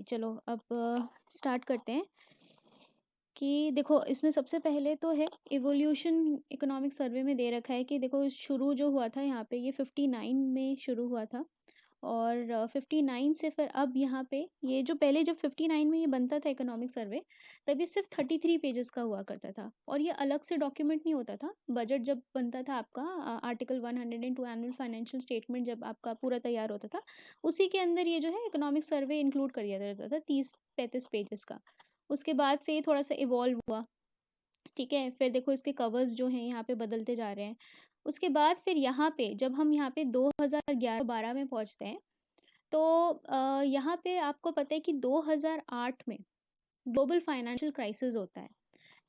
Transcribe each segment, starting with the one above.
चलो अब स्टार्ट करते हैं कि देखो इसमें सबसे पहले तो है इवोल्यूशन इकोनॉमिक सर्वे में दे रखा है कि देखो शुरू जो हुआ था यहाँ पे ये 59 में शुरू हुआ था और 59 से फिर अब यहाँ पे ये जो पहले जब 59 में ये बनता था इकोनॉमिक सर्वे तब ये सिर्फ 33 पेजेस का हुआ करता था और ये अलग से डॉक्यूमेंट नहीं होता था। बजट जब बनता था आपका आर्टिकल 102 एनुअल फाइनेंशियल स्टेटमेंट जब आपका पूरा तैयार होता था उसी के अंदर ये जो है इकोनॉमिक सर्वे इंक्लूड कर दिया जाता था 30-35 पेजेस का। उसके बाद फिर थोड़ा सा इवॉल्व हुआ, ठीक है। फिर देखो इसके कवर्स जो हैं यहाँ पे बदलते जा रहे हैं। उसके बाद फिर यहाँ पे जब हम यहाँ पे 2011-12 में पहुँचते हैं तो यहाँ पे आपको पता है कि 2008 में ग्लोबल फाइनेंशियल क्राइसिस होता है,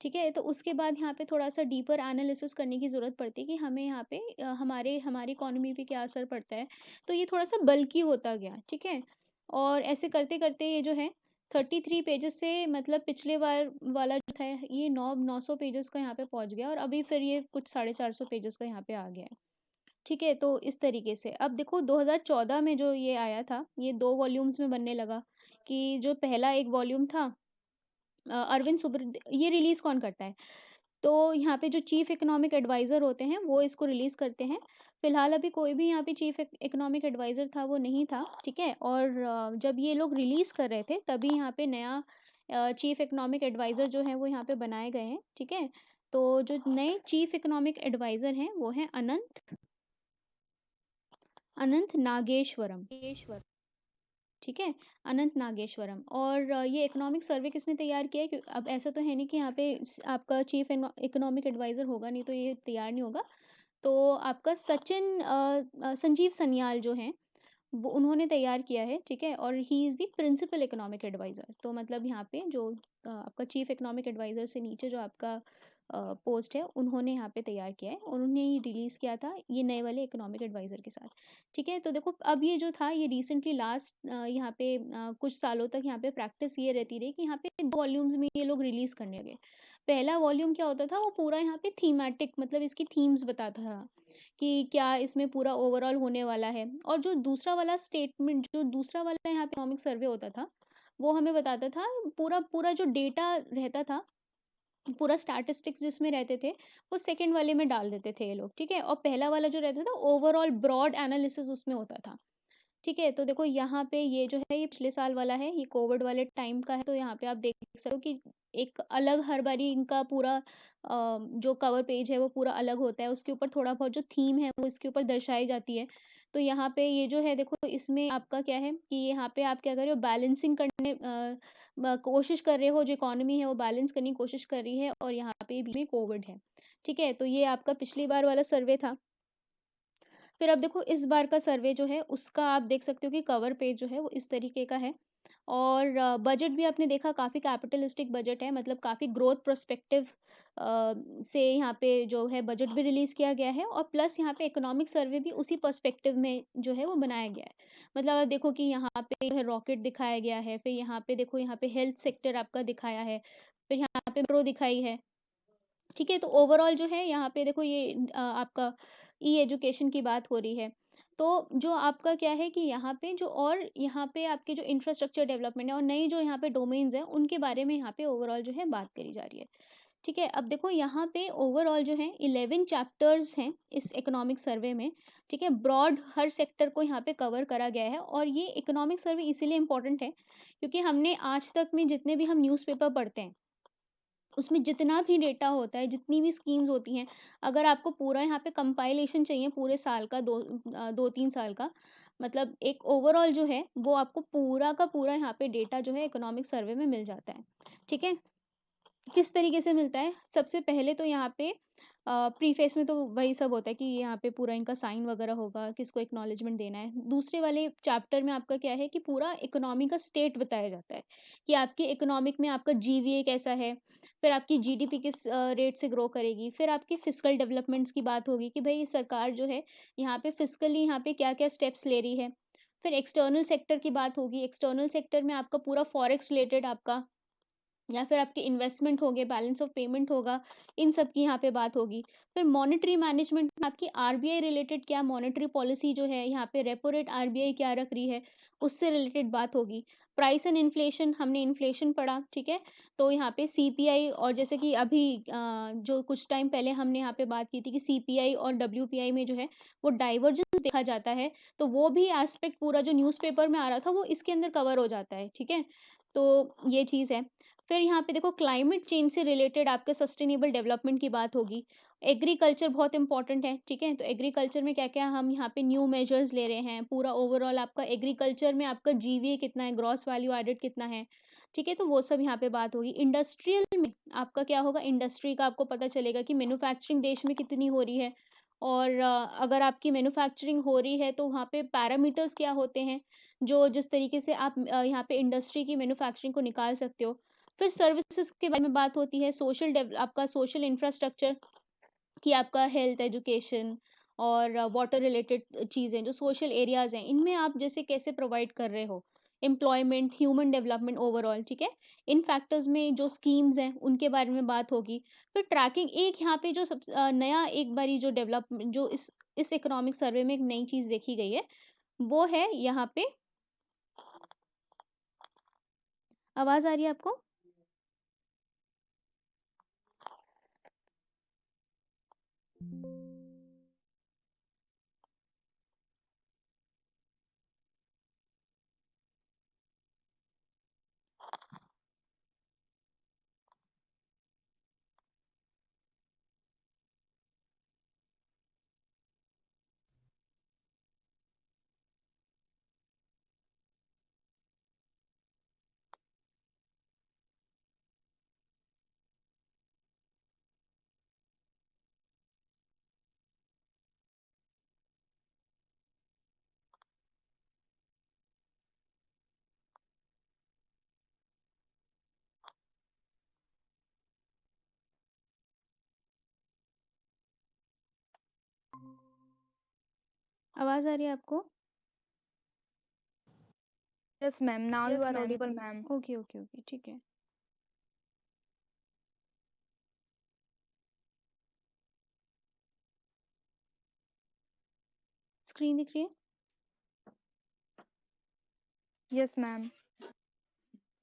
ठीक है। तो उसके बाद यहाँ पे थोड़ा सा डीपर एनालिसिस करने की ज़रूरत पड़ती है कि हमें यहाँ पे हमारी इकोनॉमी पे क्या असर पड़ता है। तो ये थोड़ा सा बल्कि होता गया, ठीक है। और ऐसे करते करते ये जो है 33 पेजेस से मतलब पिछले बार वाला जो था ये 900 पेजेस का यहाँ पे पहुँच गया और अभी फिर ये कुछ 450 पेजेस का यहाँ पे आ गया है, ठीक है। तो इस तरीके से अब देखो 2014 में जो ये आया था ये 2 वॉल्यूम्स में बनने लगा कि जो पहला एक वॉल्यूम था अरविंद सुब्र ये रिलीज़ कौन करता है? तो यहाँ पे जो चीफ इकोनॉमिक एडवाइज़र होते हैं वो इसको रिलीज़ करते हैं। फ़िलहाल अभी कोई भी यहाँ पे चीफ इकोनॉमिक एडवाइज़र था वो नहीं था, ठीक है। और जब ये लोग रिलीज़ कर रहे थे तभी यहाँ पे नया चीफ इकोनॉमिक एडवाइज़र जो है वो यहाँ पे बनाए गए हैं, ठीक है। तो जो नए चीफ इकोनॉमिक एडवाइज़र हैं वो हैं अनंत नागेश्वरम, ठीक है। अनंत नागेश्वरम। और ये इकोनॉमिक सर्वे किसने तैयार किया है? अब ऐसा तो है नहीं कि यहाँ पे आपका चीफ इकोनॉमिक एडवाइज़र होगा नहीं तो ये तैयार नहीं होगा। तो आपका संजीव सन्याल जो हैं वो उन्होंने तैयार किया है, ठीक है। और he is the principal economic adviser. तो मतलब यहाँ पे जो आपका चीफ इकोनॉमिक एडवाइज़र से नीचे जो आपका पोस्ट है उन्होंने यहाँ पे तैयार किया है और उन्होंने ही रिलीज़ किया था ये नए वाले इकोनॉमिक एडवाइज़र के साथ, ठीक है। तो देखो अब ये जो था ये रिसेंटली लास्ट यहाँ पे कुछ सालों तक यहाँ पे प्रैक्टिस ये रहती रही कि यहाँ पे 2 वॉल्यूम्स में ये लोग रिलीज़ करने लगे। पहला वॉल्यूम क्या होता था वो पूरा यहाँ पे थीमेटिक मतलब इसकी थीम्स बताता था कि क्या इसमें पूरा ओवरऑल होने वाला है। और जो दूसरा वाला स्टेटमेंट जो दूसरा वाला यहाँ पे इकोनॉमिक सर्वे होता था वो हमें बताता था पूरा पूरा जो डेटा रहता था, पूरा स्टैटिस्टिक्स जिसमें रहते थे वो सेकंड वाले में डाल देते थे ये लोग, ठीक है। और पहला वाला जो रहता था ओवरऑल ब्रॉड एनालिसिस उसमें होता था, ठीक है। तो देखो यहाँ पे ये जो है ये पिछले साल वाला है, ये कोविड वाले टाइम का है। तो यहाँ पे आप देख सकते हो कि एक अलग हर बारी इनका पूरा जो कवर पेज है वो पूरा अलग होता है, उसके ऊपर थोड़ा बहुत जो थीम है वो इसके ऊपर दर्शाई जाती है। तो यहाँ पे ये जो है देखो इसमें आपका क्या है कि यहाँ पे आप क्या कर रहे हो बैलेंसिंग करने कोशिश कर रहे हो, जो इकोनॉमी है वो बैलेंस करने की कोशिश कर रही है और यहाँ पे बीच में कोविड है, ठीक है। तो ये आपका पिछली बार वाला सर्वे था। फिर अब देखो इस बार का सर्वे जो है उसका आप देख सकते हो कि कवर पेज जो है वो इस तरीके का है। और बजट भी आपने देखा काफ़ी कैपिटलिस्टिक बजट है, मतलब काफ़ी ग्रोथ प्रोस्पेक्टिव से यहाँ पे जो है बजट भी रिलीज़ किया गया है और प्लस यहाँ पे इकोनॉमिक सर्वे भी उसी पर्सपेक्टिव में जो है वो बनाया गया है। मतलब आप देखो कि यहाँ पे जो है रॉकेट दिखाया गया है, फिर यहाँ पे देखो यहाँ पे हेल्थ सेक्टर आपका दिखाया है, फिर यहाँ पे मेट्रो दिखाई है, ठीक है। तो ओवरऑल जो है यहाँ पे देखो ये आपका ई एजुकेशन की बात हो रही है। तो जो आपका क्या है कि यहाँ पे जो और यहाँ पे आपके जो इंफ्रास्ट्रक्चर डेवलपमेंट है और नई जो यहाँ पे डोमेन्स हैं उनके बारे में यहाँ पे ओवरऑल जो है बात करी जा रही है, ठीक है। अब देखो यहाँ पे ओवरऑल जो है 11 चैप्टर्स हैं इस इकोनॉमिक सर्वे में, ठीक है। ब्रॉड हर सेक्टर को यहाँ पे कवर करा गया है और ये इकोनॉमिक सर्वे इसीलिए इम्पोर्टेंट है क्योंकि हमने आज तक में जितने भी हम न्यूज़पेपर पढ़ते हैं उसमें जितना भी डेटा होता है, जितनी भी स्कीम्स होती हैं, अगर आपको पूरा यहाँ पे कंपाइलेशन चाहिए पूरे साल का 2-3 साल का, मतलब एक ओवरऑल जो है वो आपको पूरा का पूरा यहाँ पे डेटा जो है इकोनॉमिक सर्वे में मिल जाता है, ठीक है। किस तरीके से मिलता है? सबसे पहले तो यहाँ पे प्रीफेस में तो वही सब होता है कि यहाँ पे पूरा इनका साइन वगैरह होगा, किसको एक्नॉलेजमेंट देना है। दूसरे वाले चैप्टर में आपका क्या है कि पूरा इकोनॉमी का स्टेट बताया जाता है कि आपके इकोनॉमिक में आपका जीवीए कैसा है, फिर आपकी जीडीपी किस रेट से ग्रो करेगी, फिर आपकी फिस्कल डेवलपमेंट्स की बात होगी कि भाई सरकार जो है यहाँ पे फिस्कली यहाँ पे क्या-क्या स्टेप्स ले रही है। फिर एक्सटर्नल सेक्टर की बात होगी, एक्सटर्नल सेक्टर में आपका पूरा फॉरेक्स रिलेटेड आपका या फिर आपके इन्वेस्टमेंट हो गए, बैलेंस ऑफ पेमेंट होगा, इन सब की यहाँ पे बात होगी। फिर मॉनेटरी मैनेजमेंट में आपकी आरबीआई रिलेटेड क्या मॉनेटरी पॉलिसी जो है यहाँ पे रेपो रेट आरबीआई क्या रख रही है, उससे रिलेटेड बात होगी। प्राइस एंड इन्फ्लेशन, हमने इन्फ्लेशन पढ़ा, ठीक है? तो यहाँ पे सीपीआई और जैसे कि अभी जो कुछ टाइम पहले हमने यहाँ पे बात की थी कि सीपीआई और डब्ल्यूपीआई में जो है वो डाइवर्जेंस देखा जाता है, तो वो भी एस्पेक्ट पूरा जो न्यूज़पेपर में आ रहा था वो इसके अंदर कवर हो जाता है, ठीक है? तो ये चीज़ है। फिर यहाँ पे देखो क्लाइमेट चेंज से रिलेटेड आपके सस्टेनेबल डेवलपमेंट की बात होगी। एग्रीकल्चर बहुत इंपॉर्टेंट है, ठीक है? तो एग्रीकल्चर में क्या-क्या हम यहाँ पे न्यू मेजर्स ले रहे हैं, पूरा ओवरऑल आपका एग्रीकल्चर में आपका जीवीए कितना है, ग्रॉस वैल्यू एडेड कितना है, ठीक है? तो वो सब यहाँ पे बात होगी। इंडस्ट्रियल में आपका क्या होगा, इंडस्ट्री का आपको पता चलेगा कि मैन्युफैक्चरिंग देश में कितनी हो रही है और अगर आपकी मैन्युफैक्चरिंग हो रही है तो वहाँ पे पैरामीटर्स क्या होते हैं, जो जिस तरीके से आप यहाँ पे इंडस्ट्री की मैन्युफैक्चरिंग को निकाल सकते हो। फिर सर्विसेज के बारे में बात होती है, आपका सोशल इंफ्रास्ट्रक्चर कि आपका हेल्थ, एजुकेशन और वाटर रिलेटेड चीज़ें जो सोशल एरियाज़ हैं, इनमें आप जैसे कैसे प्रोवाइड कर रहे हो, एम्प्लॉयमेंट, ह्यूमन डेवलपमेंट ओवरऑल, ठीक है? इन फैक्टर्स में जो स्कीम्स हैं, उनके बारे में बात होगी। फिर ट्रैकिंग एक यहाँ पे जो नया एक बारी जो डेवलपमेंट जो इस इकोनॉमिक सर्वे में एक नई चीज़ देखी गई है, वो है यहाँ पे आवाज़ आ रही है आपको? आवाज़ आ रही है आपको? Yes, ma'am. Now you Yes, are ma'am. audible, ma'am. Okay, okay, okay, ठीक है। स्क्रीन दिख रही है? Yes, ma'am.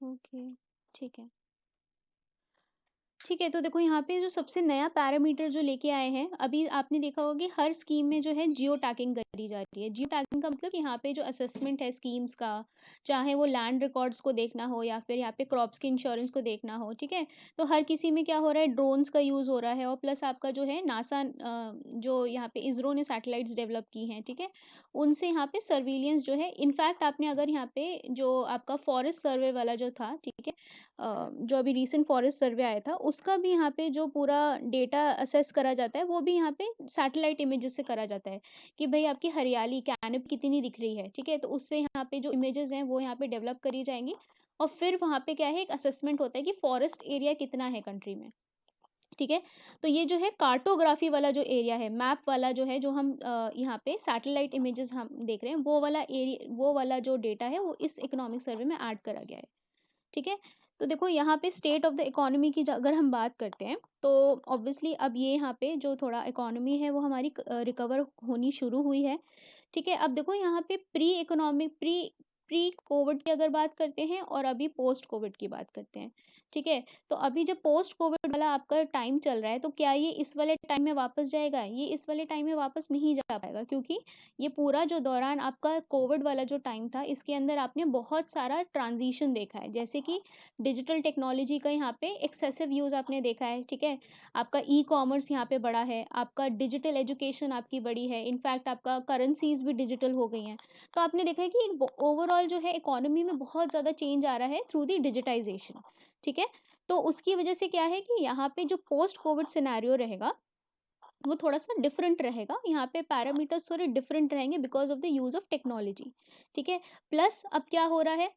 ओके, ठीक है। ठीक है, तो देखो यहाँ पे जो सबसे नया पैरामीटर जो लेके आए हैं, अभी आपने देखा होगा कि हर स्कीम में जो है जियो टैगिंग करी जा रही है। जियो टैगिंग का मतलब यहाँ पे जो असेसमेंट है स्कीम्स का, चाहे वो लैंड रिकॉर्ड्स को देखना हो या फिर यहाँ पे क्रॉप्स के इंश्योरेंस को देखना हो, ठीक है? तो हर किसी में क्या हो रहा है, ड्रोन्स का यूज़ हो रहा है और प्लस आपका जो है नासा जो यहाँ पे इसरो ने सैटेलाइट्स डेवलप की हैं, ठीक है? उनसे यहाँ पे सर्विलियंस जो है, इनफैक्ट आपने अगर यहाँ पे जो आपका फॉरेस्ट सर्वे वाला जो था, ठीक है? जो अभी रीसेंट फॉरेस्ट सर्वे आया था, उसका भी यहाँ पे जो पूरा डेटा असेस करा जाता है, वो भी यहाँ पे सैटेलाइट इमेजेस से करा जाता है कि भाई आपकी हरियाली कैनोपी कितनी दिख रही है, ठीक है? तो उससे यहाँ पे जो इमेजेस हैं वो यहाँ पे डेवलप करी जाएंगी और फिर वहाँ पे क्या है, एक असेसमेंट होता है कि फॉरेस्ट एरिया कितना है कंट्री में, ठीक है? तो ये जो है कार्टोग्राफी वाला जो एरिया है, मैप वाला जो है, जो हम यहाँ पे सैटेलाइट इमेजेस हम देख रहे हैं, वो वाला एरिया, वो वाला जो डेटा है वो इस इकोनॉमिक सर्वे में ऐड करा गया है, ठीक है? तो देखो यहाँ पे स्टेट ऑफ द इकोनॉमी की अगर हम बात करते हैं तो ऑब्वियसली अब ये यहाँ पे जो थोड़ा इकोनॉमी है वो हमारी रिकवर होनी शुरू हुई है, ठीक है? अब देखो यहाँ पे प्री प्री कोविड की अगर बात करते हैं और अभी पोस्ट कोविड की बात करते हैं, ठीक है? तो अभी जब पोस्ट कोविड वाला आपका टाइम चल रहा है तो क्या ये इस वाले टाइम में वापस जाएगा? ये इस वाले टाइम में वापस नहीं जा पाएगा, क्योंकि ये पूरा जो दौरान आपका कोविड वाला जो टाइम था, इसके अंदर आपने बहुत सारा ट्रांजिशन देखा है, जैसे कि डिजिटल टेक्नोलॉजी का यहाँ पे एक्सेसिव यूज़ आपने देखा है, ठीक है? आपका ई कॉमर्स यहाँ पे बढ़ा है, आपका डिजिटल एजुकेशन आपकी बढ़ी है, इनफैक्ट आपका करेंसीज भी डिजिटल हो गई हैं। तो आपने देखा है कि ओवरऑल जो है इकोनॉमी में बहुत ज़्यादा चेंज आ रहा है थ्रू दी डिजिटाइजेशन, ठीक है? तो उसकी वजह से क्या है कि यहाँ पे जो पोस्ट कोविड सिनेरियो रहेगा वो थोड़ा-सा डिफरेंट रहेगा, यहाँ पे पैरामीटर्स थोड़े डिफरेंट रहेंगे because of the use of technology, ठीक है? प्लस अब क्या हो रहा है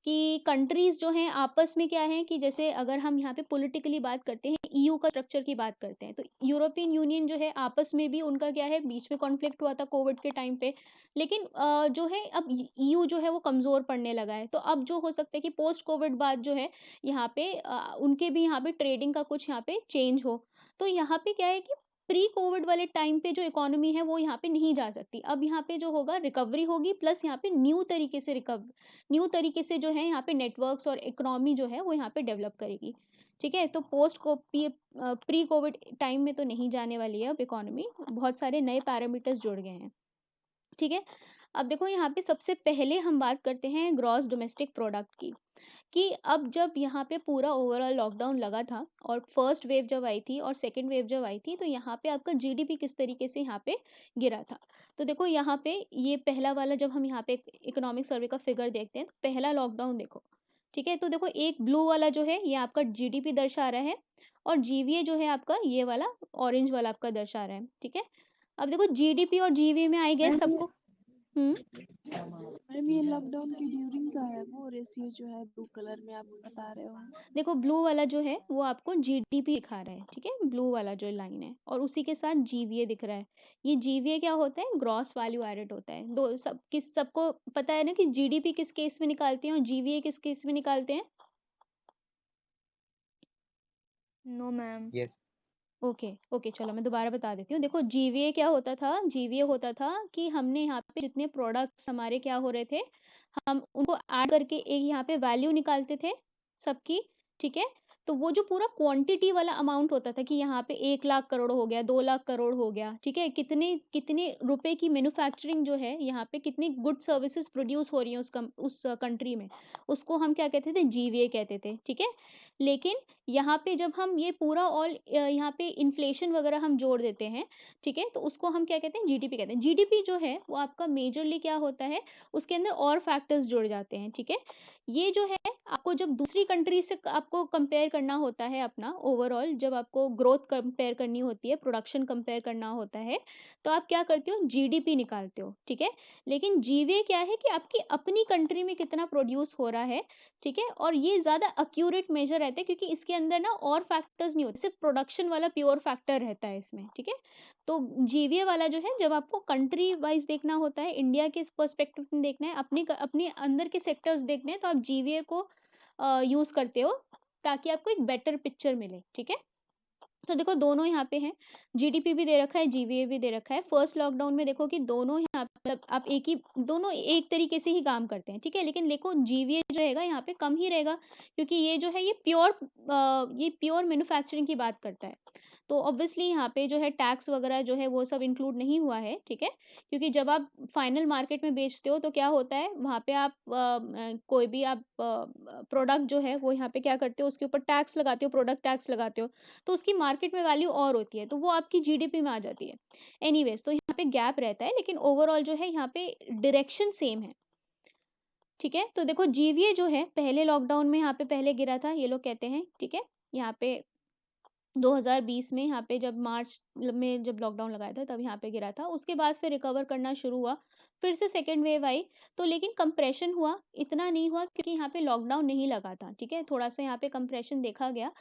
कि कंट्रीज़ जो हैं आपस में क्या है कि जैसे अगर हम यहाँ पे पॉलिटिकली बात करते हैं, ईयू का स्ट्रक्चर की बात करते हैं, तो यूरोपियन यूनियन जो है आपस में भी उनका क्या है, बीच में कॉन्फ्लिक्ट हुआ था कोविड के टाइम पे। लेकिन जो है अब ईयू जो है वो कमज़ोर पड़ने लगा है। तो अब जो हो सकता है कि पोस्ट कोविड बाद जो है यहाँ पे उनके भी यहाँ पे ट्रेडिंग का कुछ यहाँ पे चेंज हो। तो यहाँ पे क्या है कि प्री कोविड वाले टाइम पे जो इकोनॉमी है वो यहाँ पे नहीं जा सकती। अब यहाँ पे जो होगा रिकवरी होगी, प्लस यहाँ पे न्यू तरीके से जो है यहाँ पे नेटवर्क्स और इकोनॉमी जो है वो यहाँ पे डेवलप करेगी। ठीक है? तो प्री कोविड टाइम में तो नहीं जाने वाली है अब इकोनॉमी, बहुत सारे नए पैरामीटर्स जुड़ गए हैं। ठीक है? अब देखो यहाँ पे सबसे पहले हम बात करते हैं ग्रॉस डोमेस्टिक प्रोडक्ट की, कि अब जब यहाँ पे पूरा ओवरऑल लॉकडाउन लगा था और फर्स्ट वेव जब आई थी और सेकंड वेव जब आई थी, तो यहाँ पे आपका जीडीपी किस तरीके से यहाँ पे गिरा था। तो देखो यहाँ पे ये पहला वाला, जब हम यहाँ पे इकोनॉमिक सर्वे का फिगर देखते हैं, तो पहला लॉकडाउन देखो। ठीक है? तो देखो एक ब्लू वाला जो है ये आपका जीडीपी दर्शा रहा है, और जीवीए जो है आपका ये वाला ऑरेंज वाला आपका दर्शा रहा है। ठीक है? अब देखो जीडीपी और जीवीए में आई गेस मैम ये सबको। हुँ। मैम ये लॉकडाउन के ड्यूरिंग का है वो रेशियो जो है ब्लू कलर में आप बता रहे हो। देखो ब्लू वाला जो है वो आपको जीडीपी दिखा रहा है, ठीक है? ब्लू वाला जो लाइन है, और उसी के साथ जीवीए दिख रहा है। ये जीवीए क्या होता है? ग्रॉस वैल्यू एडेड होता है। दो सबको पता है ना कि जीडीपी किस केस में निकालते हैं और जीवीए किस केस में निकालते हैं? No ma'am. Yes. Okay, okay, चलो मैं दोबारा बता देती हूँ। देखो जीवीए क्या होता था? जीवीए होता था कि हमने यहाँ पे जितने प्रोडक्ट्स हमारे क्या हो रहे थे, हम उनको ऐड करके एक यहाँ पे वैल्यू निकालते थे सबकी। ठीक है? तो वो जो पूरा क्वांटिटी वाला अमाउंट होता था कि यहाँ पे 1,00,000 करोड़ हो गया, 2,00,000 करोड़ हो गया, ठीक है? कितने कितने रुपए की मैन्युफैक्चरिंग जो है यहाँ पे, कितनी गुड सर्विसेज प्रोड्यूस हो रही हैं उस कंट्री में, उसको हम क्या कहते थे? जीवीए कहते थे। ठीक है? लेकिन यहाँ पे जब हम ये पूरा यहाँ पे इन्फ्लेशन वगैरह हम जोड़ देते हैं, ठीक है? तो उसको हम क्या कहते हैं? जीडीपी कहते हैं। जीडीपी जो है वो आपका मेजरली क्या होता है, उसके अंदर और फैक्टर्स जुड़ जाते हैं। ठीक है? ये जो है आपको जब दूसरी कंट्री से आपको कंपेयर करना होता है अपना ओवरऑल, जब आपको ग्रोथ कंपेयर करनी होती है, प्रोडक्शन कंपेयर करना होता है, तो आप क्या करते हो? जीडीपी निकालते हो। ठीक है? लेकिन जीवीए क्या है कि आपकी अपनी कंट्री में कितना प्रोड्यूस हो रहा है। ठीक है? और ये ज़्यादा एक्यूरेट मेजर रहता है, क्योंकि इसके अंदर ना और फैक्टर्स नहीं होते, सिर्फ प्रोडक्शन वाला प्योर फैक्टर रहता है इसमें। ठीक है? तो जीवीए वाला जो है, जब आपको कंट्री वाइज देखना होता है, इंडिया के पर्सपेक्टिव में देखना है, अपने अंदर के सेक्टर्स देखने हैं, तो आप जीवीए को यूज़ करते हो, ताकि आपको एक बेटर पिक्चर मिले। ठीक है? तो देखो दोनों यहाँ पे हैं, जीडीपी भी दे रखा है, जीवीए भी दे रखा है। फर्स्ट लॉकडाउन में देखो कि दोनों यहाँ पे मतलब आप दोनों एक तरीके से ही काम करते हैं। ठीक है? लेकिन देखो जीवीए जो रहेगा यहाँ पे कम ही रहेगा, क्योंकि ये जो है ये प्योर मैन्युफैक्चरिंग की बात करता है। तो ऑब्वियसली यहाँ पे जो है टैक्स वगैरह जो है वो सब इंक्लूड नहीं हुआ है। ठीक है? क्योंकि जब आप फाइनल मार्केट में बेचते हो तो क्या होता है, वहाँ पे आप कोई भी आप प्रोडक्ट जो है वो यहाँ पे क्या करते हो, उसके ऊपर टैक्स लगाते हो, प्रोडक्ट टैक्स लगाते हो, तो उसकी मार्केट में वैल्यू और होती है, तो वो आपकी जीडीपी में आ जाती है। एनीवेज, तो यहाँ पे गैप रहता है, लेकिन ओवरऑल जो है यहाँ पे डायरेक्शन सेम है। ठीक है? तो देखो जीवीए जो है पहले लॉकडाउन में यहाँ पे पहले गिरा था, ये लोग कहते हैं। ठीक है? यहाँ पे 2020 में यहाँ पे जब मार्च में जब लॉकडाउन लगाया था, तब यहाँ पे गिरा था। उसके बाद फिर रिकवर करना शुरू हुआ, फिर से सेकंड वेव आई, तो लेकिन कंप्रेशन हुआ, इतना नहीं हुआ क्योंकि यहाँ पे लॉकडाउन नहीं लगा था। ठीक है? थोड़ा सा यहाँ पे कंप्रेशन देखा गया,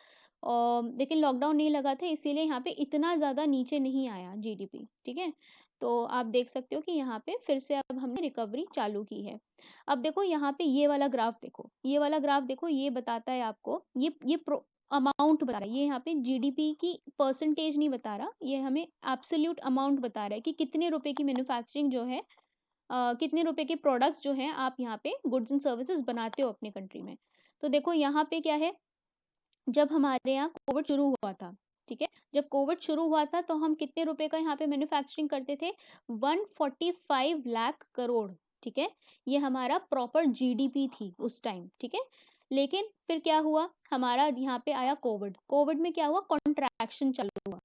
लेकिन लॉकडाउन नहीं लगा था, इसीलिए यहाँ पे इतना ज़्यादा नीचे नहीं आया जीडीपी। ठीक है? तो आप देख सकते हो कि यहाँ पे फिर से अब हमने रिकवरी चालू की है। अब देखो यहाँ पे ये वाला ग्राफ देखो, ये वाला ग्राफ देखो, ये बताता है आपको, ये अमाउंट बता रहा है, ये यहाँ पे जीडीपी की परसेंटेज नहीं बता रहा, ये हमें एब्सोल्यूट अमाउंट बता रहा है कि कितने रुपए की मैन्युफैक्चरिंग जो है, कितने रुपए के प्रोडक्ट्स जो हैं आप यहाँ पे गुड्स एंड सर्विसेज बनाते हो अपनी कंट्री में। तो देखो यहाँ पे क्या है, जब हमारे यहाँ कोविड शुरू हुआ था, ठीक है? जब कोविड शुरू हुआ था तो हम कितने रुपए का यहाँ पे मैन्युफैक्चरिंग करते थे? 145 लाख करोड़। ठीक है? ये हमारा प्रॉपर जीडीपी थी उस टाइम। ठीक है? लेकिन फिर क्या हुआ, हमारा यहाँ पे आया कोविड। कोविड में क्या हुआ, कॉन्ट्रैक्शन चालू हुआ।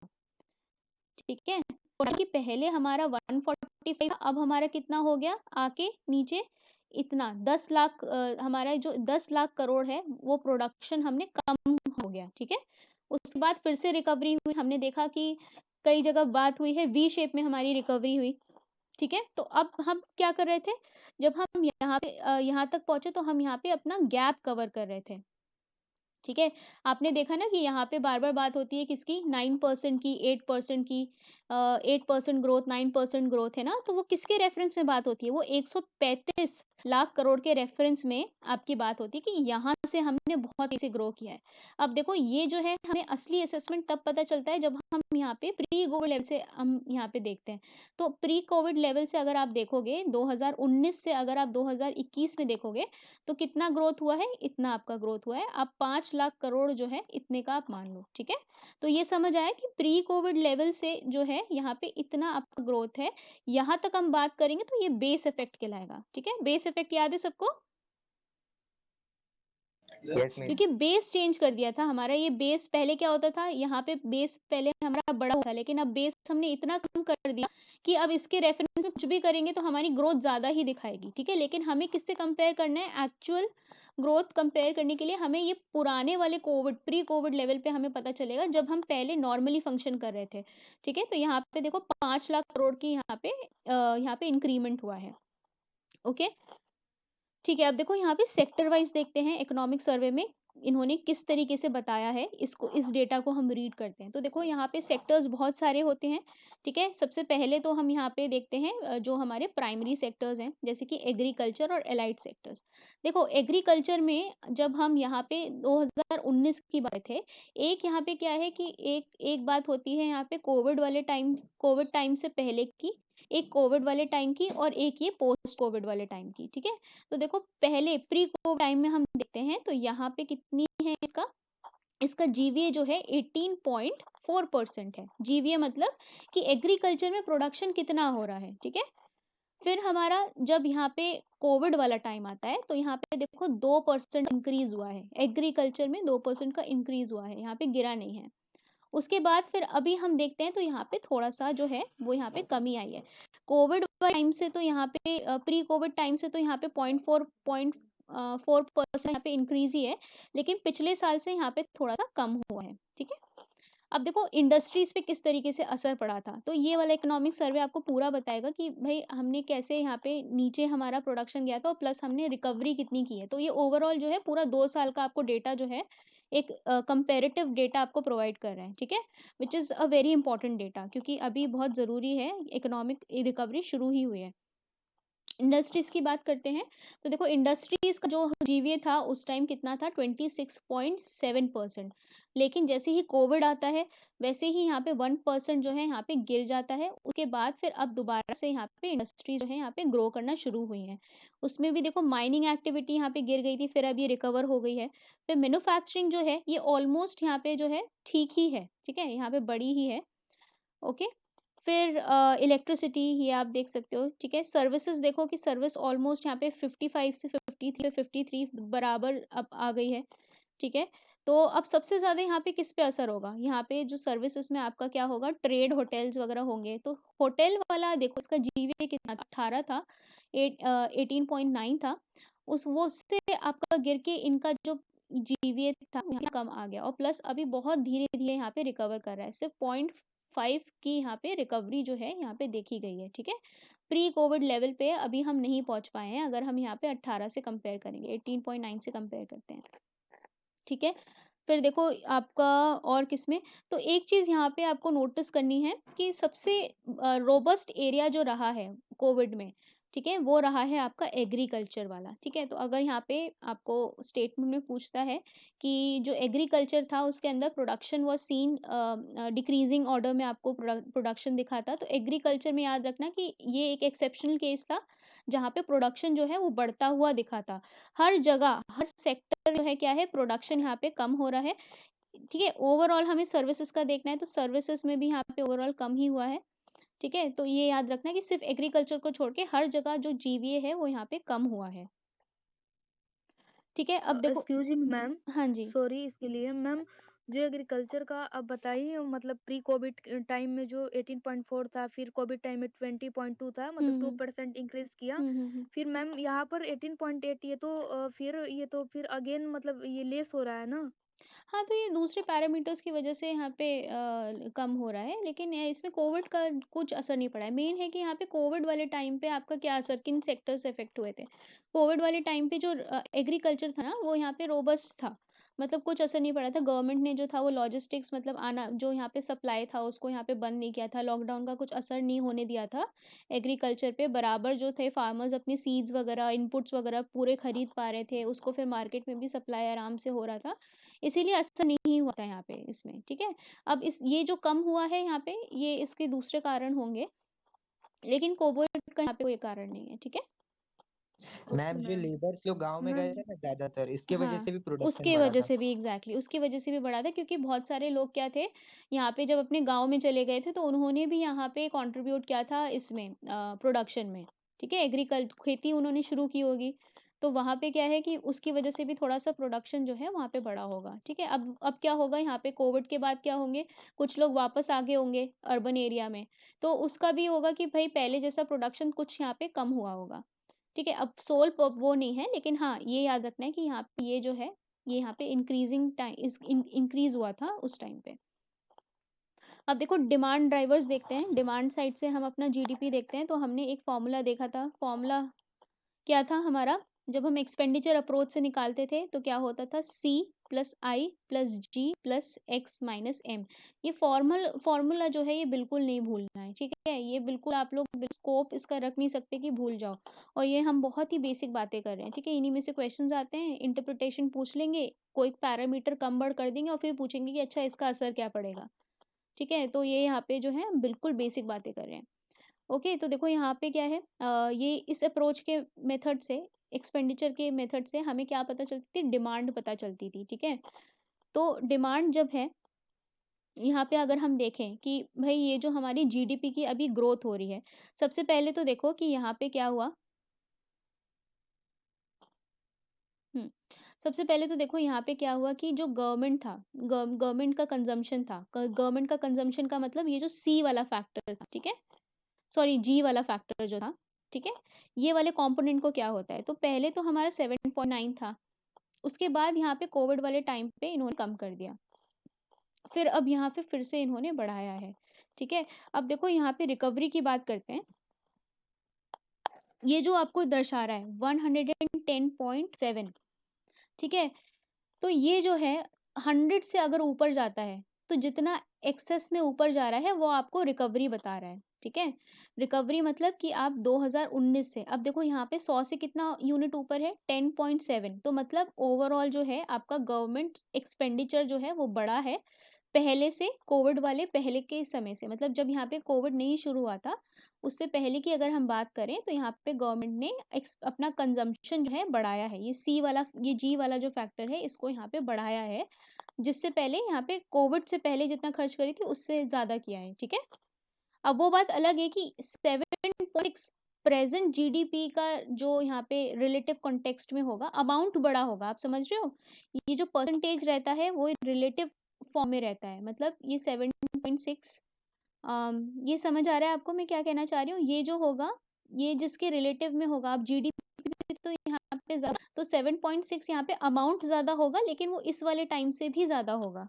ठीक है? कि पहले हमारा 145 था, अब हमारा कितना हो गया आके नीचे, इतना 10 लाख, हमारा जो 10 लाख करोड़ है वो प्रोडक्शन हमने कम हो गया। ठीक है? उसके बाद फिर से रिकवरी हुई, हमने देखा कि कई जगह बात हुई है, वी शेप में हमारी रिकवरी हुई। ठीक है? तो अब हम क्या कर रहे थे, जब हम यहाँ पे यहाँ तक पहुंचे तो हम यहाँ पे अपना गैप कवर कर रहे थे। ठीक है? आपने देखा ना कि यहाँ पे बार-बार बात होती है किसकी 9% की, 8% की 8% ग्रोथ, 9% ग्रोथ है ना? तो वो किसके रेफ़रेंस में बात होती है? वो 135 लाख करोड़ के रेफ़रेंस में आपकी बात होती है कि यहाँ से हमने बहुत तेज़ी से ग्रो किया है। अब देखो ये जो है हमें असली असेसमेंट तब पता चलता है जब हम यहाँ पे प्री कोविड लेवल से हम यहाँ पे देखते हैं। तो प्री कोविड लेवल से अगर आप देखोगे 2019 से अगर आप 2021 में देखोगे तो कितना ग्रोथ हुआ है? इतना आपका ग्रोथ हुआ है। आप 5 लाख करोड़ जो है इतने का आप मान लो, ठीक है? तो ये समझ आया कि प्री कोविड लेवल से जो है यहाँ पे इतना आपका ग्रोथ है। यहाँ तक हम बात करेंगे तो ये बेस इफ़ेक्ट कहलाएगा, ठीक है? बेस इफ़ेक्ट याद है सबको? Yes miss. क्योंकि बेस चेंज कर दिया था हमारा। ये बेस पहले क्या होता था, यहाँ पे बेस पहले हमारा बड़ा था, लेकिन अब बेस हमने इतना कम कर दिया कि अब इसके रेफरेंस में कुछ भी करेंगे तो हमारी ग्रोथ ज़्यादा ही दिखाएगी, ठीक है? लेकिन हमें किससे कंपेयर करना है? एक्चुअल ग्रोथ कंपेयर करने के लिए हमें ये पुराने वाले कोविड, प्री कोविड लेवल पे हमें पता चलेगा जब हम पहले नॉर्मली फंक्शन कर रहे थे, ठीक है? तो यहाँ पे देखो 5 लाख करोड़ की यहाँ पे इंक्रीमेंट हुआ है, ओके? ठीक है, अब देखो यहाँ पे सेक्टर वाइज़ देखते हैं इकोनॉमिक सर्वे में इन्होंने किस तरीके से बताया है, इसको इस डेटा को हम रीड करते हैं। तो देखो यहाँ पे सेक्टर्स बहुत सारे होते हैं, ठीक है? सबसे पहले तो हम यहाँ पे देखते हैं जो हमारे प्राइमरी सेक्टर्स हैं, जैसे कि एग्रीकल्चर और एलाइड सेक्टर्स। देखो एग्रीकल्चर में जब हम यहाँ पे 2019 की बात है, एक यहाँ पे क्या है कि एक एक बात होती है यहाँ पे कोविड टाइम से पहले की, एक कोविड वाले टाइम की और एक ये पोस्ट कोविड वाले टाइम की, ठीक है? तो देखो पहले प्री कोविड टाइम में हम देखते हैं तो यहाँ पे कितनी है इसका जीवीए जो है 18.4% है। जीवीए मतलब कि एग्रीकल्चर में प्रोडक्शन कितना हो रहा है, ठीक है? फिर हमारा जब यहाँ पे कोविड वाला टाइम आता है तो यहाँ पे देखो 2% इंक्रीज हुआ है, एग्रीकल्चर में 2% का इंक्रीज हुआ है, यहाँ पे गिरा नहीं है। उसके बाद फिर अभी हम देखते हैं तो यहाँ पे थोड़ा-सा जो है वो यहाँ पे कमी आई है। कोविड टाइम से तो यहाँ पे प्री कोविड टाइम से तो यहाँ पे 4% यहाँ पे इंक्रीज़ ही है, लेकिन पिछले साल से यहाँ पे थोड़ा-सा कम हुआ है, ठीक है? अब देखो इंडस्ट्रीज़ पे किस तरीके से असर पड़ा था, तो ये वाला इकोनॉमिक सर्वे आपको पूरा बताएगा कि भई हमने कैसे यहाँ पे नीचे हमारा प्रोडक्शन गया था और प्लस हमने रिकवरी कितनी की है। तो ये ओवरऑल जो है पूरा 2 साल का आपको डेटा जो है एक कंपैरेटिव डेटा आपको प्रोवाइड कर रहे हैं, ठीक है? Which is a very important data क्योंकि अभी बहुत ज़रूरी है, इकोनॉमिक रिकवरी शुरू ही हुई है। इंडस्ट्रीज़ की बात करते हैं, तो देखो इंडस्ट्रीज़ का जो जीवीए था उस टाइम कितना था 26.7%, लेकिन जैसे ही कोविड आता है, वैसे ही यहाँ पे 1% जो है यहाँ पे गिर जाता है। उसके बाद फिर अब दोबारा से यहाँ पे इंडस्ट्री जो है यहाँ पे ग्रो करना शुरू हुई हैं। उसमें भी देखो माइनिंग एक्टिविटी यहाँ पे गिर गई थी, फिर अब ये रिकवर हो गई है। फिर मैन्युफैक्चरिंग जो है ये ऑलमोस्ट यहाँ पे जो है ठीक ही है, ठीक है? यहाँ पे बढ़ी ही है, ओके। फिर इलेक्ट्रिसिटी ये आप देख सकते हो, ठीक है। सर्विसेज देखो कि सर्विस ऑलमोस्ट यहाँ पे 55 से 53 बराबर अब आ गई है, ठीक है। तो अब सबसे ज़्यादा यहाँ पे किस पे असर होगा, यहाँ पे जो सर्विसेज में आपका क्या होगा, ट्रेड होटल्स वगैरह होंगे। तो होटल वाला देखो इसका जीवीए कितना 18 था, 18.9 था, उस वो उससे आपका गिर के इनका जो जीवीए था यहाँ कम आ गया और प्लस अभी बहुत धीरे धीरे यहाँ पे रिकवर कर रहा है, सिर्फ 0.5 की यहाँ पे रिकवरी जो है यहाँ पे देखी गई है, ठीक है। प्री कोविड लेवल पे अभी हम नहीं पहुंच पाए हैं, अगर हम यहाँ पे 18 से कंपेयर करेंगे, 18.9 से कंपेयर करते हैं, ठीक है। फिर देखो आपका और किसमें, तो एक चीज़ यहाँ पे आपको नोटिस करनी है कि सबसे रोबस्ट एरिया जो रहा है कोविड में, ठीक है, वो रहा है आपका एग्रीकल्चर वाला, ठीक है। तो अगर यहाँ पे आपको स्टेटमेंट में पूछता है कि जो एग्रीकल्चर था उसके अंदर production was scene decreasing order में आपको प्रोडक्शन दिखा था, तो एग्रीकल्चर में याद रखना कि ये एक एक्सेप्शनल केस था जहाँ पे प्रोडक्शन जो है वो बढ़ता हुआ दिखा था। हर जगह, हर सेक्टर जो है क्या है, प्रोडक्शन यहाँ पे कम हो रहा है, ठीक है। ओवरऑल हमें सर्विसेज का देखना है तो सर्विसेज में भी यहाँ पे ओवरऑल कम ही हुआ है, ठीक है। तो ये याद रखना कि सिर्फ एग्रीकल्चर को छोड़ के हर जगह जो जीवीए है वो यहाँ पे कम हुआ है, ठीक है। अब देखो, एक्सक्यूज मी मैम, हाँ जी। सॉरी इसके लिए मैम। जो एग्रीकल्चर का अब बताइए, मतलब प्री कोविड टाइम में जो 18.4 था, फिर कोविड टाइम में 20.2 था, मतलब हम्म 2% इंक्रीज किया। हम्म। फिर मैम यहाँ पर 18.8, ये तो फिर अगेन मतलब ये लेस हो रहा है ना। हाँ, तो ये दूसरे पैरामीटर्स की वजह से यहाँ पे कम हो रहा है, लेकिन इसमें कोविड का कुछ असर नहीं पड़ा है। मेन है कि यहाँ पे कोविड वाले टाइम पे आपका क्या असर, किन सेक्टर से इफ़ेक्ट हुए थे। कोविड वाले टाइम पे जो एग्रीकल्चर था ना, वो यहाँ पे रोबस्ट था। मतलब कुछ असर नहीं पड़ा था। गवर्नमेंट ने जो था वो लॉजिस्टिक्स मतलब आना जो यहाँ पे सप्लाई था उसको यहाँ पे बंद नहीं किया था। लॉकडाउन का कुछ असर नहीं होने दिया था एग्रीकल्चर पे। बराबर जो थे फार्मर्स अपने सीड्स वगैरह, इनपुट्स वगैरह पूरे खरीद पा रहे थे। उसको फिर मार्केट में भी सप्लाई आराम से हो रहा था। इसीलिए असर नहीं हुआ था यहाँ पे इसमें, ठीक है? अब इस ये जो कम हुआ है यहाँ पे, ये इसके दूसरे कारण होंगे, लेकिन कोविड का यहाँ पे कोई कारण नहीं है, ठीक है? ओके मैम जो मैम। लेबर्स लोग गांव में गए मैम थे ना ज्यादातर, इसके वजह हाँ, से भी प्रोडक्शन उसके बढ़ा वजह था। से भी एग्ज़ैक्टली उसकी वजह से भी बढ़ा था क्योंकि बहुत सारे लोग क्या थे, यहाँ पे जब अपने गाँव में चले गए थे तो उन्होंने भी यहाँ पे कंट्रीब्यूट किया था इसमें प्रोडक्शन में, ठीक है? खेती उन्होंने शुरू की होगी, तो वहाँ पे क्या है कि उसकी वजह से भी थोड़ा-सा प्रोडक्शन जो है वहाँ पे बढ़ा होगा, ठीक है? अब क्या होगा यहाँ पे कोविड के बाद क्या होंगे, कुछ लोग वापस आ गए होंगे अर्बन एरिया में, तो उसका भी होगा कि भई पहले जैसा प्रोडक्शन कुछ यहाँ पे कम हुआ होगा। ठीक है, अब सोल प वो नहीं है, लेकिन हाँ, ये याद रखना है कि यहाँ पे ये जो है, ये यहाँ पे इंक्रीज़ हुआ था उस टाइम पे। अब देखो डिमांड ड्राइवर्स देखते हैं, डिमांड साइड से हम अपना जीडीपी देखते हैं, तो हमने एक फ़ॉर्मूला देखा था, फ़ॉर्मूला क्या था हमारा? जब हम एक्सपेंडिचर अप्रोच से निकालते थे तो क्या होता था C प्लस आई प्लस जी प्लस एक्स माइनस एम। ये फॉर्मूला जो है ये बिल्कुल नहीं भूलना है, ठीक है? ये बिल्कुल आप लोग स्कोप इसका रख नहीं सकते कि भूल जाओ। और ये हम बहुत ही बेसिक बातें कर रहे हैं, ठीक है? इन्हीं में से क्वेश्चंस आते हैं, इंटरप्रिटेशन पूछ लेंगे, कोई पैरामीटर कम बढ़ कर देंगे और फिर पूछेंगे कि अच्छा इसका असर क्या पड़ेगा, ठीक है? तो ये यहाँ पे जो है बिल्कुल बेसिक बातें कर रहे हैं। ओके, तो देखो यहाँ पे क्या है, ये इस अप्रोच के मेथड से, एक्सपेंडिचर के मेथड से हमें क्या पता चलती थी, डिमांड पता चलती थी, ठीक है? तो डिमांड जब है, यहाँ पे अगर हम देखें कि भाई ये जो हमारी जीडीपी की अभी ग्रोथ हो रही है, सबसे पहले तो देखो कि यहाँ पे क्या हुआ। हम्म सबसे पहले तो देखो यहाँ पे क्या हुआ कि जो गवर्नमेंट था, गवर्नमेंट का कंजम्पशन था, गवर्नमेंट का कंजम्पशन का मतलब ये जो सी वाला फैक्टर था, ठीक है? सॉरी, जी वाला फैक्टर जो था, ठीक है? ये वाले कंपोनेंट को क्या होता है, तो पहले तो हमारा 7.9 था, उसके बाद यहाँ पे कोविड वाले टाइम पे इन्होंने कम कर दिया, फिर अब यहाँ पे फिर से इन्होंने बढ़ाया है, ठीक है? अब देखो यहाँ पे रिकवरी की बात करते हैं, ये जो आपको दर्शा रहा है 110.7, ठीक है? तो ये जो है 100 से अगर ऊपर जाता है, तो जितना एक्सेस में ऊपर जा रहा है वो आपको रिकवरी बता रहा है, ठीक है? रिकवरी मतलब कि आप 2019 से, अब देखो यहाँ पे 100 से कितना यूनिट ऊपर है, 10.7, तो मतलब ओवरऑल जो है आपका गवर्नमेंट एक्सपेंडिचर जो है वो बढ़ा है पहले से, कोविड वाले पहले के समय से, मतलब जब यहाँ पे कोविड नहीं शुरू हुआ था उससे पहले की अगर हम बात करें तो यहाँ पे गवर्नमेंट ने अपना कंजम्पशन जो है बढ़ाया है। ये सी वाला, ये जी वाला जो फैक्टर है इसको यहाँ पे बढ़ाया है, जिससे पहले यहाँ पे कोविड से पहले जितना खर्च करी थी उससे ज़्यादा किया है, ठीक है? अब वो बात अलग है कि 7.6 प्रेजेंट जीडीपी का जो यहाँ पे रिलेटिव कॉन्टेक्स्ट में होगा, अमाउंट बड़ा होगा, आप समझ रहे हो? ये जो परसेंटेज रहता है वो रिलेटिव फॉर्म में रहता है, मतलब ये 7.6, ये समझ आ रहा है आपको मैं क्या कहना चाह रही हूँ? ये जो होगा, ये जिसके रिलेटिव में होगा, आप जीडीपी तो यहाँ पे ज़्यादा, तो 7.6 यहाँ पे अमाउंट ज़्यादा होगा, लेकिन वो इस वाले टाइम से भी ज़्यादा होगा,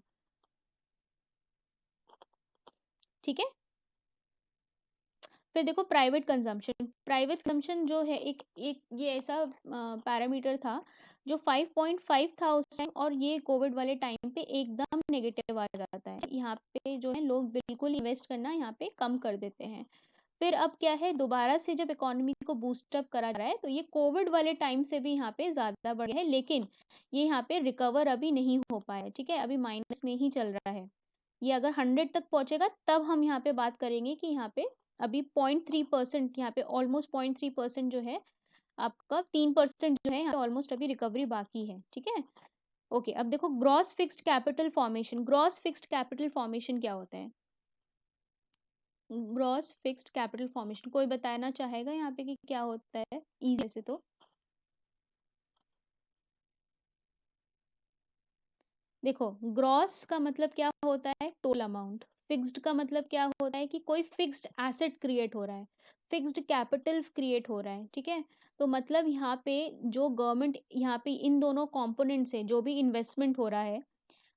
ठीक है? फिर देखो प्राइवेट कंजम्पशन जो है एक एक ये ऐसा पैरामीटर था जो 5.5 था उस टाइम, और ये कोविड वाले टाइम पे एकदम नेगेटिव आ जाता है। यहाँ पे जो है लोग बिल्कुल इन्वेस्ट करना यहाँ पे कम कर देते हैं। फिर अब क्या है, दोबारा से जब इकोनॉमी को बूस्ट अप करा जा रहा है तो ये कोविड वाले टाइम से भी यहाँ पे ज़्यादा बढ़ गया है, लेकिन ये यहाँ पे रिकवर अभी नहीं हो पाया है, ठीक है? अभी माइनस में ही चल रहा है। ये अगर 100 तक पहुंचेगा तब हम यहाँ पे बात करेंगे कि यहाँ पे अभी 0.3%, यहाँ पे ऑलमोस्ट 0.3% जो है आपका, 3% जो है यहाँ पे ऑलमोस्ट अभी रिकवरी बाकी है, ठीक है? ओके, अब देखो gross fixed capital formation. Gross fixed capital formation क्या होता है? ग्रॉस फिक्स्ड कैपिटल फॉर्मेशन कोई बताना चाहेगा यहाँ पे कि क्या होता है? इजी से तो देखो, ग्रॉस का मतलब क्या होता है, टोटल अमाउंट। फिक्स्ड का मतलब क्या होता है कि कोई फिक्स्ड एसेट क्रिएट हो रहा है, फिक्स्ड कैपिटल क्रिएट हो रहा है, ठीक है? तो मतलब यहाँ पे जो गवर्नमेंट यहाँ पे इन दोनों कंपोनेंट से जो भी इन्वेस्टमेंट हो रहा है,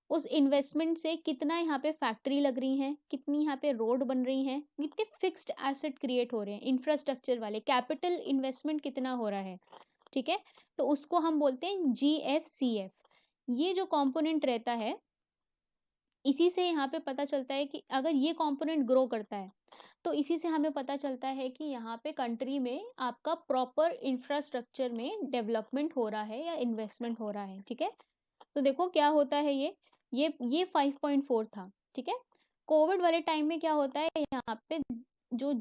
उस इन्वेस्टमेंट से कितना यहाँ पे फैक्ट्री लग रही हैं, कितनी यहाँ पे रोड बन रही हैं, कितने फिक्स्ड एसेट क्रिएट हो रहे हैं, इंफ्रास्ट्रक्चर वाले कैपिटल इन्वेस्टमेंट कितना हो रहा है, ठीक है? तो उसको हम बोलते हैं GFCF। ये जो कंपोनेंट रहता है, इसी से यहाँ पे पता चलता है कि अगर ये कंपोनेंट ग्रो करता है, तो इसी से हमें पता चलता है कि यहाँ पे कंट्री में आपका प्रॉपर इंफ्रास्ट्रक्चर में डेवलपमेंट हो रहा है या इन्वेस्टमेंट हो रहा है, ठीक है? तो देखो क्या होता है ये 5.4 था, ठीक है? कोविड वाले टाइम में क्या होता है, यहाँ पे जो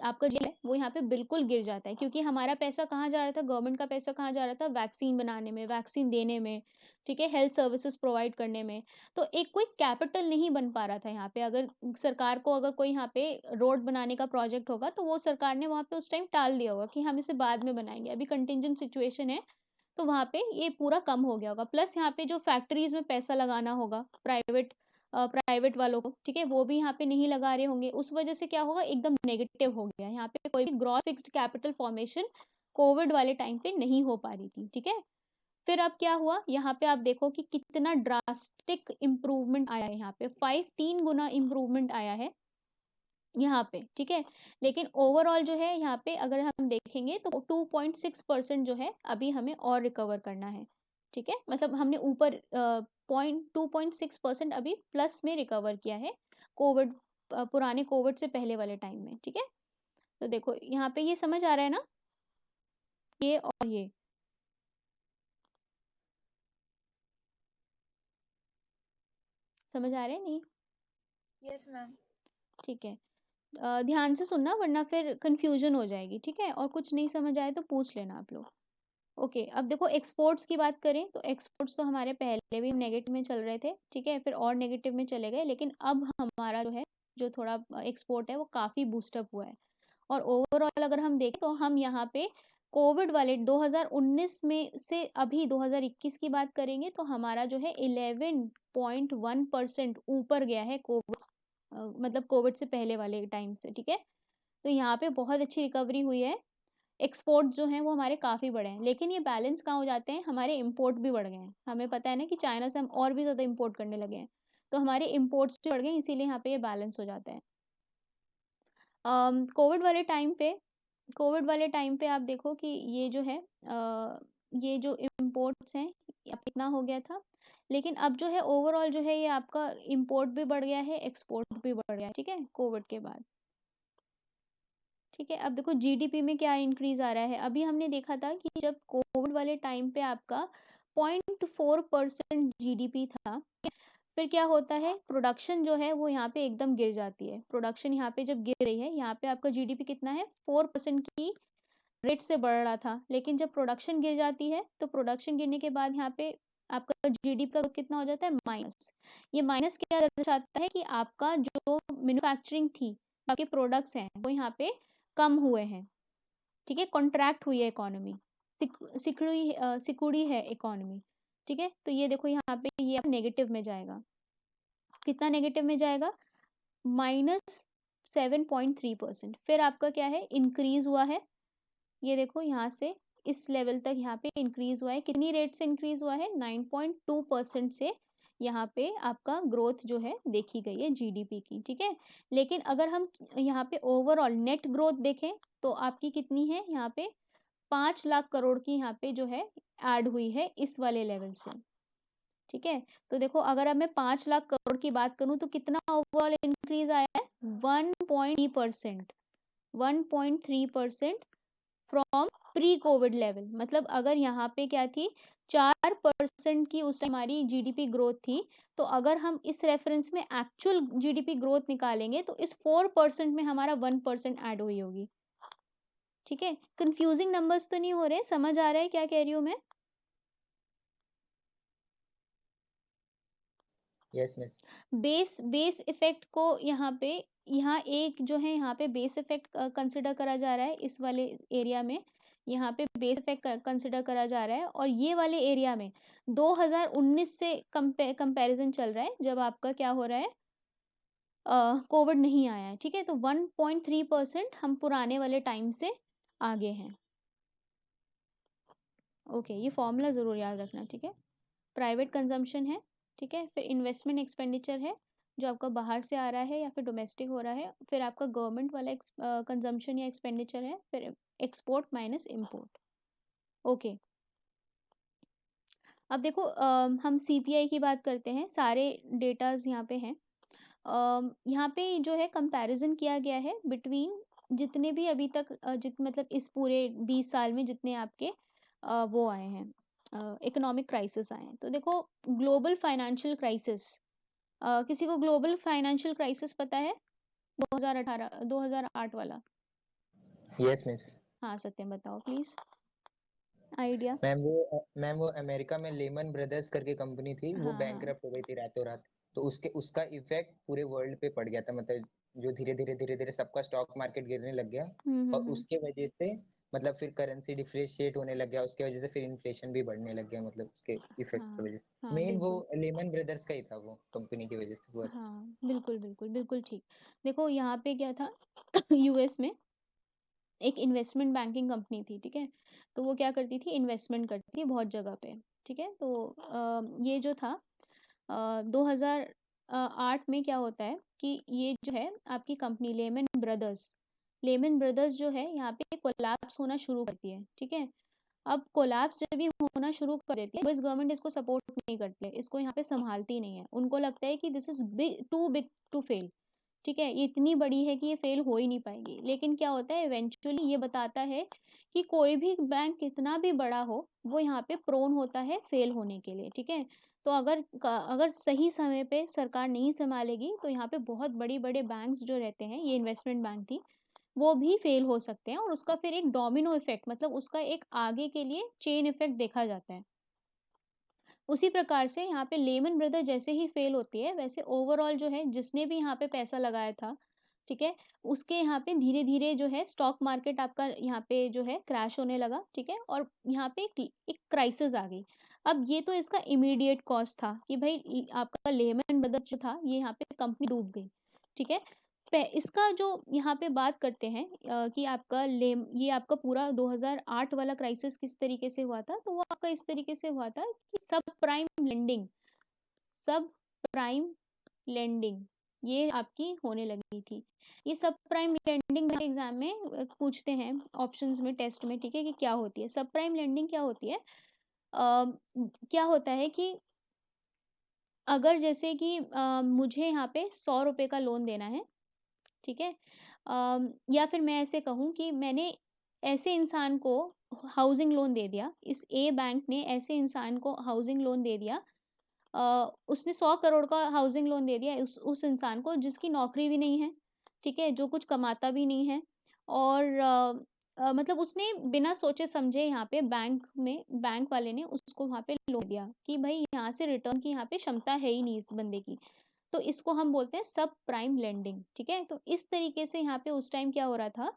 आपका जी है वो यहाँ पे बिल्कुल गिर जाता है, क्योंकि हमारा पैसा कहाँ जा रहा था, गवर्नमेंट का पैसा कहाँ जा रहा था, वैक्सीन बनाने में, वैक्सीन देने में, ठीक है, हेल्थ सर्विसेज प्रोवाइड करने में। तो एक कोई कैपिटल नहीं बन पा रहा था यहाँ पे। अगर सरकार को अगर कोई यहाँ पे रोड बनाने का प्रोजेक्ट होगा, तो वो सरकार ने वहाँ पे उस टाइम टाल दिया होगा कि हम इसे बाद में बनाएंगे, अभी कंटिजेंट सिचुएशन है, तो वहाँ पे ये पूरा कम हो गया होगा। प्लस यहाँ पे जो फैक्ट्रीज में पैसा लगाना होगा प्राइवेट वालों को, ठीक है, वो भी यहाँ पे नहीं लगा रहे होंगे। उस वजह से क्या होगा, एकदम नेगेटिव हो गया यहाँ पे। कोई भी gross fixed capital formation Covid वाले टाइम पे नहीं हो पा रही थी, ठीक है। फिर अब क्या हुआ, यहाँ पे आप देखो कि कितना ड्रास्टिक इम्प्रूवमेंट आया है। यहाँ पे 3 गुना इम्प्रूवमेंट आया है यहाँ पे, ठीक है। लेकिन ओवरऑल जो है यहाँ पे अगर हम देखेंगे तो 2.6% जो है अभी हमें और रिकवर करना है, ठीक है। मतलब हमने ऊपर 2.6% अभी प्लस में रिकवर किया है कोविड, पुराने कोविड से पहले वाले टाइम में, ठीक है। तो देखो यहाँ पे ये समझ आ रहा है ना, ये और ये समझ आ रहे हैं नहीं? Yes ma'am. ठीक है। ध्यान से सुनना वरना फिर कंफ्यूजन हो जाएगी, ठीक है। और कुछ नहीं समझ आए तो पूछ लेना आप लोग। ओके, अब देखो एक्सपोर्ट्स की बात करें तो एक्सपोर्ट्स तो हमारे पहले भी नेगेटिव में चल रहे थे, ठीक है, फिर और नेगेटिव में चले गए, लेकिन अब हमारा जो है जो थोड़ा एक्सपोर्ट है वो काफ़ी बूस्टअप हुआ है। और ओवरऑल अगर हम देखें तो हम यहाँ पे कोविड वाले 2019 में से अभी 2021 की बात करेंगे तो हमारा जो है 11.1% ऊपर गया है कोविड, मतलब कोविड से पहले वाले टाइम से, ठीक है। तो यहाँ पे बहुत अच्छी रिकवरी हुई है। एक्सपोर्ट जो हैं वो हमारे काफ़ी बढ़े हैं, लेकिन ये बैलेंस कहाँ हो जाते हैं, हमारे इंपोर्ट भी बढ़ गए हैं। हमें पता है ना कि चाइना से हम और भी ज़्यादा इंपोर्ट करने लगे हैं, तो हमारे इंपोर्ट्स भी बढ़ गए, इसीलिए यहाँ पे ये बैलेंस हो जाता है। कोविड वाले टाइम पे आप देखो कि ये जो है ये जो इम्पोर्ट्स हैं अब कितना हो गया था, लेकिन अब जो है ओवरऑल जो है ये आपका इम्पोर्ट भी बढ़ गया है, एक्सपोर्ट भी बढ़ गया है, ठीक है, कोविड के बाद। ठीक है, अब देखो जीडीपी में क्या इंक्रीज आ रहा है। अभी हमने देखा था कि जब कोविड वाले टाइम पे आपका 0.4% जीडीपी था, फिर क्या होता है, प्रोडक्शन जो है वो यहाँ पे एकदम गिर जाती है। प्रोडक्शन यहाँ पे जब गिर रही है, यहाँ पे आपका जीडीपी कितना है, 4% की रेट से बढ़ रहा था, लेकिन जब प्रोडक्शन गिर जाती है तो प्रोडक्शन गिरने के बाद यहाँ पे आपका जीडीपी का कितना हो जाता है, माइनस। ये माइनस क्या दर्शाता है कि आपका जो मैन्युफैक्चरिंग थी, आपके प्रोडक्ट्स हैं वो यहाँ पे कम हुए हैं, ठीक है, कॉन्ट्रैक्ट हुई है इकोनॉमी, सिकुड़ी है इकोनॉमी, ठीक है। तो ये देखो यहाँ पे ये नेगेटिव में जाएगा, कितना नेगेटिव में जाएगा, -7.3%। फिर आपका क्या है, इंक्रीज हुआ है, ये देखो यहाँ से इस लेवल तक यहाँ पे इंक्रीज हुआ है। कितनी रेट से इंक्रीज हुआ है, 9.2% से यहाँ पे आपका ग्रोथ जो है देखी गई है जीडीपी की, ठीक है। लेकिन अगर हम यहाँ पे ओवरऑल नेट ग्रोथ देखें तो आपकी कितनी है, यहाँ पे 5 लाख करोड़ की यहाँ पे जो है ऐड हुई है इस वाले लेवल से, ठीक है। तो देखो अगर अब मैं 5 लाख करोड़ की बात करूं तो कितना ओवरऑल इंक्रीज आया है, 1.3%, 1.3% फ्रॉम प्री कोविड लेवल। मतलब अगर यहाँ पे क्या थी, 4% की उस हमारी जीडीपी ग्रोथ थी, तो अगर हम इस रेफरेंस में एक्चुअल जीडीपी ग्रोथ निकालेंगे तो इस 4% में हमारा 1% ऐड हुई होगी, ठीक है। कंफ्यूजिंग नंबर्स तो नहीं हो रहे, समझ आ रहा है क्या कह रही हूँ मैं? Yes miss. बेस इफेक्ट को यहाँ एक जो है यहाँ पे बेस इफेक्ट कंसिडर करा जा रहा है इस वाले एरिया में, यहाँ पे बेस इफेक्ट कंसिडर करा जा रहा है। और ये वाले एरिया में 2019 से कंपैरिजन चल रहा है, जब आपका क्या हो रहा है, कोविड नहीं आया है, ठीक है। तो 1.3% हम पुराने वाले टाइम से आगे हैं। ओके, ये फॉर्मूला ज़रूर याद रखना, ठीक है। प्राइवेट कंजम्पशन है, ठीक है, फिर इन्वेस्टमेंट एक्सपेंडिचर है जो आपका बाहर से आ रहा है या फिर डोमेस्टिक हो रहा है, फिर आपका गवर्नमेंट वाला कंजम्पशन या एक्सपेंडिचर है, फिर एक्सपोर्ट माइनस इम्पोर्ट। ओके, अब देखो हम सीपीआई की बात करते हैं, सारे डेटाज़ यहाँ पे हैं। यहाँ पे जो है कंपैरिज़न किया गया है बिटवीन जितने भी अभी तक जित मतलब इस पूरे 20 साल में जितने आपके वो आए हैं, इकोनॉमिक क्राइसिस आए हैं। तो देखो ग्लोबल फाइनेंशियल क्राइसिस, किसी को ग्लोबल फाइनेंशियल क्राइसिस पता है? 2018 2008 वाला? Yes miss. हाँ, सत्यम बताओ प्लीज़, आइडिया। मैम वो अमेरिका में लेमन ब्रदर्स करके कंपनी थी, वो हाँ, हाँ। बैंकरप्ट हो गई थी रातों रात। तो उसका इफेक्ट पूरे वर्ल्ड पे पड़ गया था, मतलब जो धीरे धीरे सबका स्टॉक मार्केट गिरने लग गया। और उसके वजह से मतलब फिर करेंसी डिफ्रेशिएट होने लग गया, उसके वजह से फिर इन्फ्लेशन भी बढ़ने लग गया, मतलब उसके इफेक्ट की हाँ, वजह से। हाँ, मेन वो बिल्कुल। लेमन ब्रदर्स का ही था, वो कंपनी की वजह से हुआ था। हाँ, बिल्कुल, बिल्कुल, बिल्कुल ठीक। देखो यहाँ पे क्या था यूएस में एक इन्वेस्टमेंट बैंकिंग कंपनी थी, ठीक है? तो वो क्या करती थी, इन्वेस्टमेंट करती थी बहुत जगह पे, ठीक है? तो ये जो था 2008 में क्या होता है कि ये जो है आपकी कंपनी लेमन ब्रदर्स जो है यहाँ पे कोलैप्स होना शुरू करती है, ठीक है? अब कोलैप्स जब ये होना शुरू कर देती है, यूएस गवर्नमेंट इसको सपोर्ट नहीं करती है, इसको यहाँ पे संभालती नहीं है। उनको लगता है कि this is big to fail, ठीक है? ये इतनी बड़ी है कि ये फेल हो ही नहीं पाएगी। लेकिन क्या होता है इवेंचुअली ये बताता है कि कोई भी बैंक कितना भी बड़ा हो, वो यहाँ पे प्रोन होता है फेल होने के लिए, ठीक है? तो अगर सही समय पे सरकार नहीं सँभालेगी, तो यहाँ पे बहुत बड़े-बड़े बैंक्स जो रहते हैं, ये इन्वेस्टमेंट बैंक थी, वो भी फेल हो सकते हैं और उसका फिर एक डोमिनो इफ़ेक्ट मतलब उसका एक आगे के लिए चेन इफ़ेक्ट देखा जाता है। उसी प्रकार से यहाँ पे लेमन ब्रदर जैसे ही फेल होती है, वैसे ओवरऑल जो है जिसने भी यहाँ पे पैसा लगाया था, ठीक है? उसके यहाँ पे धीरे-धीरे जो है स्टॉक मार्केट आपका यहाँ पे जो है क्रैश होने लगा, ठीक है? और यहाँ पे एक क्राइसिस आ गई। अब ये तो इसका इमीडिएट कॉज़ था कि भई आपका लेमन ब्रदर जो था, ये यहाँ पे कंपनी डूब गई, ठीक है? इसका जो यहाँ पे बात करते हैं कि ये आपका पूरा 2008 वाला क्राइसिस किस तरीके से हुआ था, तो वो आपका इस तरीके से हुआ था कि सब प्राइम लेंडिंग ये आपकी होने लगी थी। ये सब प्राइम लेंडिंग एग्जाम में पूछते हैं ऑप्शंस में, टेस्ट में, ठीक है? कि क्या होती है सब प्राइम लेंडिंग, क्या होती है? क्या होता है कि अगर जैसे कि मुझे यहाँ पे 100 रुपए का लोन देना है, ठीक है? या फिर मैं ऐसे कहूँ कि मैंने ऐसे इंसान को हाउसिंग लोन दे दिया, इस ए बैंक ने ऐसे इंसान को हाउसिंग लोन दे दिया, उसने 100 करोड़ का हाउसिंग लोन दे दिया उस इंसान को जिसकी नौकरी भी नहीं है, ठीक है? जो कुछ कमाता भी नहीं है और मतलब उसने बिना सोचे समझे यहाँ पे बैंक वाले ने उसको वहाँ पे लोन दिया कि भई यहाँ से रिटर्न की यहाँ पे क्षमता है ही नहीं इस बंदे की। तो इसको हम बोलते हैं सब प्राइम लेंडिंग, ठीक है? तो इस तरीके से यहाँ पे उस टाइम क्या हो रहा था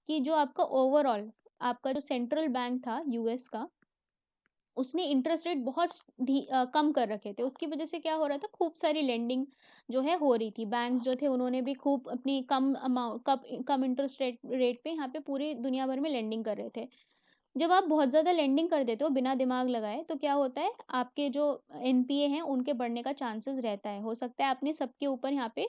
कि जो आपका ओवरऑल आपका जो सेंट्रल बैंक था यूएस का, उसने इंटरेस्ट रेट बहुत कम कर रखे थे। उसकी वजह से क्या हो रहा था, खूब सारी लेंडिंग जो है हो रही थी। बैंक्स जो थे उन्होंने भी खूब अपनी कम इंटरेस्ट रेट पे यहाँ पे पूरी दुनिया भर में लेंडिंग कर रहे थे। जब आप बहुत ज़्यादा लेंडिंग कर देते हो बिना दिमाग लगाए, तो क्या होता है आपके जो एनपीए हैं उनके बढ़ने का चांसेस रहता है। हो सकता है आपने सबके ऊपर यहाँ पे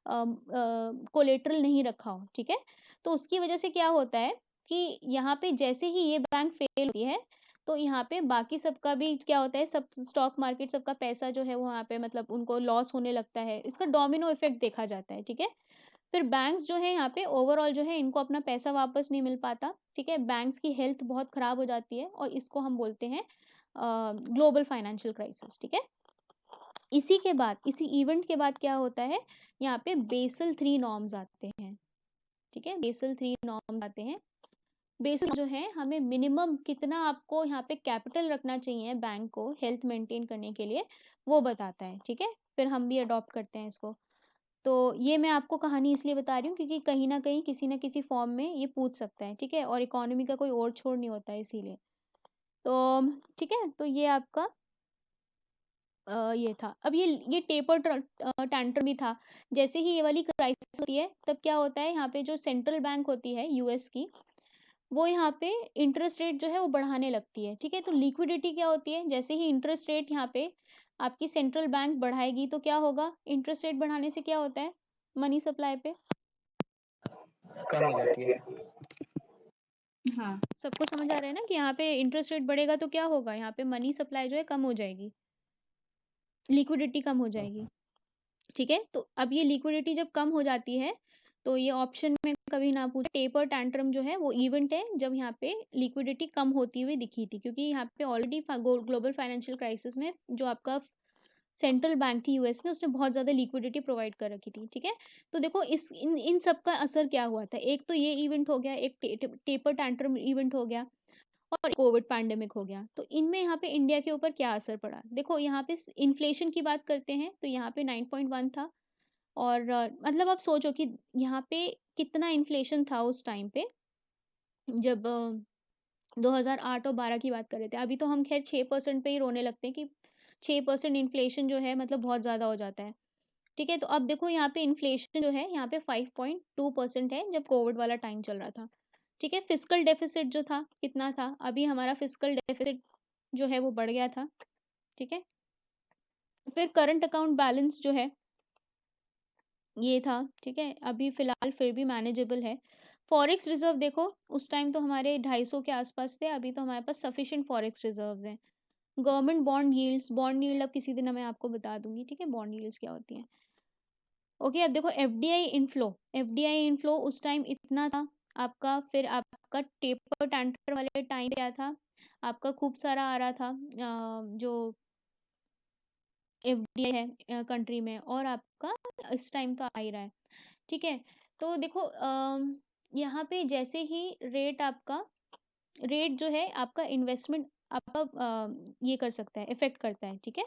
कोलेटरल नहीं रखा हो, ठीक है? तो उसकी वजह से क्या होता है कि यहाँ पे जैसे ही ये बैंक फेल होती है, तो यहाँ पे बाकी सबका भी क्या होता है, सब स्टॉक मार्केट सबका पैसा जो है वो यहाँ पे मतलब उनको लॉस होने लगता है। इसका डोमिनो इफ़ेक्ट देखा जाता है, ठीक है? फिर बैंक्स जो है यहाँ पे ओवरऑल जो है इनको अपना पैसा वापस नहीं मिल पाता, ठीक है? बैंक्स की हेल्थ बहुत खराब हो जाती है और इसको हम बोलते हैं ग्लोबल फाइनेंशियल क्राइसिस, ठीक है? इसी इवेंट के बाद क्या होता है, यहाँ पे बेसल 3 नॉर्म्स आते हैं, ठीक है? बेसल 3 नॉर्म्स आते हैं। बेसल जो है हमें मिनिमम कितना आपको यहाँ पे कैपिटल रखना चाहिए बैंक को हेल्थ मेंटेन करने के लिए, वो बताता है, ठीक है? फिर हम भी अडॉप्ट करते हैं इसको। तो ये मैं आपको कहानी इसलिए बता रही हूँ क्योंकि कहीं न कहीं किसी न किसी फ़ॉर्म में ये पूछ सकता है, ठीक है? और इकोनॉमी का कोई ओर-छोर नहीं होता है इसीलिए। तो ठीक है? तो ये आपका ये था। अब ये टैंट्रम भी था। जैसे ही ये वाली क्राइसिस होती है, तब क्या होता है यहाँ पे जो सेंट्रल बैंक होती है यूएस की, वो यहाँ पे इंटरेस्ट रेट जो है वो बढ़ाने लगती है, ठीक है? तो लिक्विडिटी क्या होती है, जैसे ही इंटरेस्ट रेट यहाँ पे आपकी सेंट्रल बैंक बढ़ाएगी तो क्या होगा? इंटरेस्ट रेट बढ़ाने से क्या होता है मनी सप्लाई पे? कम हो जाती है। हाँ। सबको समझ आ रहा है ना कि यहाँ पे इंटरेस्ट रेट बढ़ेगा तो क्या होगा, यहाँ पे मनी सप्लाई जो है कम हो जाएगी, लिक्विडिटी कम हो जाएगी। ठीक है, तो अब ये लिक्विडिटी जब कम हो जाती है तो ये ऑप्शन में कभी ना पूछे, टेपर टैंट्रम जो है वो इवेंट है जब यहाँ पे लिक्विडिटी कम होती हुई दिखी थी, क्योंकि यहाँ पे ऑलरेडी ग्लोबल फाइनेंशियल क्राइसिस में जो आपका सेंट्रल बैंक थी यूएस में, उसने बहुत ज़्यादा लिक्विडिटी प्रोवाइड कर रखी थी। ठीक है, तो देखो इस इन सब का असर क्या हुआ था, एक तो ये इवेंट हो गया, एक टेपर टैंट्रम इवेंट हो गया, और कोविड पैंडेमिक हो गया। तो इनमें यहाँ पे इंडिया के ऊपर क्या असर पड़ा, देखो यहाँ पे इन्फ्लेशन की बात करते हैं तो यहाँ पे 9.1 था, और मतलब आप सोचो कि यहाँ पे कितना इन्फ्लेशन था उस टाइम पे, जब 2008 और 12 की बात कर रहे थे। अभी तो हम खैर 6% पे ही रोने लगते हैं कि 6% इन्फ्लेशन जो है मतलब बहुत ज़्यादा हो जाता है। ठीक है, तो अब देखो यहाँ पे इन्फ्लेशन जो है यहाँ पे 5.2% है, जब कोविड वाला टाइम चल रहा था। ठीक है, फिस्कल डेफिसिट जो था कितना था, अभी हमारा फिस्कल डेफिसिट जो है वो बढ़ गया था। ठीक है, फिर करंट अकाउंट बैलेंस जो है ये था। ठीक है, अभी फ़िलहाल फिर भी मैनेजेबल है। फॉरेक्स रिज़र्व देखो, उस टाइम तो हमारे 250 के आसपास थे, अभी तो हमारे पास सफिशिएंट फॉरेक्स रिज़र्व्स हैं। गवर्नमेंट बॉन्ड यील्ड अब किसी दिन मैं आपको बता दूंगी। ठीक है, बॉन्ड यील्ड्स क्या होती हैं। ओके, अब देखो एफडीआई इनफ्लो उस टाइम इतना था आपका, फिर आपका टेपर टैंटर वाले टाइम क्या था, आपका खूब सारा आ रहा था जो एफडीआई है कंट्री में, और आपका इस टाइम तो आ ही रहा है। ठीक है, तो देखो यहाँ पे जैसे ही रेट जो है आपका इन्वेस्टमेंट आपका ये कर सकता है, इफेक्ट करता है। ठीक है,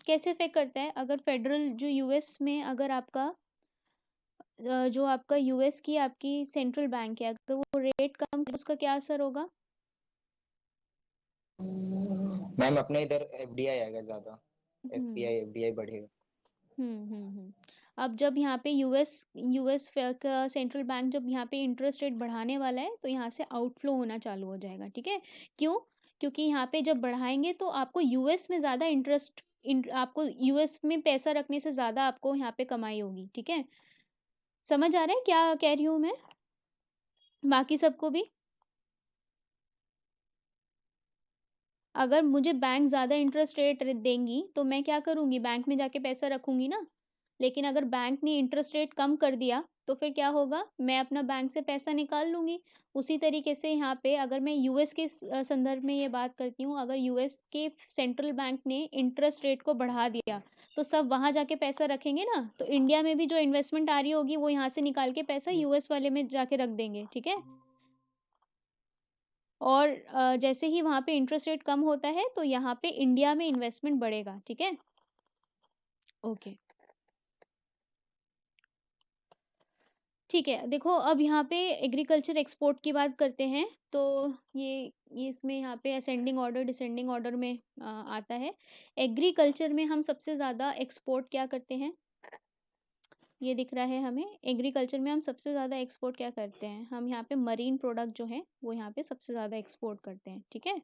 कैसे इफेक्ट करता है, अगर फेडरल जो यूएस में अगर आपका जो आपका यूएस की आपकी सेंट्रल बैंक है, अगर वो रेट कम करे, उसका क्या असर होगा। मैम अपने इधर एफडीआई आएगा ज्यादा, हम्म एफडीआई बढ़ेगा। अब जब यहाँ पे यूएस का सेंट्रल बैंक जब यहाँ पे इंटरेस्ट रेट बढ़ाने वाला है, तो यहाँ से आउटफ्लो होना चालू हो जाएगा। ठीक है, क्यों, क्योंकि यहाँ पे जब बढ़ाएंगे तो आपको यूएस में ज़्यादा आपको यूएस में पैसा रखने से ज़्यादा आपको यहाँ पे कमाई होगी। ठीक है, समझ आ रहा है क्या कह रही हूँ मैं, बाकी सबको भी। अगर मुझे बैंक ज़्यादा इंटरेस्ट रेट देंगी तो मैं क्या करूँगी, बैंक में जाके पैसा रखूँगी ना। लेकिन अगर बैंक ने इंटरेस्ट रेट कम कर दिया तो फिर क्या होगा, मैं अपना बैंक से पैसा निकाल लूँगी। उसी तरीके से यहाँ पे अगर मैं यूएस के संदर्भ में ये बात करती हूँ, अगर यूएस के सेंट्रल बैंक ने इंटरेस्ट रेट को बढ़ा दिया तो सब वहाँ जाके पैसा रखेंगे ना, तो इंडिया में भी जो इन्वेस्टमेंट आ रही होगी वो यहाँ से निकाल के पैसा यूएस वाले में जाके रख देंगे। ठीक है, और जैसे ही वहाँ पे इंटरेस्ट रेट कम होता है तो यहाँ पे इंडिया में इन्वेस्टमेंट बढ़ेगा। ठीक है, ओके, ठीक है। देखो अब यहाँ पे एग्रीकल्चर एक्सपोर्ट की बात करते हैं, तो ये इसमें यहाँ पे असेंडिंग ऑर्डर डिसेंडिंग ऑर्डर में आता है। एग्रीकल्चर में हम सबसे ज़्यादा एक्सपोर्ट क्या करते हैं, ये दिख रहा है हमें। एग्रीकल्चर में हम सबसे ज़्यादा एक्सपोर्ट क्या करते हैं, हम यहाँ पे मरीन प्रोडक्ट जो है वो यहाँ पे सबसे ज़्यादा एक्सपोर्ट करते हैं। ठीक है,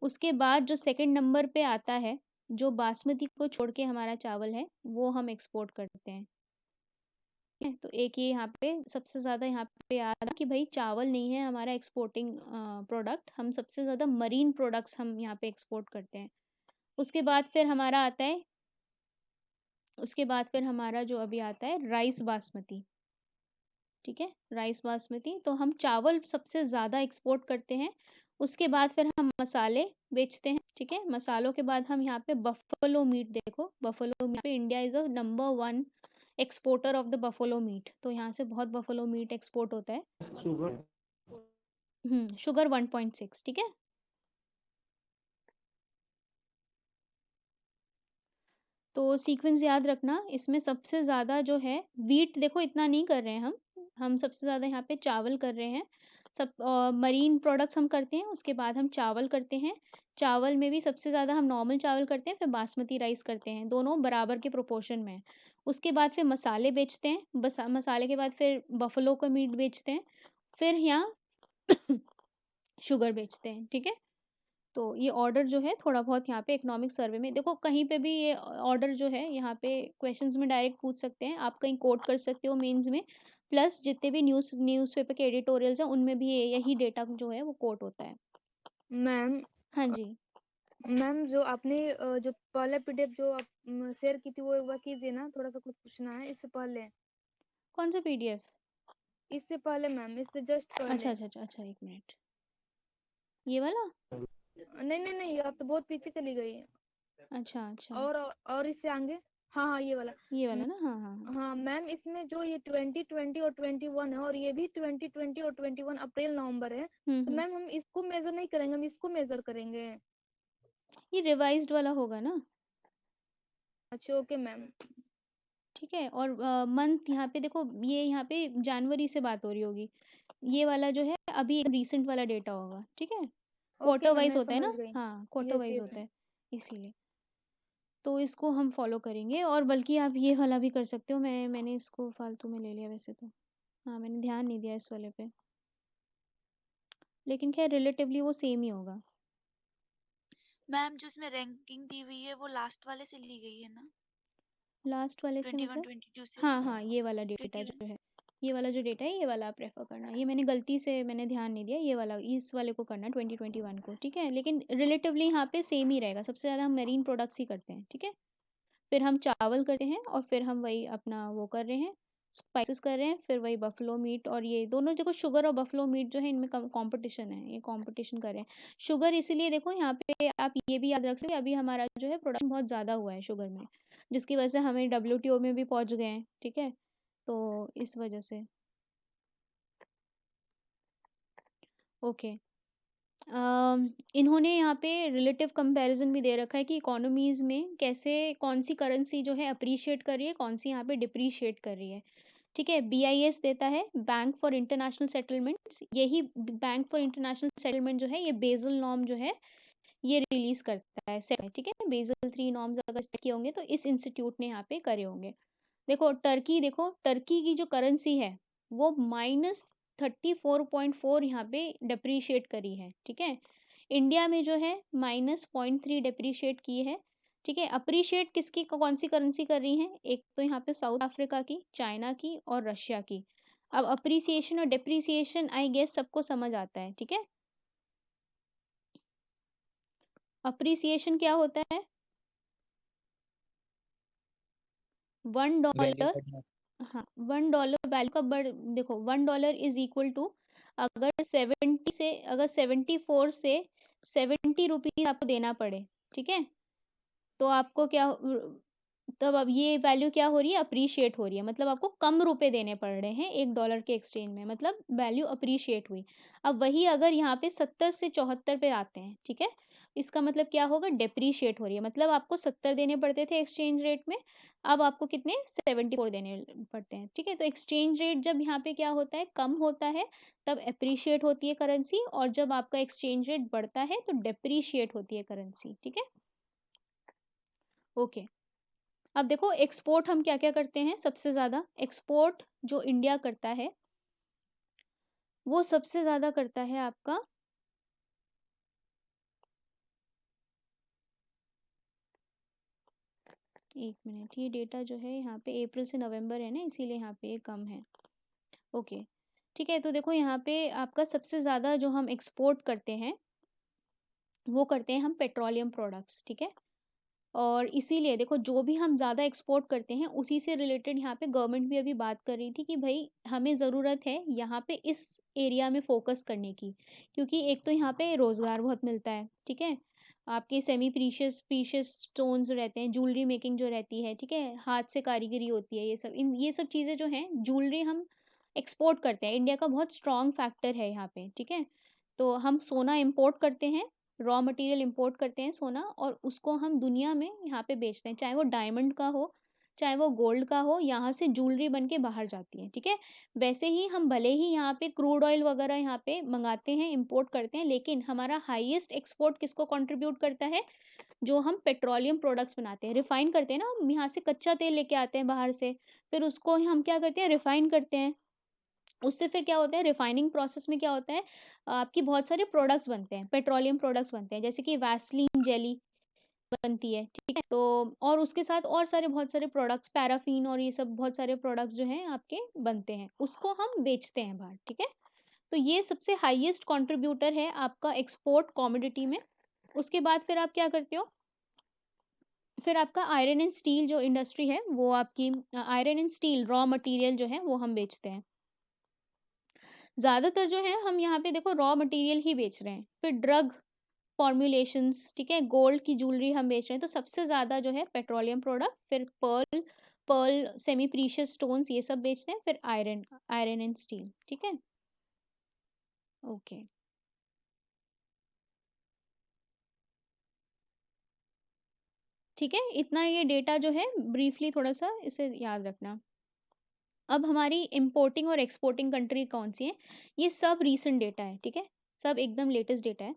उसके बाद जो सेकंड नंबर पे आता है, जो बासमती को छोड़ के हमारा चावल है, वो हम एक्सपोर्ट करते हैं। तो एक ये यहाँ पे सबसे ज़्यादा यहाँ पे आ रहा कि भाई चावल नहीं है हमारा एक्सपोर्टिंग प्रोडक्ट, हम सबसे ज़्यादा मरीन प्रोडक्ट्स हम यहाँ पे एक्सपोर्ट करते हैं। उसके बाद फिर हमारा आता है, उसके बाद फिर हमारा जो अभी आता है राइस बासमती। ठीक है, राइस बासमती, तो हम चावल सबसे ज़्यादा एक्सपोर्ट करते हैं। उसके बाद फिर हम मसाले बेचते हैं। ठीक है, मसालों के बाद हम यहाँ पे बफलो मीट, देखो बफलो मीट पे India is a number 1 exporter of the buffalo meat, तो यहाँ से बहुत बफलो मीट एक्सपोर्ट होता है। शुगर 1.6। ठीक है, तो सीक्वेंस याद रखना, इसमें सबसे ज़्यादा जो है वीट, देखो इतना नहीं कर रहे हैं हम सबसे ज़्यादा यहाँ पे चावल कर रहे हैं। सब मरीन प्रोडक्ट्स हम करते हैं, उसके बाद हम चावल करते हैं। चावल में भी सबसे ज़्यादा हम नॉर्मल चावल करते हैं, फिर बासमती राइस करते हैं, दोनों बराबर के प्रोपोर्शन में। उसके बाद फिर मसाले बेचते हैं, बस मसाले के बाद फिर बफलो का मीट बेचते हैं, फिर यहाँ शुगर बेचते हैं। ठीक है, तो ये ऑर्डर जो है थोड़ा बहुत यहाँ पे इकोनॉमिक सर्वे में देखो, कहीं पे भी ये ऑर्डर जो है यहाँ पे क्वेश्चंस में डायरेक्ट पूछ सकते हैं, आप कहीं कोट कर सकते हो मेंस में, प्लस जितने भी न्यूज़पेपर के एडिटोरियल्स हैं उनमें भी यही डेटा जो है वो कोट होता है। मैम हाँ जी। मैम जो आपने जो पहले पीडीएफ जो आप शेयर की थी वो एक बार कीजिए ना, थोड़ा सा कुछ पूछना है इससे पहले। कौन सा पीडीएफ? इससे पहले मैम, इससे जस्ट अच्छा पहले। अच्छा अच्छा अच्छा, एक मिनट। ये वाला? नहीं नहीं नहीं, आप तो बहुत पीछे चली गई है। अच्छा अच्छा, और इससे आगे। हाँ हाँ, ये वाला। ये वाला ना? हाँ हाँ हाँ। हाँ मैम, इसमें जो ये 2020 और 21 है, और ये भी 2020 और 21 अप्रैल नवंबर है, तो मैम हम इसको मेजर नहीं करेंगे, हम इसको मेजर करेंगे। ये रिवाइज्ड वाला होगा ना? अच्छा ओके मैम। ठीक है। और मंथ यहाँ पे देखो, ये यहाँ पे जनवरी से बात हो रही होगी। ये वाला जो है अभी एक रीसेंट वाला डेटा होगा। ठीक है, ओके क्वार्टर मैम, वाइज मैं होता है समझ ना? गई। हाँ, क्वार्टर यस वाइज यस। होता है इसीलिए। तो इसको हम फॉलो करेंगे। और बल्कि आप ये वाला भी कर सकते हो। मैंने इसको फालतू में ले लिया वैसे तो। हाँ, मैंने ध्यान नहीं दिया इस वाले पे, लेकिन खैर रिलेटिवली वो सेम ही होगा। मैम जो इसमें रैंकिंग दी हुई है वो लास्ट वाले से ली गई है ना? लास्ट वाले से 21 मतलब? 22 से हाँ हाँ, ये वाला डेटा 21। जो है, ये वाला जो डेटा है, ये वाला आप प्रेफर करना। ये मैंने गलती से ध्यान नहीं दिया। ये वाला, इस वाले को करना 2021 को। ठीक है, लेकिन रिलेटिवली यहाँ पे सेम ही रहेगा। सबसे ज़्यादा हम मेरीन प्रोडक्ट्स ही करते हैं। ठीक है, फिर हम चावल करते हैं, और फिर हम वही अपना वो कर रहे हैं, स्पाइसेस कर रहे हैं, फिर वही बफलो मीट। और ये दोनों देखो, शुगर और बफलो मीट जो है इनमें कंपटीशन है, ये कंपटीशन कर रहे हैं। शुगर इसीलिए देखो यहाँ पे आप ये भी याद रख सकते हो, अभी हमारा जो है प्रोडक्शन बहुत ज़्यादा हुआ है शुगर में, जिसकी वजह से हमें WTO में भी पहुँच गए हैं। ठीक है, तो इस वजह से ओके। इन्होंने यहाँ पे रिलेटिव कंपैरिजन भी दे रखा है कि इकोनॉमीज़ में कैसे कौन सी करेंसी जो है अप्रिशिएट कर रही है, कौन सी यहाँ पे डिप्रिशिएट कर रही है। ठीक है, BIS देता है, बैंक फॉर इंटरनेशनल सेटलमेंट्स। यही बैंक फॉर इंटरनेशनल सेटलमेंट जो है, ये बेसल नॉर्म जो है ये रिलीज करता है, सेट है। ठीक है, बेसल 3 नॉर्म्स अगर सेट किए होंगे तो इस इंस्टीट्यूट ने यहाँ पे करे होंगे। देखो टर्की की जो करेंसी है वो -34.4 यहाँ पे डिप्रिशिएट करी है। ठीक है, इंडिया में जो है -0.3 डिप्रिशिएट की है। ठीक है, अप्रिशिएट किसकी कौन सी करेंसी कर रही है? एक तो यहाँ पे साउथ अफ्रीका की, चाइना की और रशिया की। अब अप्रिसिएशन और डिप्रिसिएशन आई गेस सबको समझ आता है। ठीक है, अप्रिसिएशन क्या होता है? वैल्यू $1, बढ़ना। हाँ, $1 वैल्यू का बढ़। देखो, $1 इज इक्वल टू, अगर 74 से 70 रुपीज़ आपको देना पड़े, ठीक है, तो आपको क्या, तब अब ये वैल्यू क्या हो रही है? अप्रिशिएट हो रही है। मतलब आपको कम रुपए देने पड़ रहे हैं $1 के एक्सचेंज में, मतलब वैल्यू अप्रिशिएट हुई। अब वही अगर यहाँ पे 70 से 74 पे आते हैं, ठीक है, इसका मतलब क्या होगा? डेप्रीशिएट हो रही है। मतलब आपको 70 देने पड़ते थे एक्सचेंज रेट में, अब आपको कितने? 74 देने पड़ते हैं। ठीक है, तो एक्सचेंज रेट जब यहाँ पे क्या होता है? कम होता है, तब अप्रिशिएट होती है करेंसी, और जब आपका एक्सचेंज रेट बढ़ता है तो डेप्रीशिएट होती है करेंसी। ठीक है, ओके। अब देखो, एक्सपोर्ट हम क्या क्या करते हैं? सबसे ज़्यादा एक्सपोर्ट जो इंडिया करता है वो सबसे ज़्यादा करता है आपका, एक मिनट, ये डेटा जो है यहाँ पे अप्रैल से नवंबर है ना, इसीलिए यहाँ पे ये कम है। ओके, ठीक है, तो देखो यहाँ पे आपका सबसे ज़्यादा जो हम एक्सपोर्ट करते हैं वो करते हैं हम पेट्रोलियम प्रोडक्ट्स। ठीक है, और इसीलिए देखो, जो भी हम ज़्यादा एक्सपोर्ट करते हैं उसी से रिलेटेड यहाँ पे गवर्नमेंट भी अभी बात कर रही थी कि भाई हमें ज़रूरत है यहाँ पे इस एरिया में फोकस करने की, क्योंकि एक तो यहाँ पे रोज़गार बहुत मिलता है। ठीक है, आपके सेमी प्रीशियस स्टोन्स रहते हैं, ज्वेलरी मेकिंग जो रहती है, ठीक है, हाथ से कारीगरी होती है, ये सब चीज़ें जो हैं, ज्वेलरी हम एक्सपोर्ट करते हैं। इंडिया का बहुत स्ट्रॉन्ग फैक्टर है यहाँ पे। ठीक है, तो हम सोना इम्पोर्ट करते हैं, रॉ मटेरियल इंपोर्ट करते हैं सोना, और उसको हम दुनिया में यहाँ पे बेचते हैं, चाहे वो डायमंड का हो, चाहे वो गोल्ड का हो, यहाँ से ज्वेलरी बन के बाहर जाती है। ठीक है, वैसे ही हम भले ही यहाँ पे क्रूड ऑयल वगैरह यहाँ पे मंगाते हैं, इंपोर्ट करते हैं, लेकिन हमारा हाईएस्ट एक्सपोर्ट किसको कंट्रीब्यूट करता है? जो हम पेट्रोलियम प्रोडक्ट्स बनाते हैं, रिफाइन करते हैं ना, हम यहाँ से कच्चा तेल लेके आते हैं बाहर से, फिर उसको हम क्या करते हैं? रिफाइन करते हैं। उससे फिर क्या होता है? रिफाइनिंग प्रोसेस में क्या होता है? आपकी बहुत सारे प्रोडक्ट्स बनते हैं, पेट्रोलियम प्रोडक्ट्स बनते हैं, जैसे कि वैसलीन जेली, बनती है, ठीक है? तो और उसके साथ और सारे बहुत सारे प्रोडक्ट्स, पैराफिन और ये सब बहुत सारे प्रोडक्ट्स जो हैं आपके बनते हैं, उसको हम बेचते हैं बाहर, ठीक है? तो ये सबसे हाईएस्ट कंट्रीब्यूटर है आपका एक्सपोर्ट कमोडिटी में। उसके बाद फिर आप क्या करते हो, फिर आपका आयरन एंड स्टील जो इंडस्ट्री है वो आपकी iron and steel raw material जो है वो हम बेचते हैं। ज़्यादातर जो है हम यहाँ पे देखो रॉ मटेरियल ही बेच रहे हैं। फिर ड्रग फॉर्मुलेशंस, ठीक है, गोल्ड की ज्वेलरी हम बेच रहे हैं, तो सबसे ज़्यादा जो है पेट्रोलियम प्रोडक्ट, फिर Perl Perl semi precious stones ये सब बेचते हैं, फिर आयरन आयरन एंड स्टील, ठीक है। ओके, ठीक है, इतना ये डेटा जो है ब्रीफली थोड़ा सा इसे याद रखना। अब हमारी इंपोर्टिंग और एक्सपोर्टिंग कंट्री कौन सी है, ये सब रीसेंट डेटा है, ठीक है, सब एकदम लेटेस्ट डेटा है।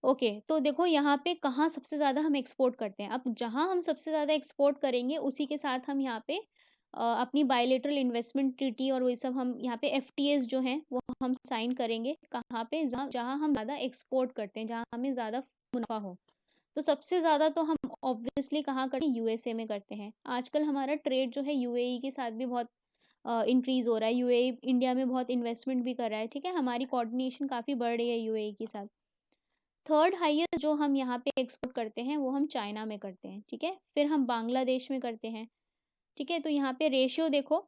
ओके, तो देखो यहाँ पे कहाँ सबसे ज़्यादा हम एक्सपोर्ट करते हैं। अब जहाँ हम सबसे ज़्यादा एक्सपोर्ट करेंगे उसी के साथ हम यहाँ पे अपनी बायलेटरल इन्वेस्टमेंट ट्रीटी और वही सब हम यहाँ पे एफटीएस जो हैं वो हम साइन करेंगे, कहाँ पे, जहाँ जहाँ हम ज़्यादा एक्सपोर्ट करते हैं, जहाँ हमें ज़्यादा मुनाफा हो। तो सबसे ज़्यादा तो हम ऑब्वियसली कहाँ करते हैं, यूएसए में करते हैं। आजकल हमारा ट्रेड जो है यूएई के साथ भी बहुत इंक्रीज़ हो रहा है। यूएई इंडिया में बहुत इन्वेस्टमेंट भी कर रहा है, ठीक है, हमारी कोऑर्डिनेशन काफ़ी बढ़ रही है यूएई के साथ। थर्ड हाईएस्ट जो हम यहाँ पे एक्सपोर्ट करते हैं वो हम चाइना में करते हैं, ठीक है, फिर हम बांग्लादेश में करते हैं, ठीक है। तो यहाँ पे रेशियो देखो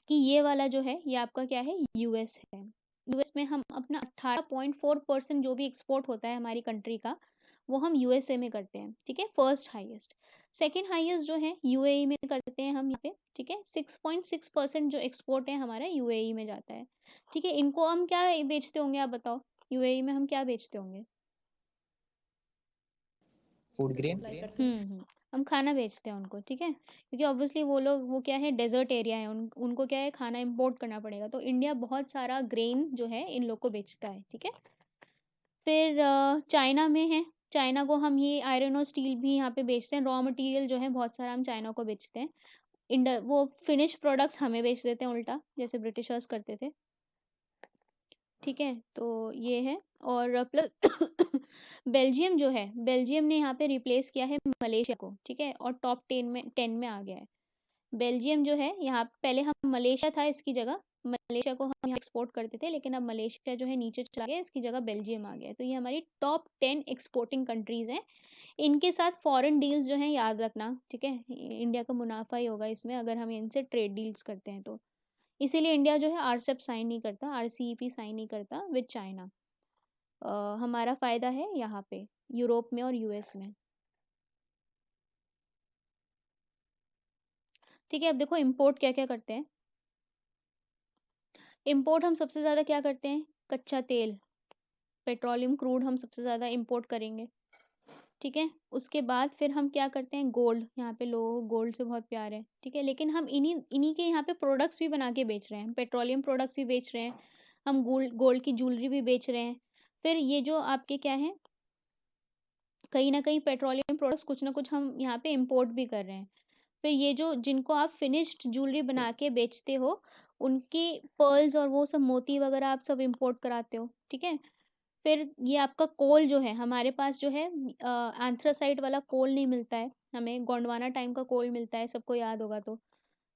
कि ये वाला जो है ये आपका क्या है, यूएस है। यूएस में हम अपना 18.4% जो भी एक्सपोर्ट होता है हमारी कंट्री का वो हम यूएसए में करते हैं, ठीक है, फर्स्ट हाईएस्ट। सेकेंड हाईएस्ट जो है यूएई में करते हैं हम यहाँ पे, ठीक है, 6.6% जो एक्सपोर्ट है हमारा यूएई में जाता है, ठीक है। इनको हम क्या बेचते होंगे आप बताओ, यूएई में हम क्या बेचते होंगे? Food grain. हम खाना बेचते हैं उनको, ठीक है, क्योंकि ऑब्वियसली वो लोग वो क्या है, डेजर्ट एरिया है, उनको क्या है, खाना इंपोर्ट करना पड़ेगा, तो इंडिया बहुत सारा ग्रेन जो है इन लोग को बेचता है, ठीक है। फिर चाइना में है, चाइना को हम ये आयरन और स्टील भी यहाँ पे बेचते हैं, रॉ मटेरियल जो है बहुत सारा हम चाइना को बेचते हैं। वो फिनिश प्रोडक्ट्स हमें बेच देते हैं उल्टा, जैसे ब्रिटिशर्स करते थे, ठीक है। तो ये है, और प्लस बेल्जियम जो है, बेल्जियम ने यहाँ पे रिप्लेस किया है मलेशिया को, ठीक है, और टॉप 10 में आ गया है बेल्जियम जो है। यहाँ पहले हम मलेशिया था इसकी जगह, मलेशिया को हम यहाँ एक्सपोर्ट करते थे, लेकिन अब मलेशिया जो है नीचे चला गया, इसकी जगह बेल्जियम आ गया है। तो ये हमारी टॉप 10 एक्सपोर्टिंग कंट्रीज़ हैं। इनके साथ फॉरेन डील्स जो हैं याद रखना, ठीक है, इंडिया का मुनाफा ही होगा इसमें अगर हम इनसे ट्रेड डील्स करते हैं तो। इसीलिए इंडिया जो है आरसेप साइन नहीं करता, आरसीईपी साइन नहीं करता विद चाइना। हमारा फ़ायदा है यहाँ पे यूरोप में और यूएस में, ठीक है। अब देखो इंपोर्ट क्या क्या करते हैं। इंपोर्ट हम सबसे ज़्यादा क्या करते हैं, कच्चा तेल, पेट्रोलियम क्रूड हम सबसे ज़्यादा इंपोर्ट करेंगे, ठीक है। उसके बाद फिर हम क्या करते हैं, गोल्ड, यहाँ पे लोगों को गोल्ड से बहुत प्यार है, ठीक है, लेकिन हम इन्हीं इन्हीं के यहाँ पे प्रोडक्ट्स भी बना के बेच रहे हैं, पेट्रोलियम प्रोडक्ट्स भी बेच रहे हैं, हम गोल्ड गोल्ड की ज्वेलरी भी बेच रहे हैं। फिर ये जो आपके क्या है, कहीं ना कहीं पेट्रोलियम प्रोडक्ट्स कुछ ना कुछ हम यहाँ पे इंपोर्ट भी कर रहे हैं। फिर ये जो जिनको आप फिनिश्ड ज्वेलरी बना के बेचते हो उनकी पर्ल्स और वो सब मोती वगैरह आप सब इंपोर्ट कराते हो, ठीक है। फिर ये आपका कोल जो है, हमारे पास जो है एंथ्रासाइट वाला कोल नहीं मिलता है, हमें गोंडवाना टाइम का कोल मिलता है, सबको याद होगा।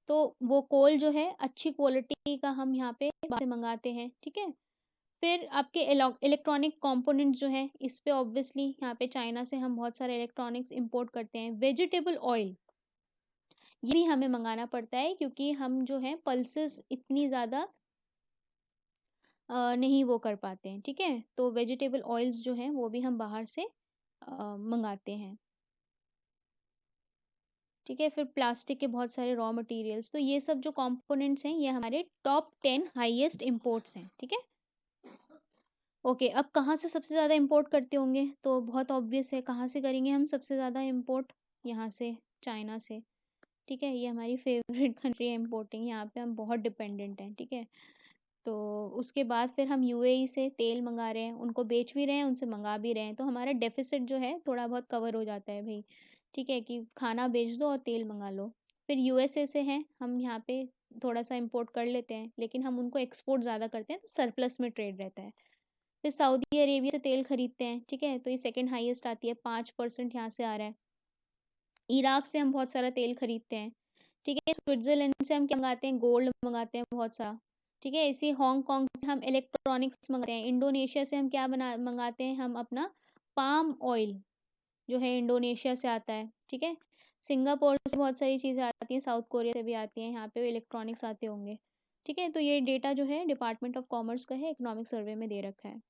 तो वो कोल जो है अच्छी क्वालिटी का हम यहाँ पे बाहर से मंगाते हैं, ठीक है। फिर आपके इलेक्ट्रॉनिक कंपोनेंट्स जो हैं इस पे ऑब्वियसली यहाँ पे चाइना से हम बहुत सारे इलेक्ट्रॉनिक्स इंपोर्ट करते हैं। वेजिटेबल ऑयल ये भी हमें मंगाना पड़ता है, क्योंकि हम जो है पल्सेस इतनी ज़्यादा नहीं वो कर पाते हैं, ठीक है। तो वेजिटेबल ऑयल्स जो हैं वो भी हम बाहर से मंगाते हैं, ठीक है। फिर प्लास्टिक के बहुत सारे रॉ मटेरियल्स, तो ये सब जो कंपोनेंट्स हैं ये हमारे टॉप 10 हाईएस्ट इंपोर्ट्स हैं, ठीक है। ओके, अब कहाँ से सबसे ज़्यादा इंपोर्ट करते होंगे, तो बहुत ऑब्वियस है कहाँ से करेंगे हम सबसे ज़्यादा इंपोर्ट, यहाँ से, चाइना से, ठीक है। ये हमारी फेवरेट कंट्री है इंपोर्टिंग, यहाँ पे हम बहुत डिपेंडेंट हैं, ठीक है। तो उसके बाद फिर हम यूएई से तेल मंगा रहे हैं, उनको बेच भी रहे हैं, उनसे मंगा भी रहे हैं, तो हमारा डेफिसिट जो है थोड़ा बहुत कवर हो जाता है भाई, ठीक है, कि खाना बेच दो और तेल मंगा लो। फिर यूएसए से हैं हम यहाँ पे थोड़ा सा इंपोर्ट कर लेते हैं, लेकिन हम उनको एक्सपोर्ट ज़्यादा करते हैं, तो सरप्लस में ट्रेड रहता है। फिर सऊदी अरेबिया से तेल खरीदते हैं, ठीक है, तो ये सेकंड हाईएस्ट आती है, 5% यहाँ से आ रहा है। इराक से हम बहुत सारा तेल खरीदते हैं, ठीक है। स्विट्जरलैंड से हम क्या मंगाते हैं, गोल्ड मंगाते हैं बहुत सारा, ठीक है। इसी हांगकांग से हम इलेक्ट्रॉनिक्स मंगाते हैं। इंडोनेशिया से हम क्या मंगाते हैं, हम अपना पाम ऑयल जो है इंडोनेशिया से आता है, ठीक है। सिंगापुर से बहुत सारी चीज़ें आती हैं, साउथ कोरिया से भी आती हैं, यहाँ पे इलेक्ट्रॉनिक्स आते होंगे, ठीक है। तो ये डेटा जो है डिपार्टमेंट ऑफ कॉमर्स का है, इकोनॉमिक सर्वे में दे रखा है।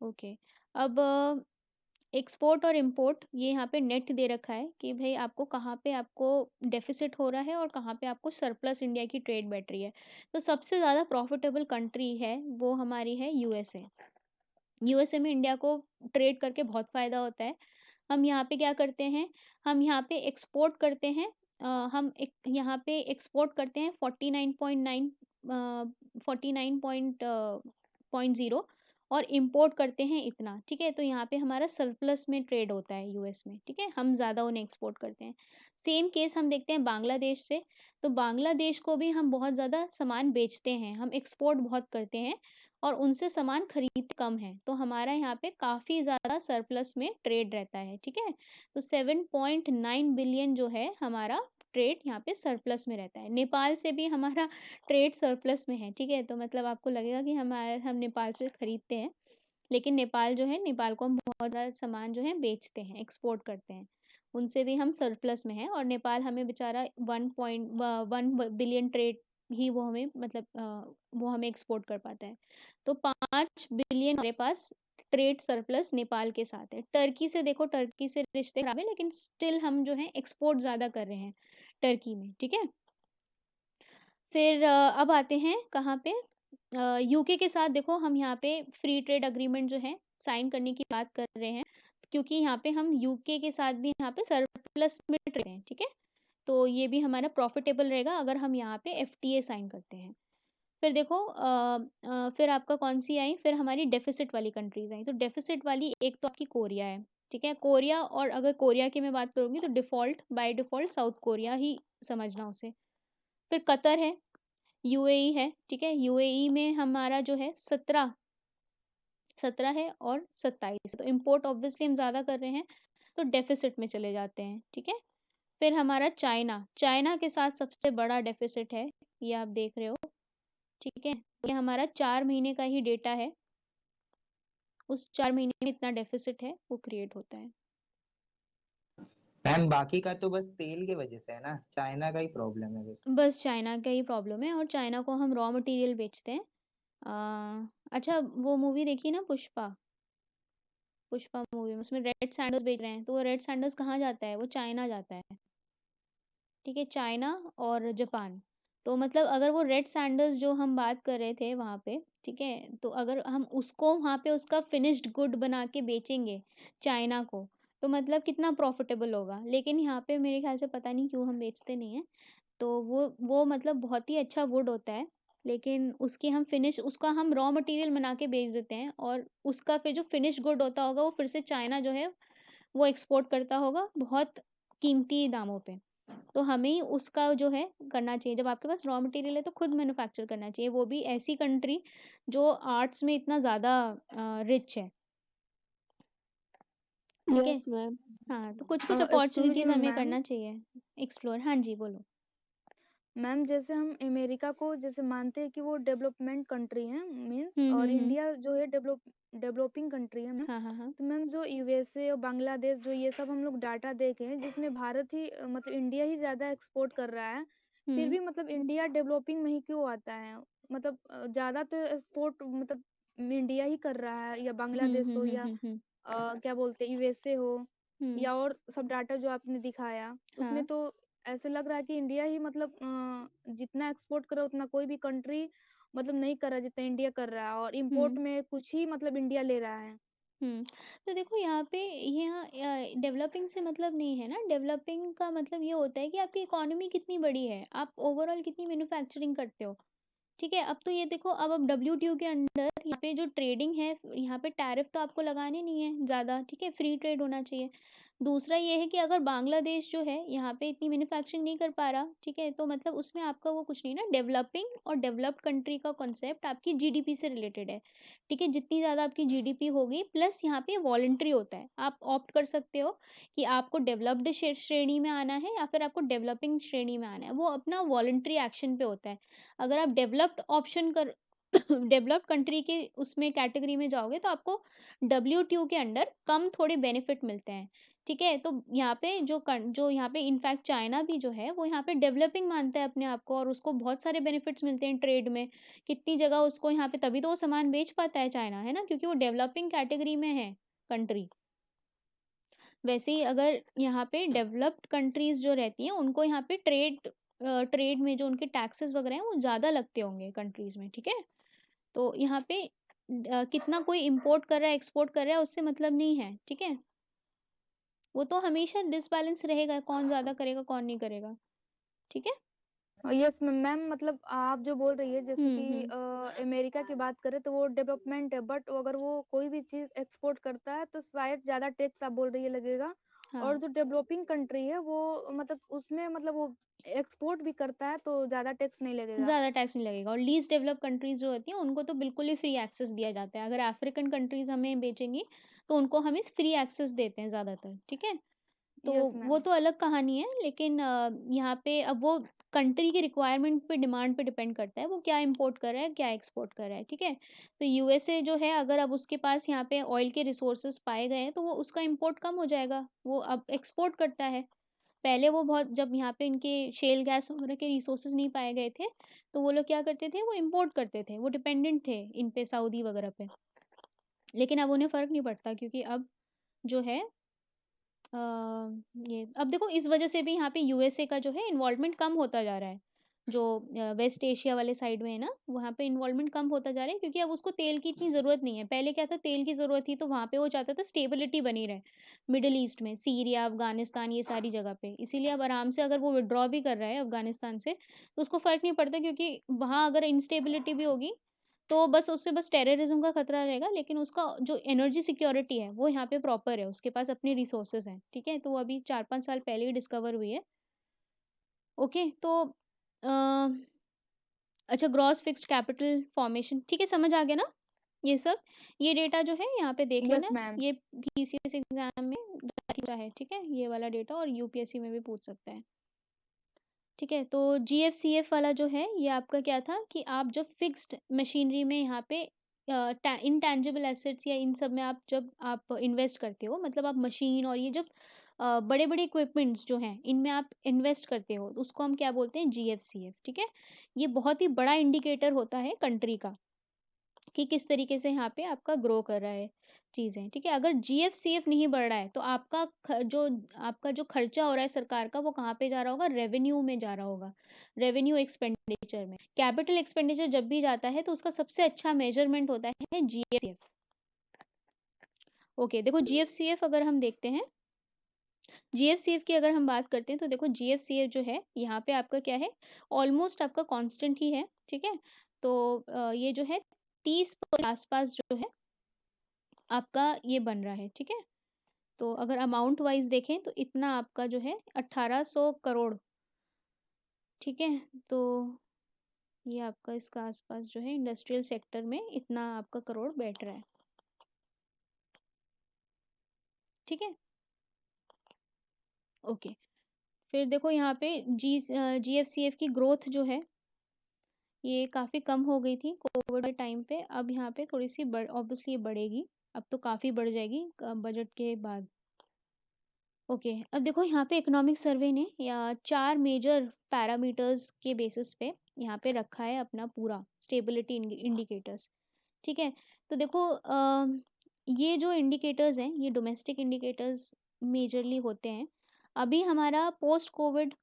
ओके, अब एक्सपोर्ट और इंपोर्ट ये यहाँ पे नेट दे रखा है कि भाई आपको कहाँ पे आपको डेफिसिट हो रहा है और कहाँ पे आपको सरप्लस इंडिया की ट्रेड बैठ रही है। तो सबसे ज़्यादा प्रॉफिटेबल कंट्री है वो हमारी है यूएसए। यूएसए में इंडिया को ट्रेड करके बहुत फ़ायदा होता है। हम यहाँ पे क्या करते हैं, हम यहाँ पे एक्सपोर्ट करते हैं, हम एक यहाँ पे एक्सपोर्ट करते हैं 49.0 और इंपोर्ट करते हैं इतना, ठीक है। तो यहाँ पे हमारा सरप्लस में ट्रेड होता है यूएस में, ठीक है, हम ज़्यादा उन्हें एक्सपोर्ट करते हैं। सेम केस हम देखते हैं बांग्लादेश से, तो बांग्लादेश को भी हम बहुत ज़्यादा सामान बेचते हैं, हम एक्सपोर्ट बहुत करते हैं और उनसे सामान खरीदते कम है, तो हमारा यहाँ पे काफ़ी ज़्यादा सरप्लस में ट्रेड रहता है, ठीक है। तो 7.9 बिलियन जो है हमारा ट्रेड यहाँ पे सरप्लस में रहता है। नेपाल से भी हमारा ट्रेड सरप्लस में है, ठीक है। तो मतलब आपको लगेगा कि हम नेपाल से खरीदते हैं, लेकिन नेपाल जो है, नेपाल को हम बहुत ज़्यादा सामान जो है बेचते हैं, एक्सपोर्ट करते हैं, उनसे भी हम सरप्लस में हैं। और नेपाल हमें बेचारा 1.1 बिलियन ट्रेड ही वो हमें मतलब वो हमें एक्सपोर्ट कर पाता है। तो 5 बिलियन हमारे पास ट्रेड सरप्लस नेपाल के साथ है। टर्की से देखो, टर्की से रिश्ते खराब है, लेकिन स्टिल हम जो है एक्सपोर्ट ज़्यादा कर रहे हैं टर्की में, ठीक है। फिर अब आते हैं कहाँ पे, यूके के साथ देखो हम यहाँ पे फ्री ट्रेड अग्रीमेंट जो है साइन करने की बात कर रहे हैं, क्योंकि यहाँ पे हम यूके के साथ भी यहाँ पे सरप्लस में ट्रेड हैं, ठीक है। तो ये भी हमारा प्रॉफिटेबल रहेगा अगर हम यहाँ पे एफटीए साइन करते हैं। फिर देखो फिर आपका कौन सी आई, फिर हमारी डेफिसिट वाली कंट्रीज आई। तो डेफिसिट वाली एक तो आपकी कोरिया है, ठीक है, कोरिया। और अगर कोरिया की मैं बात करूँगी तो default by default South Korea ही समझना उसे। फिर कतर है, यूएई है, ठीक है। यूएई में हमारा जो है 17 है और 27, तो इम्पोर्ट ऑब्वियसली हम ज़्यादा कर रहे हैं, तो डेफिसिट में चले जाते हैं, ठीक है। फिर हमारा चाइना, चाइना के साथ सबसे बड़ा डेफिसिट है, ये आप देख रहे हो, ठीक है। ये हमारा 4 महीने का ही डेटा है, उस 4 महीने में इतना डेफिसिट है वो क्रिएट होता है। मैम बाकी का तो बस तेल के वजह से है ना, चाइना का ही प्रॉब्लम है बस चाइना का ही प्रॉब्लम है, और चाइना को हम रॉ मटेरियल बेचते हैं। अच्छा, वो मूवी देखी ना पुष्पा, पुष्पा मूवी में उसमें रेड सैंडल्स बेच रहे हैं, तो वो रेड सैंडल्स कहाँ जाता है, वो चाइना जाता है, ठीक है, चाइना और जापान। तो मतलब अगर वो रेड सैंडल्स जो हम बात कर रहे थे वहाँ पे, ठीक है, तो अगर हम उसको वहाँ पे उसका फिनिश्ड गुड बना के बेचेंगे चाइना को, तो मतलब कितना प्रॉफिटेबल होगा। लेकिन यहाँ पे मेरे ख्याल से पता नहीं क्यों हम बेचते नहीं हैं। तो वो मतलब बहुत ही अच्छा वुड होता है, लेकिन उसकी हम फिनिश उसका हम रॉ मटेरियल बना के बेच देते हैं, और उसका फिर जो फिनिश गुड होता होगा वो फिर से चाइना जो है वो एक्सपोर्ट करता होगा बहुत कीमती दामों पे। तो हमें ही उसका जो है करना चाहिए, जब आपके पास रॉ मटेरियल है तो खुद मैन्युफैक्चर करना चाहिए, वो भी ऐसी कंट्री जो आर्ट्स में इतना ज़्यादा रिच है, ठीक है। Yes ma'am. हाँ, तो कुछ कुछ एक्सक्यूज अपॉर्चुनिटीज़ मी हमें मैम, करना चाहिए एक्सप्लोर। हाँ जी, बोलो। मैम जैसे हम अमेरिका को जैसे मानते हैं कि वो डेवलपमेंट कंट्री है मीन्स, और हम्म। इंडिया जो है डेवलपिंग कंट्री है मैम। हाँ हाँ हाँ। तो मैम जो यूएसए और बांग्लादेश जो ये सब हम लोग डाटा देखे हैं जिसमें भारत ही मतलब इंडिया ही ज्यादा एक्सपोर्ट कर रहा है, फिर भी मतलब इंडिया डेवलपिंग में ही क्यों आता है? मतलब ज्यादा तो एक्सपोर्ट मतलब इंडिया ही कर रहा है, या बांग्लादेश हो, या हम्म। क्या बोलते हैं यूएसए हो, हम्म। या और सब डाटा जो आपने दिखाया उसमें हाँ। तो ऐसे लग रहा है कि इंडिया ही मतलब जितना एक्सपोर्ट कर रहा है उतना कोई भी कंट्री मतलब नहीं कर रहा जितना इंडिया कर रहा है, और इंपोर्ट हम्म। में कुछ ही मतलब इंडिया ले रहा है। तो देखो यहाँ पे, यहाँ डेवलपिंग से मतलब नहीं है ना, डेवलपिंग का मतलब ये होता है कि आपकी इकोनॉमी कितनी बड़ी है, आप ओवरऑल कितनी मैन्युफैक्चरिंग करते हो, ठीक है। अब तो ये देखो, अब डब्ल्यूटीओ के अंडर यहाँ पे जो ट्रेडिंग है, यहाँ पे टैरिफ तो आपको लगाने नहीं है ज़्यादा, ठीक है, फ्री ट्रेड होना चाहिए। दूसरा ये है कि अगर बांग्लादेश जो है यहाँ पे इतनी मैन्युफैक्चरिंग नहीं कर पा रहा, ठीक है, तो मतलब उसमें आपका वो कुछ नहीं ना, डेवलपिंग और डेवलप्ड कंट्री का कॉन्सेप्ट आपकी जीडीपी से रिलेटेड है, ठीक है। जितनी ज़्यादा आपकी जीडीपी होगी, प्लस यहाँ पे वॉलंटरी होता है, आप ऑप्ट कर सकते हो कि आपको डेवलप्ड श्रेणी में आना है या फिर आपको डेवलपिंग श्रेणी में आना है, वो अपना वॉलंटरी एक्शन पे होता है। अगर आप डेवलप्ड ऑप्शन कर डेवलप्ड कंट्री के उसमें कैटेगरी में जाओगे तो आपको WTO के अंडर कम थोड़े बेनिफिट मिलते हैं, ठीक है। तो यहाँ पे जो यहाँ पे इनफैक्ट चाइना भी जो है वो यहाँ पे डेवलपिंग मानता है अपने आप को, और उसको बहुत सारे बेनिफिट्स मिलते हैं ट्रेड में, कितनी जगह उसको यहाँ पे, तभी तो वो सामान बेच पाता है चाइना, है ना, क्योंकि वो डेवलपिंग कैटेगरी में है कंट्री। वैसे ही अगर यहाँ पे डेवलप्ड कंट्रीज जो रहती हैं उनको यहाँ पे ट्रेड में जो उनके टैक्सेस वगैरह हैं वो ज़्यादा लगते होंगे कंट्रीज में, ठीक है। तो यहाँ पे कितना कोई इम्पोर्ट कर रहा है एक्सपोर्ट कर रहा है उससे मतलब नहीं है, ठीक है। वो तो हमेशा डिसबैलेंस रहेगा, कौन ज़्यादा करेगा कौन नहीं करेगा, ठीक है। यस मैम, मतलब आप जो बोल रही है जैसे कि हम्म। अमेरिका की बात करें तो वो डेवलपमेंट है, बट अगर वो कोई भी चीज एक्सपोर्ट करता है तो शायद ज्यादा टैक्स आप बोल रही है लगेगा। हाँ, और जो डेवलपिंग कंट्री है वो मतलब उसमें मतलब वो एक्सपोर्ट भी करता है तो ज्यादा टैक्स नहीं लगेगा। ज़्यादा टैक्स नहीं लगेगा, और लीस्ट डेवलप कंट्रीज जो होती हैं उनको तो बिल्कुल ही फ्री एक्सेस दिया जाता है। अगर अफ्रीकन कंट्रीज हमें बेचेंगी तो उनको हम फ्री एक्सेस देते हैं ज़्यादातर, ठीक है। तो यस वो मैम। तो अलग कहानी है, लेकिन यहाँ पे अब वो कंट्री के रिक्वायरमेंट पे, डिमांड पे डिपेंड करता है वो क्या इंपोर्ट कर रहा है क्या एक्सपोर्ट कर रहा है, ठीक है। तो यूएसए जो है, अगर अब उसके पास यहाँ पे ऑयल के रिसोर्सेज पाए गए हैं तो वो उसका इंपोर्ट कम हो जाएगा, वो अब एक्सपोर्ट करता है। पहले वो बहुत, जब यहाँ पे इनके शेल गैस वगैरह के रिसोर्सेज नहीं पाए गए थे तो वो लोग क्या करते थे, वो इंपोर्ट करते थे, वो डिपेंडेंट थे इन पे, सऊदी वगैरह पे। लेकिन अब उन्हें फ़र्क नहीं पड़ता, क्योंकि अब जो है अ, ये अब देखो इस वजह से भी यहाँ पे यूएसए का जो है इन्वॉल्वमेंट कम होता जा रहा है, जो वेस्ट एशिया वाले साइड में है ना, वहाँ पे इन्वॉल्वमेंट कम होता जा रहा है, क्योंकि अब उसको तेल की इतनी ज़रूरत नहीं है। पहले क्या था, तेल की ज़रूरत थी तो वहाँ पे वो चाहता था स्टेबिलिटी बनी रहे, मिडिल ईस्ट में, सीरिया, अफगानिस्तान, ये सारी जगह पे। इसीलिए अब आराम से अगर वो विड्रॉ भी कर रहा है अफगानिस्तान से तो उसको फ़र्क नहीं पड़ता, क्योंकि वहाँ अगर इंस्टेबिलिटी भी होगी तो बस उससे बस टेररिज्म का खतरा रहेगा, लेकिन उसका जो एनर्जी सिक्योरिटी है वो यहाँ पे प्रॉपर है, उसके पास अपने रिसोर्सेज हैं, ठीक है। तो वो अभी 4-5 साल पहले ही डिस्कवर हुई है। ओके, तो अच्छा, ग्रॉस फिक्स्ड कैपिटल फॉर्मेशन, ठीक है, समझ आ गया ना ये सब। ये डेटा जो है यहाँ पे देख यस लेना, मैम। ये पीसीएस एग्जाम में है, ठीक है, ये वाला डेटा, और यूपीएससी में भी पूछ सकता है, ठीक है। तो जीएफसीएफ वाला जो है ये आपका क्या था कि आप जब फिक्स्ड मशीनरी में यहाँ पे इनटैंजिबल एसेट्स या इन सब में आप जब आप इन्वेस्ट करते हो, मतलब आप मशीन और ये जब बड़े बड़े इक्विपमेंट्स जो हैं इनमें आप इन्वेस्ट करते हो, तो उसको हम क्या बोलते हैं, जीएफसीएफ, ठीक है। ये बहुत ही बड़ा इंडिकेटर होता है कंट्री का कि किस तरीके से यहाँ पे आपका ग्रो कर रहा है चीज़ें, ठीक है। अगर जीएफसीएफ नहीं बढ़ रहा है तो आपका जो खर्चा हो रहा है सरकार का, वो कहाँ पे जा रहा होगा, रेवेन्यू में जा रहा होगा, रेवेन्यू एक्सपेंडिचर में। कैपिटल एक्सपेंडिचर जब भी जाता है तो उसका सबसे अच्छा मेजरमेंट होता है जीएफसीएफ। ओके, देखो जीएफसीएफ अगर हम देखते हैं, जीएफसीएफ की अगर हम बात करते हैं तो देखो जीएफसीएफ जो है यहाँ पे आपका क्या है, ऑलमोस्ट आपका कांस्टेंट ही है, ठीक है। तो ये जो है 30 के आसपास जो है आपका ये बन रहा है, ठीक है। तो अगर अमाउंट वाइज देखें तो इतना आपका जो है 1800 करोड़, ठीक है। तो ये आपका इसका आसपास जो है इंडस्ट्रियल सेक्टर में इतना आपका करोड़ बैठ रहा है, ठीक है। ओके, फिर देखो यहाँ पे जीएफसीएफ की ग्रोथ जो है ये काफ़ी कम हो गई थी कोविड के टाइम पे, अब यहाँ पे थोड़ी सी ऑब्वियसली बढ़ेगी, अब तो काफ़ी बढ़ जाएगी बजट के बाद। ओके, अब देखो यहाँ पे इकोनॉमिक सर्वे ने या 4 मेजर पैरामीटर्स के बेसिस पे यहाँ पे रखा है अपना पूरा स्टेबिलिटी इंडिकेटर्स, ठीक है। तो देखो ये जो इंडिकेटर्स हैं ये डोमेस्टिक इंडिकेटर्स मेजरली होते हैं। अभी हमारा पोस्ट कोविड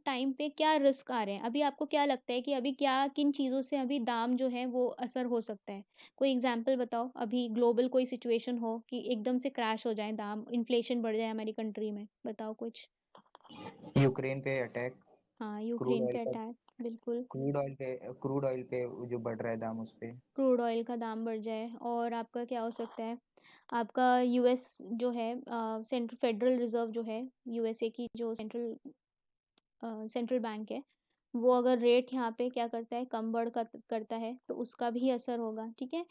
टाइम पे क्या रिस्क आ रहे हैं, अभी आपको क्या लगता है कि अभी क्या किन चीज़ों से अभी दाम जो है वो असर हो सकता है, कोई एग्जांपल बताओ। अभी ग्लोबल कोई सिचुएशन हो कि एकदम से क्रैश हो जाए दाम, इन्फ्लेशन बढ़ जाए हमारी कंट्री में, बताओ कुछ। यूक्रेन पे अटैक। हाँ, क्रूड यूक्रेन ऑयल पे का अटैक, बिल्कुल। क्रूड ऑयल पे जो बढ़ रहा है दाम उस पे। क्रूड ऑयल का दाम बढ़ जाए और आपका क्या हो सकता है, आपका यूएस जो है सेंट्रल फेडरल रिज़र्व जो है, यूएसए की जो सेंट्रल बैंक है, वो अगर रेट यहाँ पे क्या करता है, कम बढ़ करता है, तो उसका भी असर होगा, ठीक है?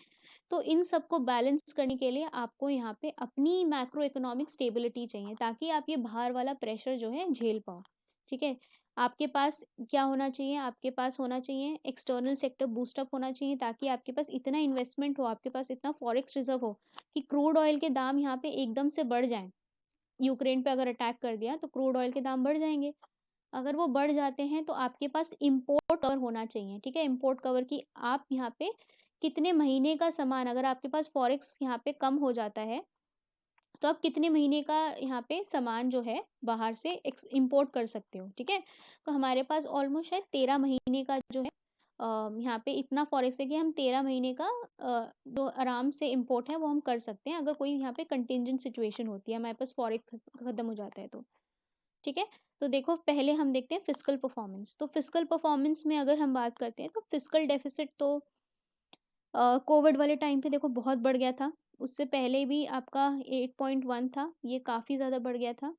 तो इन सबको बैलेंस करने के लिए आपको यहाँ पे अपनी मैक्रो इकोनॉमिक स्टेबिलिटी चाहिए, ताकि आप ये बाहर वाला प्रेशर जो है झेल पाओ, ठीक है? आपके पास क्या होना चाहिए, आपके पास होना चाहिए एक्सटर्नल सेक्टर बूस्टअप होना चाहिए, ताकि आपके पास इतना इन्वेस्टमेंट हो, आपके पास इतना फॉरेक्स रिजर्व हो कि क्रूड ऑयल के दाम यहाँ पे एकदम से बढ़ जाएं। यूक्रेन पे अगर अटैक कर दिया तो क्रूड ऑयल के दाम बढ़ जाएंगे। अगर वो बढ़ जाते हैं तो आपके पास इम्पोर्ट कवर होना चाहिए, ठीक है? इम्पोर्ट कवर की आप यहाँ पे कितने महीने का सामान, अगर आपके पास फॉरेक्स यहाँ पे कम हो जाता है, तो आप कितने महीने का यहाँ पे सामान जो है बाहर से इम्पोर्ट कर सकते हो, ठीक है? तो हमारे पास ऑलमोस्ट शायद 13 महीने का जो है यहाँ पे इतना फॉरेक्स है कि हम 13 महीने का जो आराम से इम्पोर्ट है वो हम कर सकते हैं, अगर कोई यहाँ पे कंटिंजेंट सिचुएशन होती है, हमारे पास फॉरेक्स खत्म हो जाता है तो, ठीक है? तो देखो पहले हम देखते हैं फिस्कल परफॉर्मेंस। तो फिस्कल परफॉर्मेंस में अगर हम बात करते हैं तो फिस्कल डेफिसिट तो कोविड वाले टाइम पे देखो बहुत बढ़ गया था, उससे पहले भी आपका 8.1 था, ये काफ़ी ज़्यादा बढ़ गया था,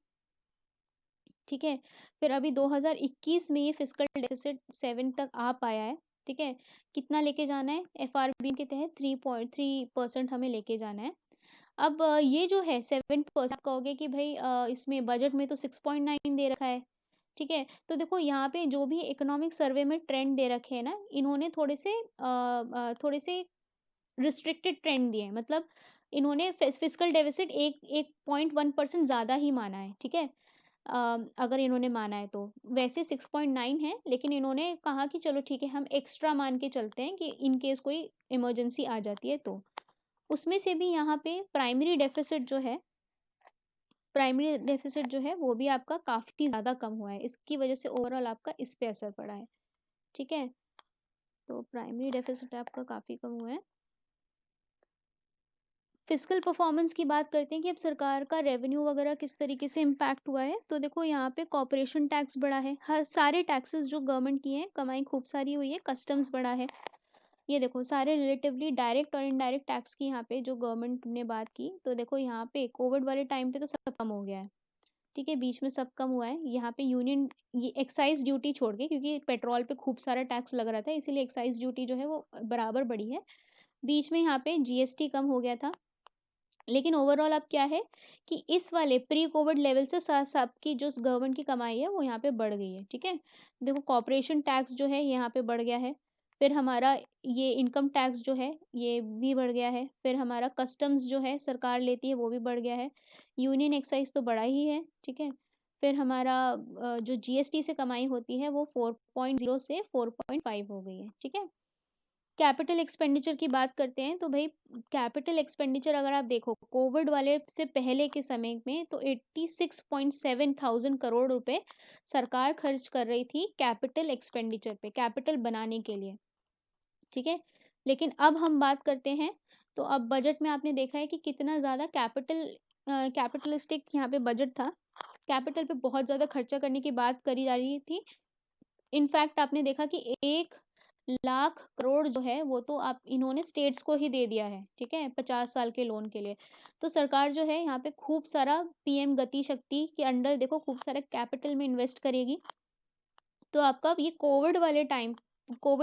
ठीक है? फिर अभी 2021 में ये फिस्कल डेफिसिट 7 तक आ पाया है, ठीक है? कितना लेके जाना है, एफआरबी के तहत 3.3% हमें लेके जाना है। अब ये जो है 7%, आप कहोगे कि भाई इसमें बजट में तो 6.9 दे रखा है, ठीक है? तो देखो यहाँ पे जो भी इकोनॉमिक सर्वे में ट्रेंड दे रखे हैं ना, इन्होंने थोड़े से रिस्ट्रिक्टेड ट्रेंड दिए हैं, मतलब इन्होंने फिस्कल डेफिसिट 1.1% ज़्यादा ही माना है, ठीक है? अगर इन्होंने माना है तो वैसे 6.9 है, लेकिन इन्होंने कहा कि चलो ठीक है, हम एक्स्ट्रा मान के चलते हैं कि इन केस कोई इमरजेंसी आ जाती है तो। उसमें से भी यहाँ पे प्राइमरी डेफिसिट जो है वो भी आपका काफ़ी ज़्यादा कम हुआ है, इसकी वजह से ओवरऑल आपका इस पे असर पड़ा है, ठीक है? तो प्राइमरी डेफिसिट आपका काफ़ी कम हुआ है। फिस्कल परफॉर्मेंस की बात करते हैं कि अब सरकार का रेवेन्यू वगैरह किस तरीके से इम्पैक्ट हुआ है, तो देखो यहाँ पे कॉर्पोरेशन टैक्स बढ़ा है, हर सारे टैक्सेस जो गवर्नमेंट की हैं, कमाई खूब सारी हुई है, कस्टम्स बढ़ा है, ये देखो सारे रिलेटिवली डायरेक्ट और इनडायरेक्ट टैक्स की यहाँ पे जो गवर्नमेंट ने बात की, तो देखो यहाँ पे कोविड वाले टाइम पे तो सब कम हो गया है, ठीक है? बीच में सब कम हुआ है, यहाँ पे यूनियन ये एक्साइज ड्यूटी छोड़ के, क्योंकि पेट्रोल पे खूब सारा टैक्स लग रहा था, इसीलिए एक्साइज ड्यूटी जो है वो बराबर बढ़ी है। बीच में यहाँ पे जीएसटी कम हो गया था, लेकिन ओवरऑल अब क्या है कि इस वाले प्री कोविड लेवल से सबकी जो गवर्नमेंट की कमाई है वो यहाँ पे बढ़ गई है, ठीक है? देखो कॉर्पोरेशन टैक्स जो है यहाँ पे बढ़ गया है, फिर हमारा ये इनकम टैक्स जो है ये भी बढ़ गया है, फिर हमारा कस्टम्स जो है सरकार लेती है वो भी बढ़ गया है, यूनियन एक्साइज तो बढ़ा ही है, ठीक है? फिर हमारा जो जीएसटी से कमाई होती है वो 4.0 से 4.5 हो गई है, ठीक है? कैपिटल एक्सपेंडिचर की बात करते हैं तो भाई कैपिटल एक्सपेंडिचर अगर आप देखो कोविड वाले से पहले के समय में तो 86.7 थाउजेंड करोड़ रुपए सरकार खर्च कर रही थी कैपिटल एक्सपेंडिचर पे, कैपिटल बनाने के लिए, ठीक है? लेकिन अब हम बात करते हैं तो अब बजट में आपने देखा है कि कितना ज़्यादा कैपिटलिस्टिक यहाँ पे बजट था, कैपिटल पे बहुत ज़्यादा खर्चा करने की बात करी जा रही थी। इनफैक्ट आपने देखा कि 1 लाख करोड़ जो है वो तो आप इन्होंने स्टेट्स को ही दे दिया है, ठीक है? 50 साल के लोन के लिए। तो सरकार जो है यहाँ पे खूब सारा पीएम गति शक्ति के अंडर देखो खूब सारा कैपिटल में इन्वेस्ट करेगी, तो आपका ये कोविड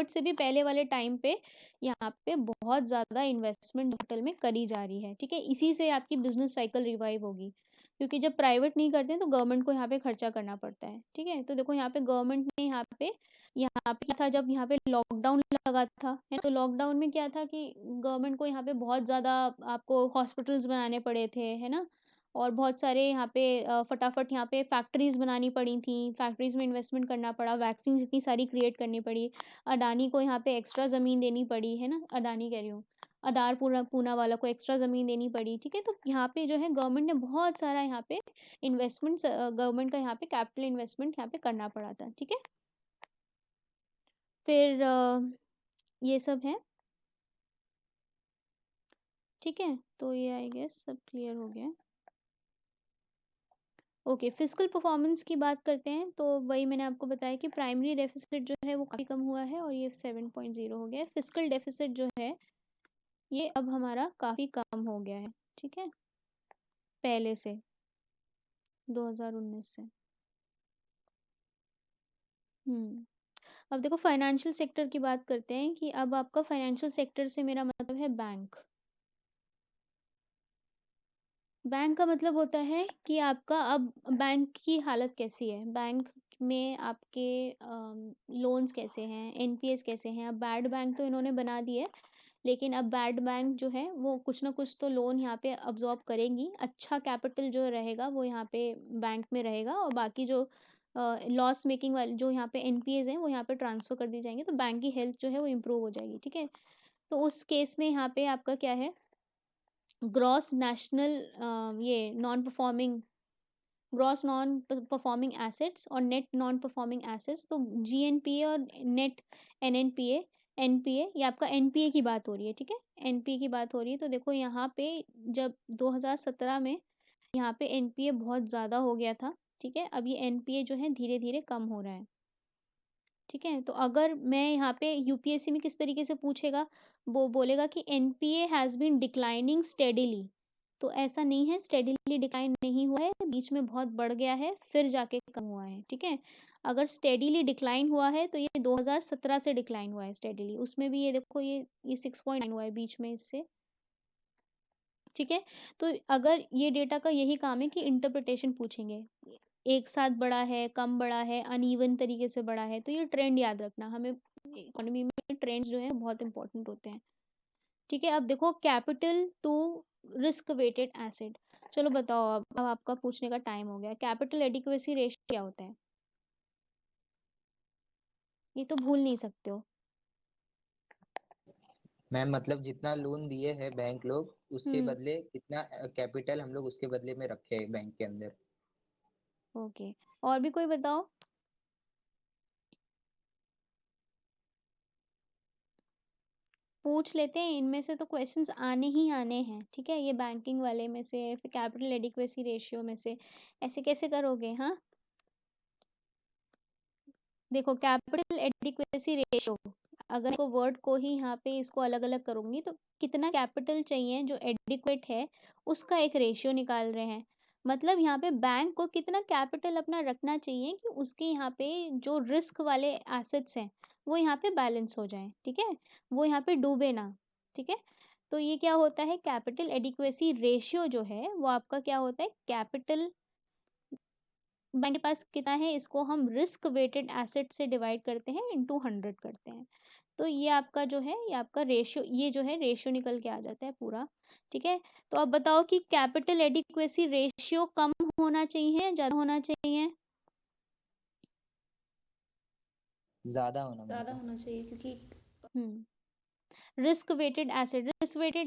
से भी पहले वाले टाइम पे यहाँ पे बहुत ज़्यादा इन्वेस्टमेंट डिजिटल में करी जा रही है, ठीक है? इसी से आपकी बिजनेस साइकिल रिवाइव होगी, क्योंकि जब प्राइवेट नहीं करते हैं तो गवर्नमेंट को यहाँ पे खर्चा करना पड़ता है, ठीक है? तो देखो यहाँ पे गवर्नमेंट ने यहाँ पे क्या था, जब यहाँ पे लॉकडाउन लगा था, है तो लॉकडाउन में क्या था कि गवर्नमेंट को यहाँ पे बहुत ज़्यादा आपको हॉस्पिटल्स बनाने पड़े थे, है ना? और बहुत सारे यहाँ पे फटाफट यहाँ पे फैक्ट्रीज़ बनानी पड़ी थी, फैक्ट्रीज़ में इन्वेस्टमेंट करना पड़ा, वैक्सीन्स इतनी सारी क्रिएट करनी पड़ी, अडानी को यहाँ पे एक्स्ट्रा ज़मीन देनी पड़ी, है ना? अडानी कह रही हूँ, अदार पूना वाला को एक्स्ट्रा ज़मीन देनी पड़ी, ठीक है? तो यहाँ पे जो है गवर्नमेंट ने बहुत सारा यहाँ पे इन्वेस्टमेंट्स गवर्नमेंट का यहाँ पे कैपिटल इन्वेस्टमेंट यहाँ पे करना पड़ा था, ठीक है? फिर ये सब है, ठीक है? तो ये आई गेस सब क्लियर हो गया। ओके, फिस्कल परफॉर्मेंस की बात करते हैं तो वही मैंने आपको बताया कि प्राइमरी डेफिसिट जो है वो काफ़ी कम हुआ है और ये 7.0 हो गया है। फिस्कल डेफिसिट जो है ये अब हमारा काफ़ी कम हो गया है, ठीक है, पहले से 2019 से। अब देखो फाइनेंशियल सेक्टर की बात करते हैं कि अब आपका फाइनेंशियल सेक्टर से मेरा मतलब है बैंक। बैंक का मतलब होता है कि आपका अब बैंक की हालत कैसी है, बैंक में आपके लोन्स कैसे हैं, एनपीएस कैसे हैं। अब बैड बैंक तो इन्होंने बना दिए, लेकिन अब बैड बैंक जो है वो कुछ ना कुछ तो लोन यहाँ पे अब्जॉर्ब करेंगी। अच्छा कैपिटल जो रहेगा वो यहाँ पे बैंक में रहेगा और बाकी जो लॉस मेकिंग वाले जो यहाँ पे एनपीएस हैं वो यहाँ पे ट्रांसफ़र कर दी जाएंगे, तो बैंक की हेल्थ जो है वो इम्प्रूव हो जाएगी, ठीक है। तो उस केस में यहाँ पे आपका क्या है, ग्रॉस नेशनल ये non performing gross non performing assets और नेट नॉन परफॉर्मिंग एसेट्स, तो जीएनपीए और नेट एनएनपीए एनपीए, ये आपका एनपीए की बात हो रही है, ठीक है, एनपीए की बात हो रही है। तो देखो यहाँ पे जब 2017 में यहाँ पे एनपीए बहुत ज़्यादा हो गया था, ठीक है, अब ये एनपीए जो है धीरे धीरे कम हो रहा है, ठीक है। तो अगर मैं यहाँ पे यूपीएससी में किस तरीके से पूछेगा, वो बोलेगा कि NPA has been declining steadily, तो ऐसा नहीं है, स्टेडिली डिक्लाइन नहीं हुआ है, बीच में बहुत बढ़ गया है फिर जाके कम हुआ है, ठीक है। अगर स्टेडिली डिक्लाइन हुआ है तो ये 2017 से डिक्लाइन हुआ है स्टेडिली, उसमें भी ये देखो ये 6.9 हुआ है बीच में इससे, ठीक है। तो अगर ये डेटा का यही काम है कि इंटरप्रिटेशन पूछेंगे, एक साथ बढ़ा है, कम बढ़ा है, अनइवन तरीके से बढ़ा है, तो ये ट्रेंड याद रखना, हमें इकोनॉमी में ट्रेंड्स जो है बहुत इंपॉर्टेंट होते हैं, ठीक है। अब देखो capital to risk weighted asset, चलो बताओ, अब आपका पूछने का टाइम हो गया। कैपिटल एडिक्वेसी रेशियो क्या होता है, ये तो भूल नहीं सकते हो। मैम मतलब जितना लोन दिए हैं बैंक लोग उसके बदले कितना कैपिटल हम लोग उसके बदले में रखे हैं बैंक के अंदर। ओके, और भी कोई बताओ। पूछ लेते हैं, इनमें से तो क्वेश्चंस आने ही आने हैं, ठीक है, ये बैंकिंग वाले में से, फिर कैपिटल एडिक्वेसी रेशियो में से, ऐसे कैसे करोगे, हाँ। देखो कैपिटल एडिक्वेसी रेशियो, अगर को वर्ड को ही यहाँ पे इसको अलग अलग करूँगी तो कितना कैपिटल चाहिए जो एडिक्वेट है उसका एक रेशियो निकाल रहे हैं। मतलब यहाँ पे बैंक को कितना कैपिटल अपना रखना चाहिए कि उसके यहाँ पे जो रिस्क वाले एसेट्स हैं वो यहाँ पे बैलेंस हो जाएं, ठीक है, वो यहाँ पे डूबे ना, ठीक है। तो ये क्या होता है, कैपिटल एडिक्वेसी रेशियो जो है वो आपका क्या होता है, कैपिटल बैंक के पास कितना है इसको हम रिस्क वेटेड एसेट से डिवाइड करते हैं, इनटू 100 करते हैं, तो ये आपका जो है, ये आपका रेशियो, ये जो है रेशियो निकल के आ जाता है पूरा, ठीक है। तो अब बताओ कि कैपिटल एडिक्वेसी रेशियो कम होना चाहिए, ज़्यादा होना चाहिए, ज्यादा होना ज़्यादा मैम। होना चाहिए, क्योंकि रिस्क वेटेड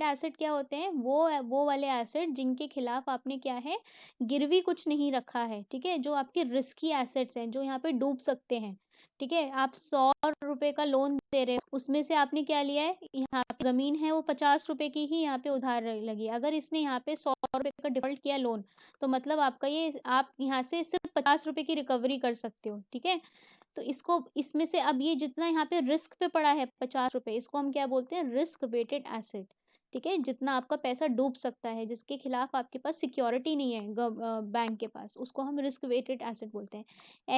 एसेट क्या होते हैं, वो वाले एसेट जिनके खिलाफ आपने क्या है, गिरवी कुछ नहीं रखा है, ठीक है, जो आपके रिस्की एसेट्स हैं जो यहाँ पे डूब सकते हैं, ठीक है। आप 100 रुपए का लोन दे रहे हो, उसमें से आपने क्या लिया है, यहाँ पे जमीन है वो 50 रुपए की ही यहाँ पे उधार लगी है, अगर इसने यहाँ पे 100 रुपए का डिफॉल्ट किया लोन, तो मतलब आपका ये, आप यहाँ से सिर्फ 50 रुपए की रिकवरी कर सकते हो, ठीक है। तो इसको, इसमें से अब ये जितना यहाँ पे रिस्क पे पड़ा है 50 रुपए, इसको हम क्या बोलते हैं, रिस्क वेटेड एसेट, ठीक है, जितना आपका पैसा डूब सकता है, जिसके खिलाफ आपके पास सिक्योरिटी नहीं है बैंक के पास, उसको हम रिस्क वेटेड एसेट बोलते हैं।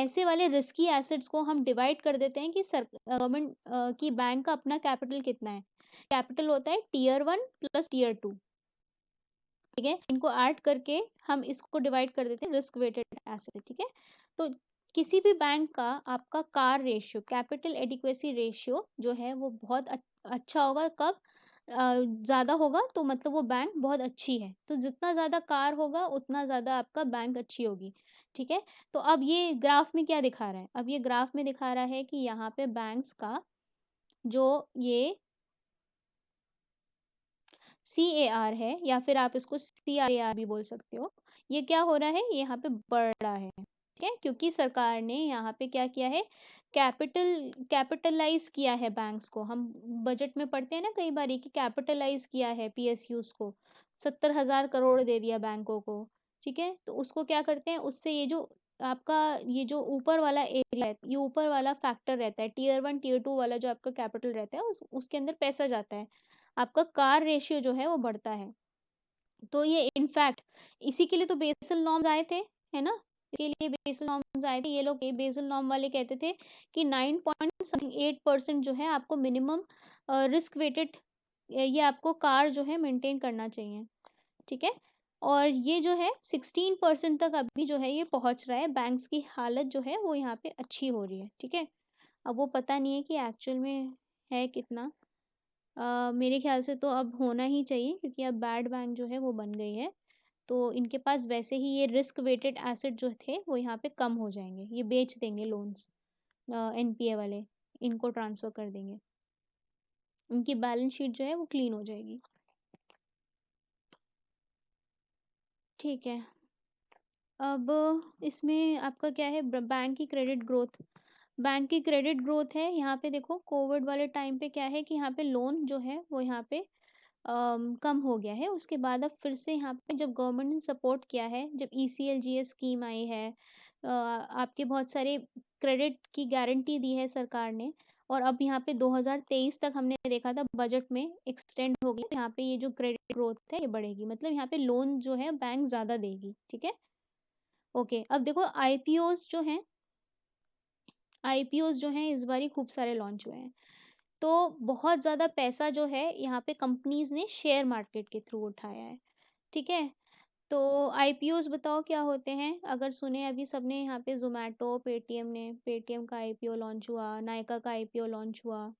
ऐसे वाले रिस्की एसेट्स को हम डिवाइड कर देते हैं कि गवर्नमेंट की बैंक का अपना कैपिटल कितना है। कैपिटल होता है Tier 1 प्लस Tier 2, ठीक है, इनको ऐड करके हम इसको डिवाइड कर देते हैं रिस्क वेटेड एसेट, ठीक है। तो किसी भी बैंक का आपका car ratio, capital adequacy ratio जो है वो बहुत अच्छा होगा, कब ज़्यादा होगा तो मतलब वो बैंक बहुत अच्छी है, तो जितना ज़्यादा कार होगा उतना ज़्यादा आपका बैंक अच्छी होगी, ठीक है। तो अब ये ग्राफ में क्या दिखा रहा है, अब ये ग्राफ में दिखा रहा है कि यहाँ पे बैंक्स का जो ये CAR है, या फिर आप इसको CRAR भी बोल सकते हो, ये क्या हो रहा है, ये यहाँ पे बढ़ रहा है, ठीक है, क्योंकि सरकार ने यहाँ पे क्या किया है, कैपिटलाइज किया है बैंक्स को। हम बजट में पढ़ते हैं ना कई बार कि कैपिटलाइज किया है PSUs को, 70,000 करोड़ दे दिया बैंकों को, ठीक है। तो उसको क्या करते हैं, उससे ये जो आपका ये जो ऊपर वाला एरिया है, ये ऊपर वाला फैक्टर रहता है, टियर 1 टियर 2 वाला जो आपका कैपिटल रहता है, उसके अंदर पैसा जाता है, आपका कार रेशियो जो है वो बढ़ता है। तो ये इनफैक्ट इसी के लिए तो बेसल नॉर्म्स आए थे, है ना? इसके लिए बेसल नॉर्म्स आए थे। ये लोग बेसल नॉर्म वाले कहते थे कि 9.8% जो है आपको मिनिमम रिस्क वेटेड ये आपको कार जो है मेंटेन करना चाहिए, ठीक है। और ये जो है 16% तक अभी जो है ये पहुंच रहा है। बैंक्स की हालत जो है वो यहाँ पे अच्छी हो रही है, ठीक है। अब वो पता नहीं है कि एक्चुअल में है कितना। मेरे ख्याल से तो अब होना ही चाहिए, क्योंकि अब बैड बैंक जो है वो बन गई है। तो इनके पास वैसे ही ये रिस्क वेटेड एसेट जो थे वो यहाँ पे कम हो जाएंगे, ये बेच देंगे लोन्स, एनपीए वाले इनको ट्रांसफ़र कर देंगे, इनकी बैलेंस शीट जो है वो क्लीन हो जाएगी, ठीक है। अब इसमें आपका क्या है, बैंक की क्रेडिट ग्रोथ। बैंक की क्रेडिट ग्रोथ है यहाँ पे, देखो कोविड वाले टाइम पे क्या है कि यहाँ पे लोन जो है वो यहाँ पे कम हो गया है। उसके बाद अब फिर से यहाँ पे जब गवर्नमेंट ने सपोर्ट किया है, जब ECLGS स्कीम आई है, आपके बहुत सारे क्रेडिट की गारंटी दी है सरकार ने, और अब यहाँ पे 2023 तक हमने देखा था बजट में एक्सटेंड हो गई, तो यहाँ पे ये जो क्रेडिट ग्रोथ है ये बढ़ेगी, मतलब यहाँ पे लोन जो है बैंक ज़्यादा देगी, ठीक है। ओके, अब देखो आईपीओज जो हैं इस बार ही खूब सारे लॉन्च हुए हैं। तो बहुत ज़्यादा पैसा जो है यहाँ पे कंपनीज ने शेयर मार्केट के थ्रू उठाया है, ठीक है। तो आईपीओज बताओ क्या होते हैं, अगर सुने अभी सबने, यहाँ पे जोमेटो, पेटीएम का आईपीओ लॉन्च हुआ, नायका का आईपीओ लॉन्च हुआ।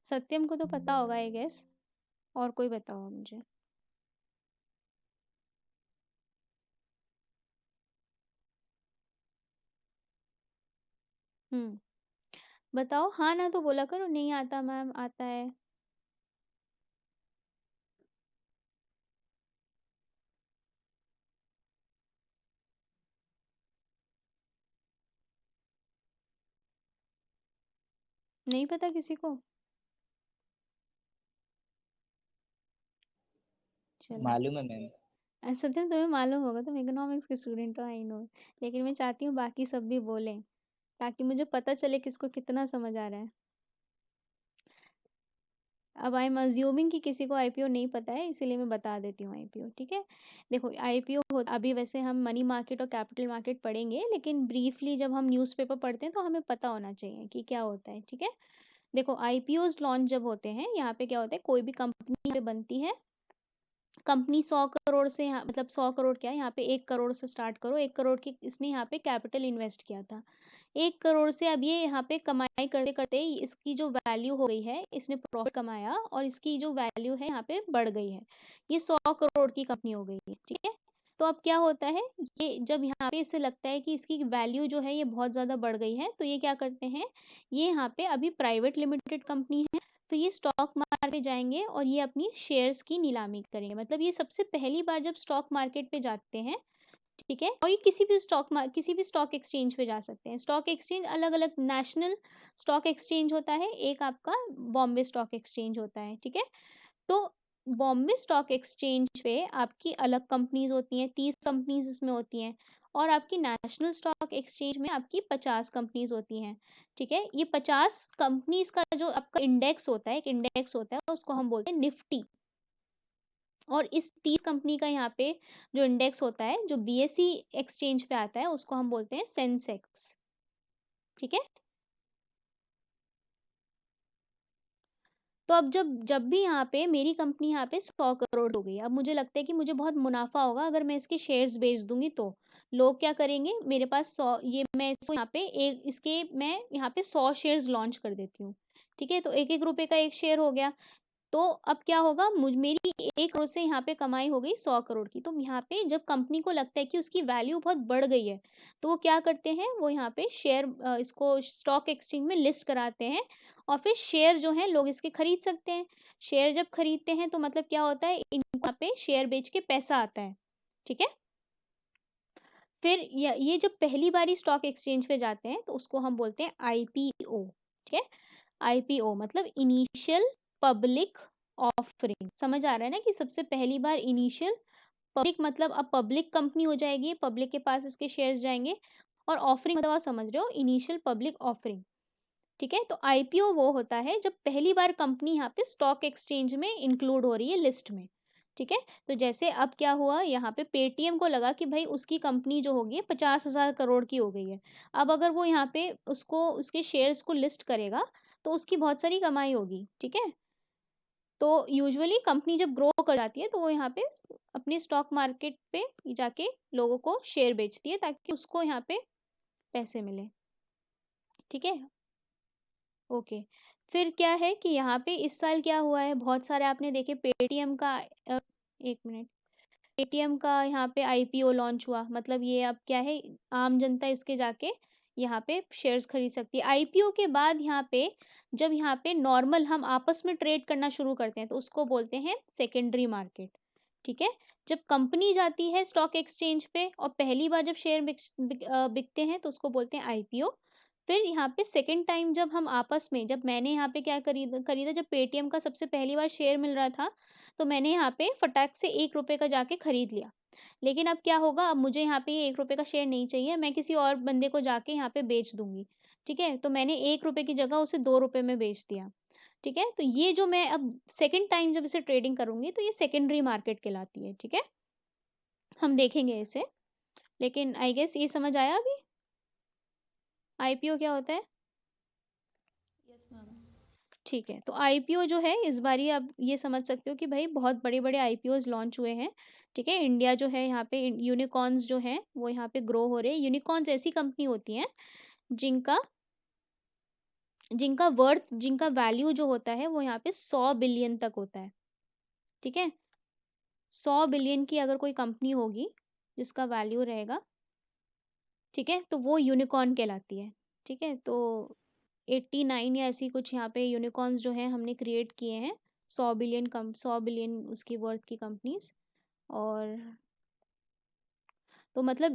सत्यम को तो पता होगा आई गेस, और कोई बताओ मुझे। बताओ, हाँ ना तो बोला करो, नहीं आता मैम, आता है। नहीं पता किसी को? चलो, मालूम है मैम। सत्यम तुम्हें मालूम होगा, तुम इकोनॉमिक्स के स्टूडेंट हो, आई नो, लेकिन मैं चाहती हूँ बाकी सब भी बोलें, ताकि मुझे पता चले किसको कितना समझ आ रहा है। अब आई एम अज्यूमिंग कि किसी को आईपीओ नहीं पता है, इसीलिए मैं बता देती हूँ आईपीओ, ठीक है। देखो आईपीओ अभी वैसे हम मनी मार्केट और कैपिटल मार्केट पढ़ेंगे, लेकिन ब्रीफली जब हम न्यूज़पेपर पढ़ते हैं तो हमें पता होना चाहिए कि क्या होता है, ठीक है। देखो आईपीओज लॉन्च जब होते हैं, यहाँ पे क्या होता है, कोई भी कंपनी बनती है, कंपनी 100 करोड़ से, यहाँ मतलब 100 करोड़ क्या है, यहाँ पे 1 करोड़ से स्टार्ट करो, 1 करोड़ की इसने यहाँ पे कैपिटल इन्वेस्ट किया था, 1 करोड़ से अब ये यहाँ पे कमाई करते करते इसकी जो वैल्यू हो गई है, इसने प्रॉफिट कमाया और इसकी जो वैल्यू है यहाँ पे बढ़ गई है, ये 100 करोड़ की कंपनी हो गई है, ठीक है। तो अब क्या होता है, ये जब यहाँ पे इसे लगता है कि इसकी वैल्यू जो है ये बहुत ज़्यादा बढ़ गई है, तो ये क्या करते हैं, ये यहाँ पे अभी प्राइवेट लिमिटेड कंपनी है, फिर ये स्टॉक मार्केट पे जाएंगे और ये अपनी शेयर्स की नीलामी करेंगे, मतलब ये सबसे पहली बार जब स्टॉक मार्केट पे जाते हैं, ठीक है। और ये किसी भी स्टॉक एक्सचेंज पे जा सकते हैं। स्टॉक एक्सचेंज अलग अलग, नेशनल स्टॉक एक्सचेंज होता है, एक आपका बॉम्बे स्टॉक एक्सचेंज होता है, ठीक है। तो बॉम्बे स्टॉक एक्सचेंज पे आपकी अलग कंपनीज होती हैं, 30 कंपनीज इसमें होती हैं, और आपकी नेशनल स्टॉक एक्सचेंज में आपकी 50 कंपनीज होती हैं, ठीक है। ये 50 कंपनीज का जो आपका इंडेक्स होता है, एक इंडेक्स होता है, उसको हम बोलते हैं निफ्टी। और इस 30 कंपनी का यहाँ पे जो इंडेक्स होता है, जो बीएसई एक्सचेंज पे आता है, उसको हम बोलते हैं सेंसेक्स, ठीक है। तो अब जब जब भी यहाँ पे मेरी कंपनी यहाँ पे 100 करोड़ हो गई, अब मुझे लगता है कि मुझे बहुत मुनाफा होगा अगर मैं इसके शेयर्स बेच दूंगी, तो लोग क्या करेंगे, मेरे पास 100, ये मैं इसको यहाँ पे मैं यहाँ पे 100 शेयर्स लॉन्च कर देती हूँ, ठीक है। तो 1-1 रुपए का एक शेयर हो गया, तो अब क्या होगा, मेरी 1 करोड़ से यहाँ पे कमाई हो गई 100 करोड़ की। तो यहाँ पे जब कंपनी को लगता है कि उसकी वैल्यू बहुत बढ़ गई है, तो वो क्या करते हैं, वो यहाँ पे शेयर इसको स्टॉक एक्सचेंज में लिस्ट कराते हैं, और फिर शेयर जो है लोग इसके खरीद सकते हैं। शेयर जब खरीदते हैं तो मतलब क्या होता है, इनको यहाँ पे शेयर बेच के पैसा आता है, ठीक है। फिर ये जब पहली बारी स्टॉक एक्सचेंज पे जाते हैं तो उसको हम बोलते हैं आईपीओ, ठीक है। आईपीओ मतलब इनिशियल पब्लिक ऑफरिंग। समझ आ रहा है ना कि सबसे पहली बार इनिशियल पब्लिक मतलब अब पब्लिक कंपनी हो जाएगी, पब्लिक के पास इसके शेयर्स जाएंगे। और ऑफरिंग मतलब आप समझ रहे हो, इनिशियल पब्लिक ऑफरिंग। ठीक है, तो आईपीओ वो होता है जब पहली बार कंपनी यहाँ पे स्टॉक एक्सचेंज में इंक्लूड हो रही है, लिस्ट में। ठीक है, तो जैसे अब क्या हुआ, यहाँ पे पेटीएम को लगा कि भाई उसकी कंपनी जो होगी 50,000 करोड़ की हो गई है। अब अगर वो यहाँ पे उसको उसके शेयर्स को लिस्ट करेगा तो उसकी बहुत सारी कमाई होगी। ठीक है, तो यूजुअली कंपनी जब ग्रो कर जाती है तो वो यहाँ पे अपने स्टॉक मार्केट पे जाके लोगों को शेयर बेचती है ताकि उसको यहाँ पे पैसे मिले। ठीक है, ओके। फिर क्या है कि यहाँ पे इस साल क्या हुआ है, बहुत सारे आपने देखे पेटीएम का एक मिनट, पेटीएम का यहाँ पे आईपीओ लॉन्च हुआ। मतलब ये अब क्या है, आम जनता इसके जाके यहाँ पे शेयर्स खरीद सकती है। आईपीओ के बाद यहाँ पे जब यहाँ पे नॉर्मल हम आपस में ट्रेड करना शुरू करते हैं तो उसको बोलते हैं सेकेंडरी मार्केट। ठीक है, जब कंपनी जाती है स्टॉक एक्सचेंज पे और पहली बार जब शेयर बिकते हैं तो उसको बोलते हैं आईपीओ। फिर यहाँ पे सेकेंड टाइम जब हम आपस में, जब मैंने यहाँ पे क्या खरीदा, जब पेटीएम का सबसे पहली बार शेयर मिल रहा था तो मैंने यहाँ पे फटाक से 1 रुपये का जाके खरीद लिया। लेकिन अब क्या होगा, अब मुझे यहाँ पे ये 1 रुपये का शेयर नहीं चाहिए, मैं किसी और बंदे को जाके यहाँ पे बेच दूंगी। ठीक है, तो मैंने 1 रुपये की जगह उसे 2 रुपये में बेच दिया। ठीक है, तो ये जो मैं अब सेकेंड टाइम जब इसे ट्रेडिंग करूंगी तो ये सेकेंडरी मार्केट कहलाती है। ठीक है, हम देखेंगे इसे, लेकिन आई गेस ये समझ आया अभी आईपीओ क्या होता है। Yes ma'am. ठीक है, तो आईपीओ जो है इस बारी आप ये समझ सकते हो कि भाई बहुत बड़े बड़े आईपीओज लॉन्च हुए हैं। ठीक है, इंडिया जो है यहाँ पे यूनिकॉर्न्स जो हैं वो यहाँ पे ग्रो हो रहे हैं। यूनिकॉर्न्स ऐसी कंपनी होती हैं जिनका जिनका वर्थ, जिनका वैल्यू जो होता है वो यहाँ पे 100 बिलियन तक होता है। ठीक है, 100 बिलियन की अगर कोई कंपनी होगी जिसका वैल्यू रहेगा, ठीक है, तो वो यूनिकॉर्न कहलाती है। ठीक है, तो 89 या ऐसी कुछ यहाँ पे यूनिकॉर्न्स जो हैं हमने क्रिएट किए हैं, 100 बिलियन उसकी वर्थ की कंपनीज। और तो मतलब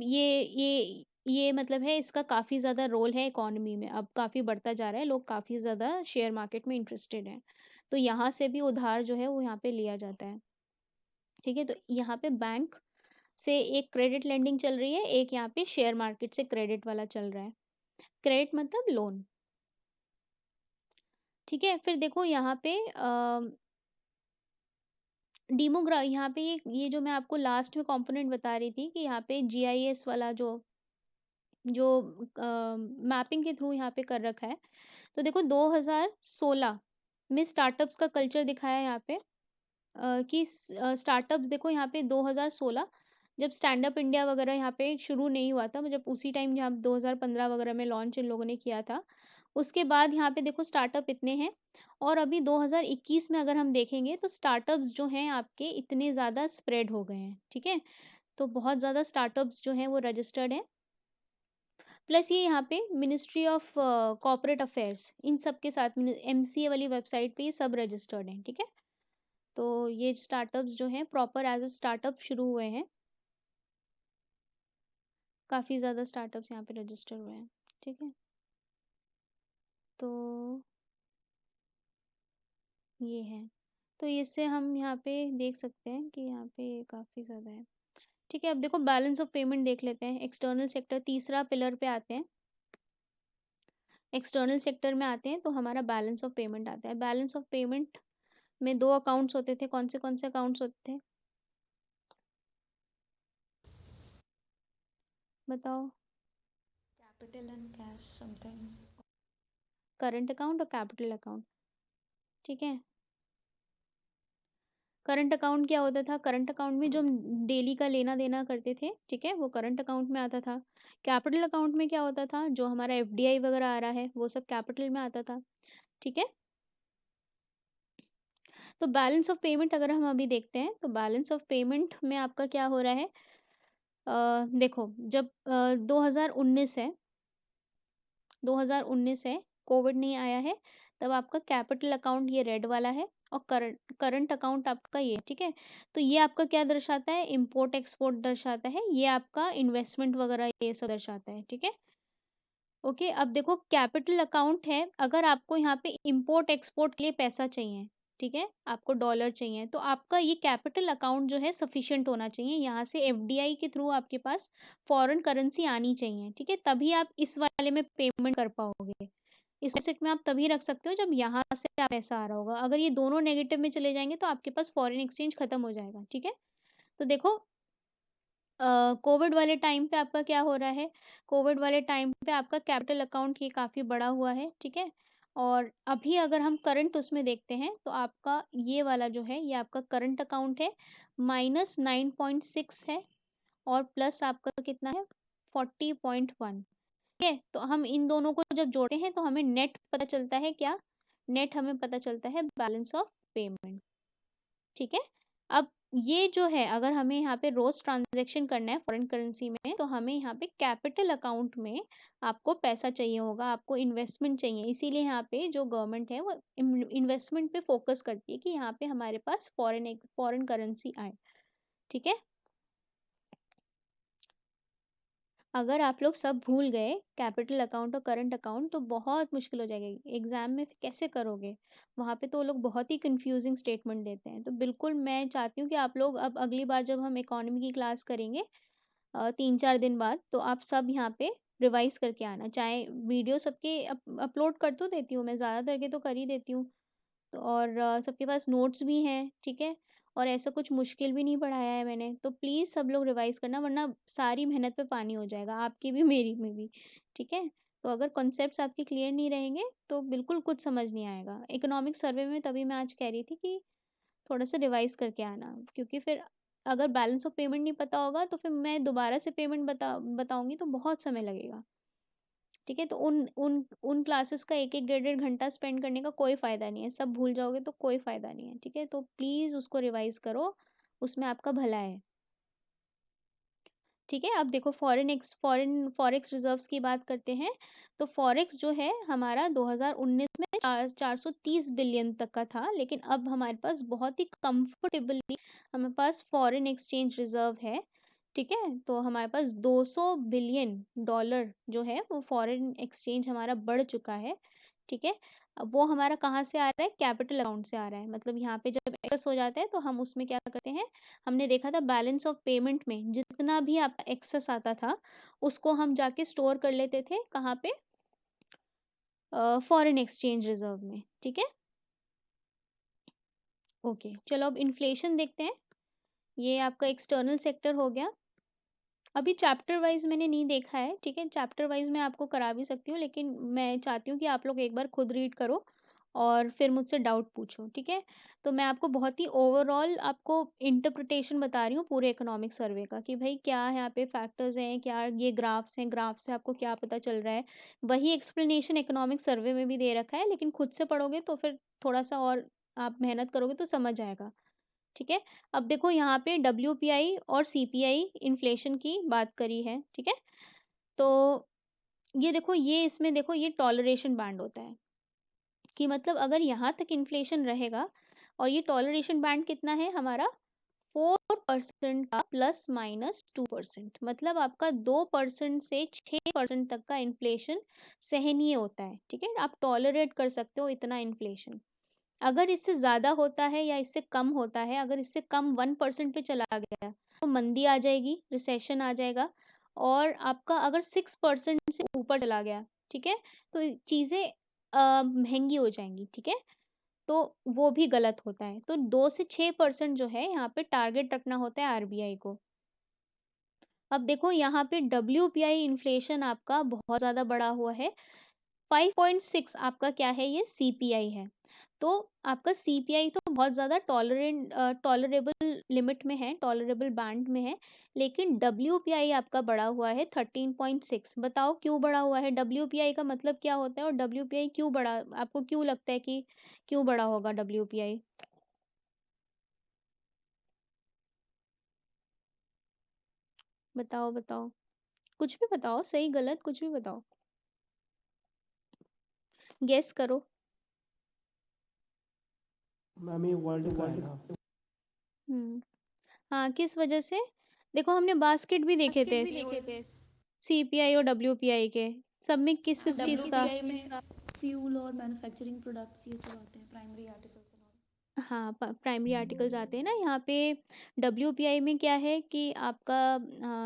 ये मतलब है इसका काफ़ी ज़्यादा रोल है इकोनॉमी में, अब काफ़ी बढ़ता जा रहा है, लोग काफ़ी ज़्यादा शेयर मार्केट में इंटरेस्टेड हैं। तो यहाँ से भी उधार जो है वो यहाँ पे लिया जाता है। ठीक है, तो यहाँ पे बैंक से एक क्रेडिट लेंडिंग चल रही है, एक यहाँ पे शेयर मार्केट से क्रेडिट वाला चल रहा है। क्रेडिट मतलब लोन। ठीक है, फिर देखो यहाँ पे यहाँ पे ये जो मैं आपको लास्ट में कंपोनेंट बता रही थी कि यहाँ पे जीआईएस वाला जो जो मैपिंग के थ्रू यहाँ पे कर रखा है। तो देखो 2016 में स्टार्टअप्स का कल्चर दिखाया है यहाँ पे कि स्टार्टअप्स देखो यहाँ पे 2016 जब स्टैंड अप इंडिया वगैरह यहाँ पे शुरू नहीं हुआ था, जब उसी टाइम जहाँ 2015 वगैरह में लॉन्च इन लोगों ने किया था, उसके बाद यहाँ पे देखो स्टार्टअप इतने हैं। और अभी 2021 में अगर हम देखेंगे तो स्टार्टअप्स जो हैं आपके इतने ज़्यादा स्प्रेड हो गए हैं। ठीक है, तो बहुत ज़्यादा स्टार्टअप्स जो हैं वो रजिस्टर्ड हैं। प्लस ये यहाँ पे ministry of corporate affairs in सब के साथ एमसीए वाली वेबसाइट पे ये सब रजिस्टर्ड हैं। ठीक है, तो ये स्टार्टअप्स जो हैं प्रॉपर एज अ स्टार्टअप शुरू हुए हैं, काफ़ी ज़्यादा स्टार्टअप्स यहाँ पे रजिस्टर हुए हैं। ठीक है, तो ये है, तो इससे हम यहाँ पे देख सकते हैं कि यहाँ पे काफ़ी ज़्यादा है। ठीक है, अब देखो बैलेंस ऑफ पेमेंट देख लेते हैं। एक्सटर्नल सेक्टर तीसरा पिलर पे आते हैं। एक्सटर्नल सेक्टर में आते हैं तो हमारा बैलेंस ऑफ पेमेंट आता है। बैलेंस ऑफ पेमेंट में 2 अकाउंट्स होते थे, कौन से अकाउंट्स होते थे बताओ। Capital and cash something. Current account और कैपिटल अकाउंट। ठीक है, करंट अकाउंट क्या होता था, करंट अकाउंट में जो हम डेली का लेना देना करते थे, ठीक है, वो करंट अकाउंट में आता था। कैपिटल अकाउंट में क्या होता था, जो हमारा एफडीआई वगैरह आ रहा है वो सब कैपिटल में आता था। ठीक है, तो बैलेंस ऑफ पेमेंट अगर हम अभी देखते हैं तो बैलेंस ऑफ पेमेंट में आपका क्या हो रहा है, देखो जब 2019 है, 2019 है, कोविड नहीं आया है, तब आपका कैपिटल अकाउंट ये रेड वाला है और करंट अकाउंट आपका ये। ठीक है, तो ये आपका क्या दर्शाता है, इंपोर्ट एक्सपोर्ट दर्शाता है, ये आपका इन्वेस्टमेंट वगैरह ये सब दर्शाता है। ठीक है, ओके। अब देखो कैपिटल अकाउंट है, अगर आपको यहाँ पे इंपोर्ट एक्सपोर्ट के लिए पैसा चाहिए, ठीक है, आपको डॉलर चाहिए, तो आपका ये कैपिटल अकाउंट जो है सफिशिएंट होना चाहिए। यहाँ से एफडीआई के थ्रू आपके पास फॉरेन करेंसी आनी चाहिए, ठीक है, तभी आप इस वाले में पेमेंट कर पाओगे। इस एसेट में आप तभी रख सकते हो जब यहाँ से आप पैसा आ रहा होगा। अगर ये दोनों नेगेटिव में चले जाएंगे तो आपके पास फॉरेन एक्सचेंज खत्म हो जाएगा, ठीक है। तो देखो कोविड वाले टाइम पे आपका क्या हो रहा है, कोविड वाले टाइम पे आपका कैपिटल अकाउंट ये काफ़ी बड़ा हुआ है, ठीक है। और अभी अगर हम करंट उसमें देखते हैं तो आपका ये वाला जो है ये आपका करंट अकाउंट है, -9.6 है और प्लस आपका कितना है 40.1, ठीक है। तो हम इन दोनों को जब जोड़ते हैं तो हमें नेट पता चलता है, क्या नेट हमें पता चलता है, बैलेंस ऑफ पेमेंट, ठीक है। अब ये जो है अगर हमें यहाँ पे रोज ट्रांजैक्शन करना है फॉरेन करेंसी में तो हमें यहाँ पे कैपिटल अकाउंट में आपको पैसा चाहिए होगा, आपको इन्वेस्टमेंट चाहिए। इसीलिए यहाँ पे जो गवर्नमेंट है वो इन्वेस्टमेंट पे फोकस करती है कि यहाँ पे हमारे पास फॉरेन करेंसी आए, ठीक है। अगर आप लोग सब भूल गए कैपिटल अकाउंट और करंट अकाउंट तो बहुत मुश्किल हो जाएगी एग्जाम में, फिर कैसे करोगे। वहाँ पे तो वो लोग बहुत ही कंफ्यूजिंग स्टेटमेंट देते हैं। तो बिल्कुल मैं चाहती हूँ कि आप लोग अब अगली बार जब हम इकोनॉमी की क्लास करेंगे 3-4 दिन बाद, तो आप सब यहाँ पे रिवाइज करके आना। चाहे वीडियो सबके अपलोड कर तो देती हूँ मैं, ज़्यादातर के तो कर ही देती हूँ, तो और सबके पास नोट्स भी हैं, ठीक है। और ऐसा कुछ मुश्किल भी नहीं पढ़ाया है मैंने, तो प्लीज़ सब लोग रिवाइज़ करना, वरना सारी मेहनत पे पानी हो जाएगा, आपकी भी मेरी में भी, ठीक है। तो अगर कॉन्सेप्ट्स आपके क्लियर नहीं रहेंगे तो बिल्कुल कुछ समझ नहीं आएगा। इकोनॉमिक सर्वे में तभी मैं आज कह रही थी कि थोड़ा सा रिवाइज़ करके आना, क्योंकि फिर अगर बैलेंस ऑफ पेमेंट नहीं पता होगा तो फिर मैं दोबारा से पेमेंट बताऊँगी तो बहुत समय लगेगा, ठीक है। तो उन उन उन क्लासेस का 1-1 डेढ़-डेढ़ घंटा स्पेंड करने का कोई फ़ायदा नहीं है, सब भूल जाओगे तो कोई फ़ायदा नहीं है, ठीक है। तो प्लीज़ उसको रिवाइज़ करो, उसमें आपका भला है, ठीक है। अब देखो फॉरेन फॉरेक्स रिजर्व्स की बात करते हैं। तो फॉरेक्स जो है हमारा 2019 में 430 बिलियन तक का था, लेकिन अब हमारे पास बहुत ही कंफर्टेबली हमारे पास फॉरेन एक्सचेंज रिजर्व है, ठीक है। तो हमारे पास 200 बिलियन डॉलर जो है वो फॉरेन एक्सचेंज हमारा बढ़ चुका है, ठीक है। अब वो हमारा कहाँ से आ रहा है, कैपिटल अकाउंट से आ रहा है। मतलब यहाँ पे जब एक्सेस हो जाता है तो हम उसमें क्या करते हैं, हमने देखा था बैलेंस ऑफ पेमेंट में जितना भी आपका एक्सेस आता था उसको हम जाके स्टोर कर लेते थे, कहाँ पे, फॉरेन एक्सचेंज रिजर्व में, ठीक है। ओके चलो अब इन्फ्लेशन देखते हैं। ये आपका एक्सटर्नल सेक्टर हो गया। अभी चैप्टर वाइज मैंने नहीं देखा है, ठीक है। चैप्टर वाइज मैं आपको करा भी सकती हूँ, लेकिन मैं चाहती हूँ कि आप लोग एक बार खुद रीड करो और फिर मुझसे डाउट पूछो, ठीक है। तो मैं आपको बहुत ही ओवरऑल आपको इंटरप्रिटेशन बता रही हूँ पूरे इकोनॉमिक सर्वे का, कि भाई क्या यहाँ पे फैक्टर्स हैं, क्या ये ग्राफ्स हैं, ग्राफ से आपको क्या पता चल रहा है। वही एक्सप्लेनेशन इकोनॉमिक सर्वे में भी दे रखा है, लेकिन खुद से पढ़ोगे तो फिर थोड़ा सा और आप मेहनत करोगे तो समझ आएगा, ठीक है। अब देखो यहाँ पे WPI और CPI इन्फ्लेशन की बात करी है, ठीक है। तो ये देखो, ये इसमें देखो ये टॉलरेशन बैंड होता है, कि मतलब अगर यहाँ तक इन्फ्लेशन रहेगा, और ये टॉलरेशन बैंड कितना है हमारा 4% का ±2%, मतलब आपका 2% से 6% तक का इन्फ्लेशन सहनीय होता है, ठीक है। आप टॉलरेट कर सकते हो इतना इन्फ्लेशन। अगर इससे ज़्यादा होता है या इससे कम होता है, अगर इससे कम 1% पे चला गया तो मंदी आ जाएगी, रिसेशन आ जाएगा। और आपका अगर 6% से ऊपर चला गया, ठीक है, तो चीज़ें महंगी हो जाएंगी, ठीक है। तो वो भी गलत होता है। तो 2 से 6% जो है यहाँ पे टारगेट रखना होता है RBI को। अब देखो यहाँ पे WPI इन्फ्लेशन आपका बहुत ज़्यादा बढ़ा हुआ है, 5.6 आपका क्या है, ये CPI है। तो आपका CPI तो बहुत ज़्यादा टॉलरेबल लिमिट में है, टॉलरेबल बैंड में है, लेकिन WPI आपका बढ़ा हुआ है 13.6। बताओ क्यों बढ़ा हुआ है, WPI का मतलब क्या होता है और WPI क्यों बढ़ा, आपको क्यों लगता है कि क्यों बढ़ा होगा WPI। बताओ बताओ, कुछ भी बताओ, सही गलत कुछ भी बताओ, गेस करो। मैम ये वर्ल्ड का है ना। हाँ, किस वजह से। देखो हमने बास्केट भी देखे थे CPI और WPI के, सब में किस किस चीज़ का। WPI में फ्यूल और मैन्युफैक्चरिंग प्रोडक्ट्स ये सब आते हैं, प्राइमरी आर्टिकल्स एंड ऑल। हाँ, प्राइमरी आर्टिकल्स आते हैं ना यहाँ पे। डब्ल्यूपीआई में क्या है कि आपका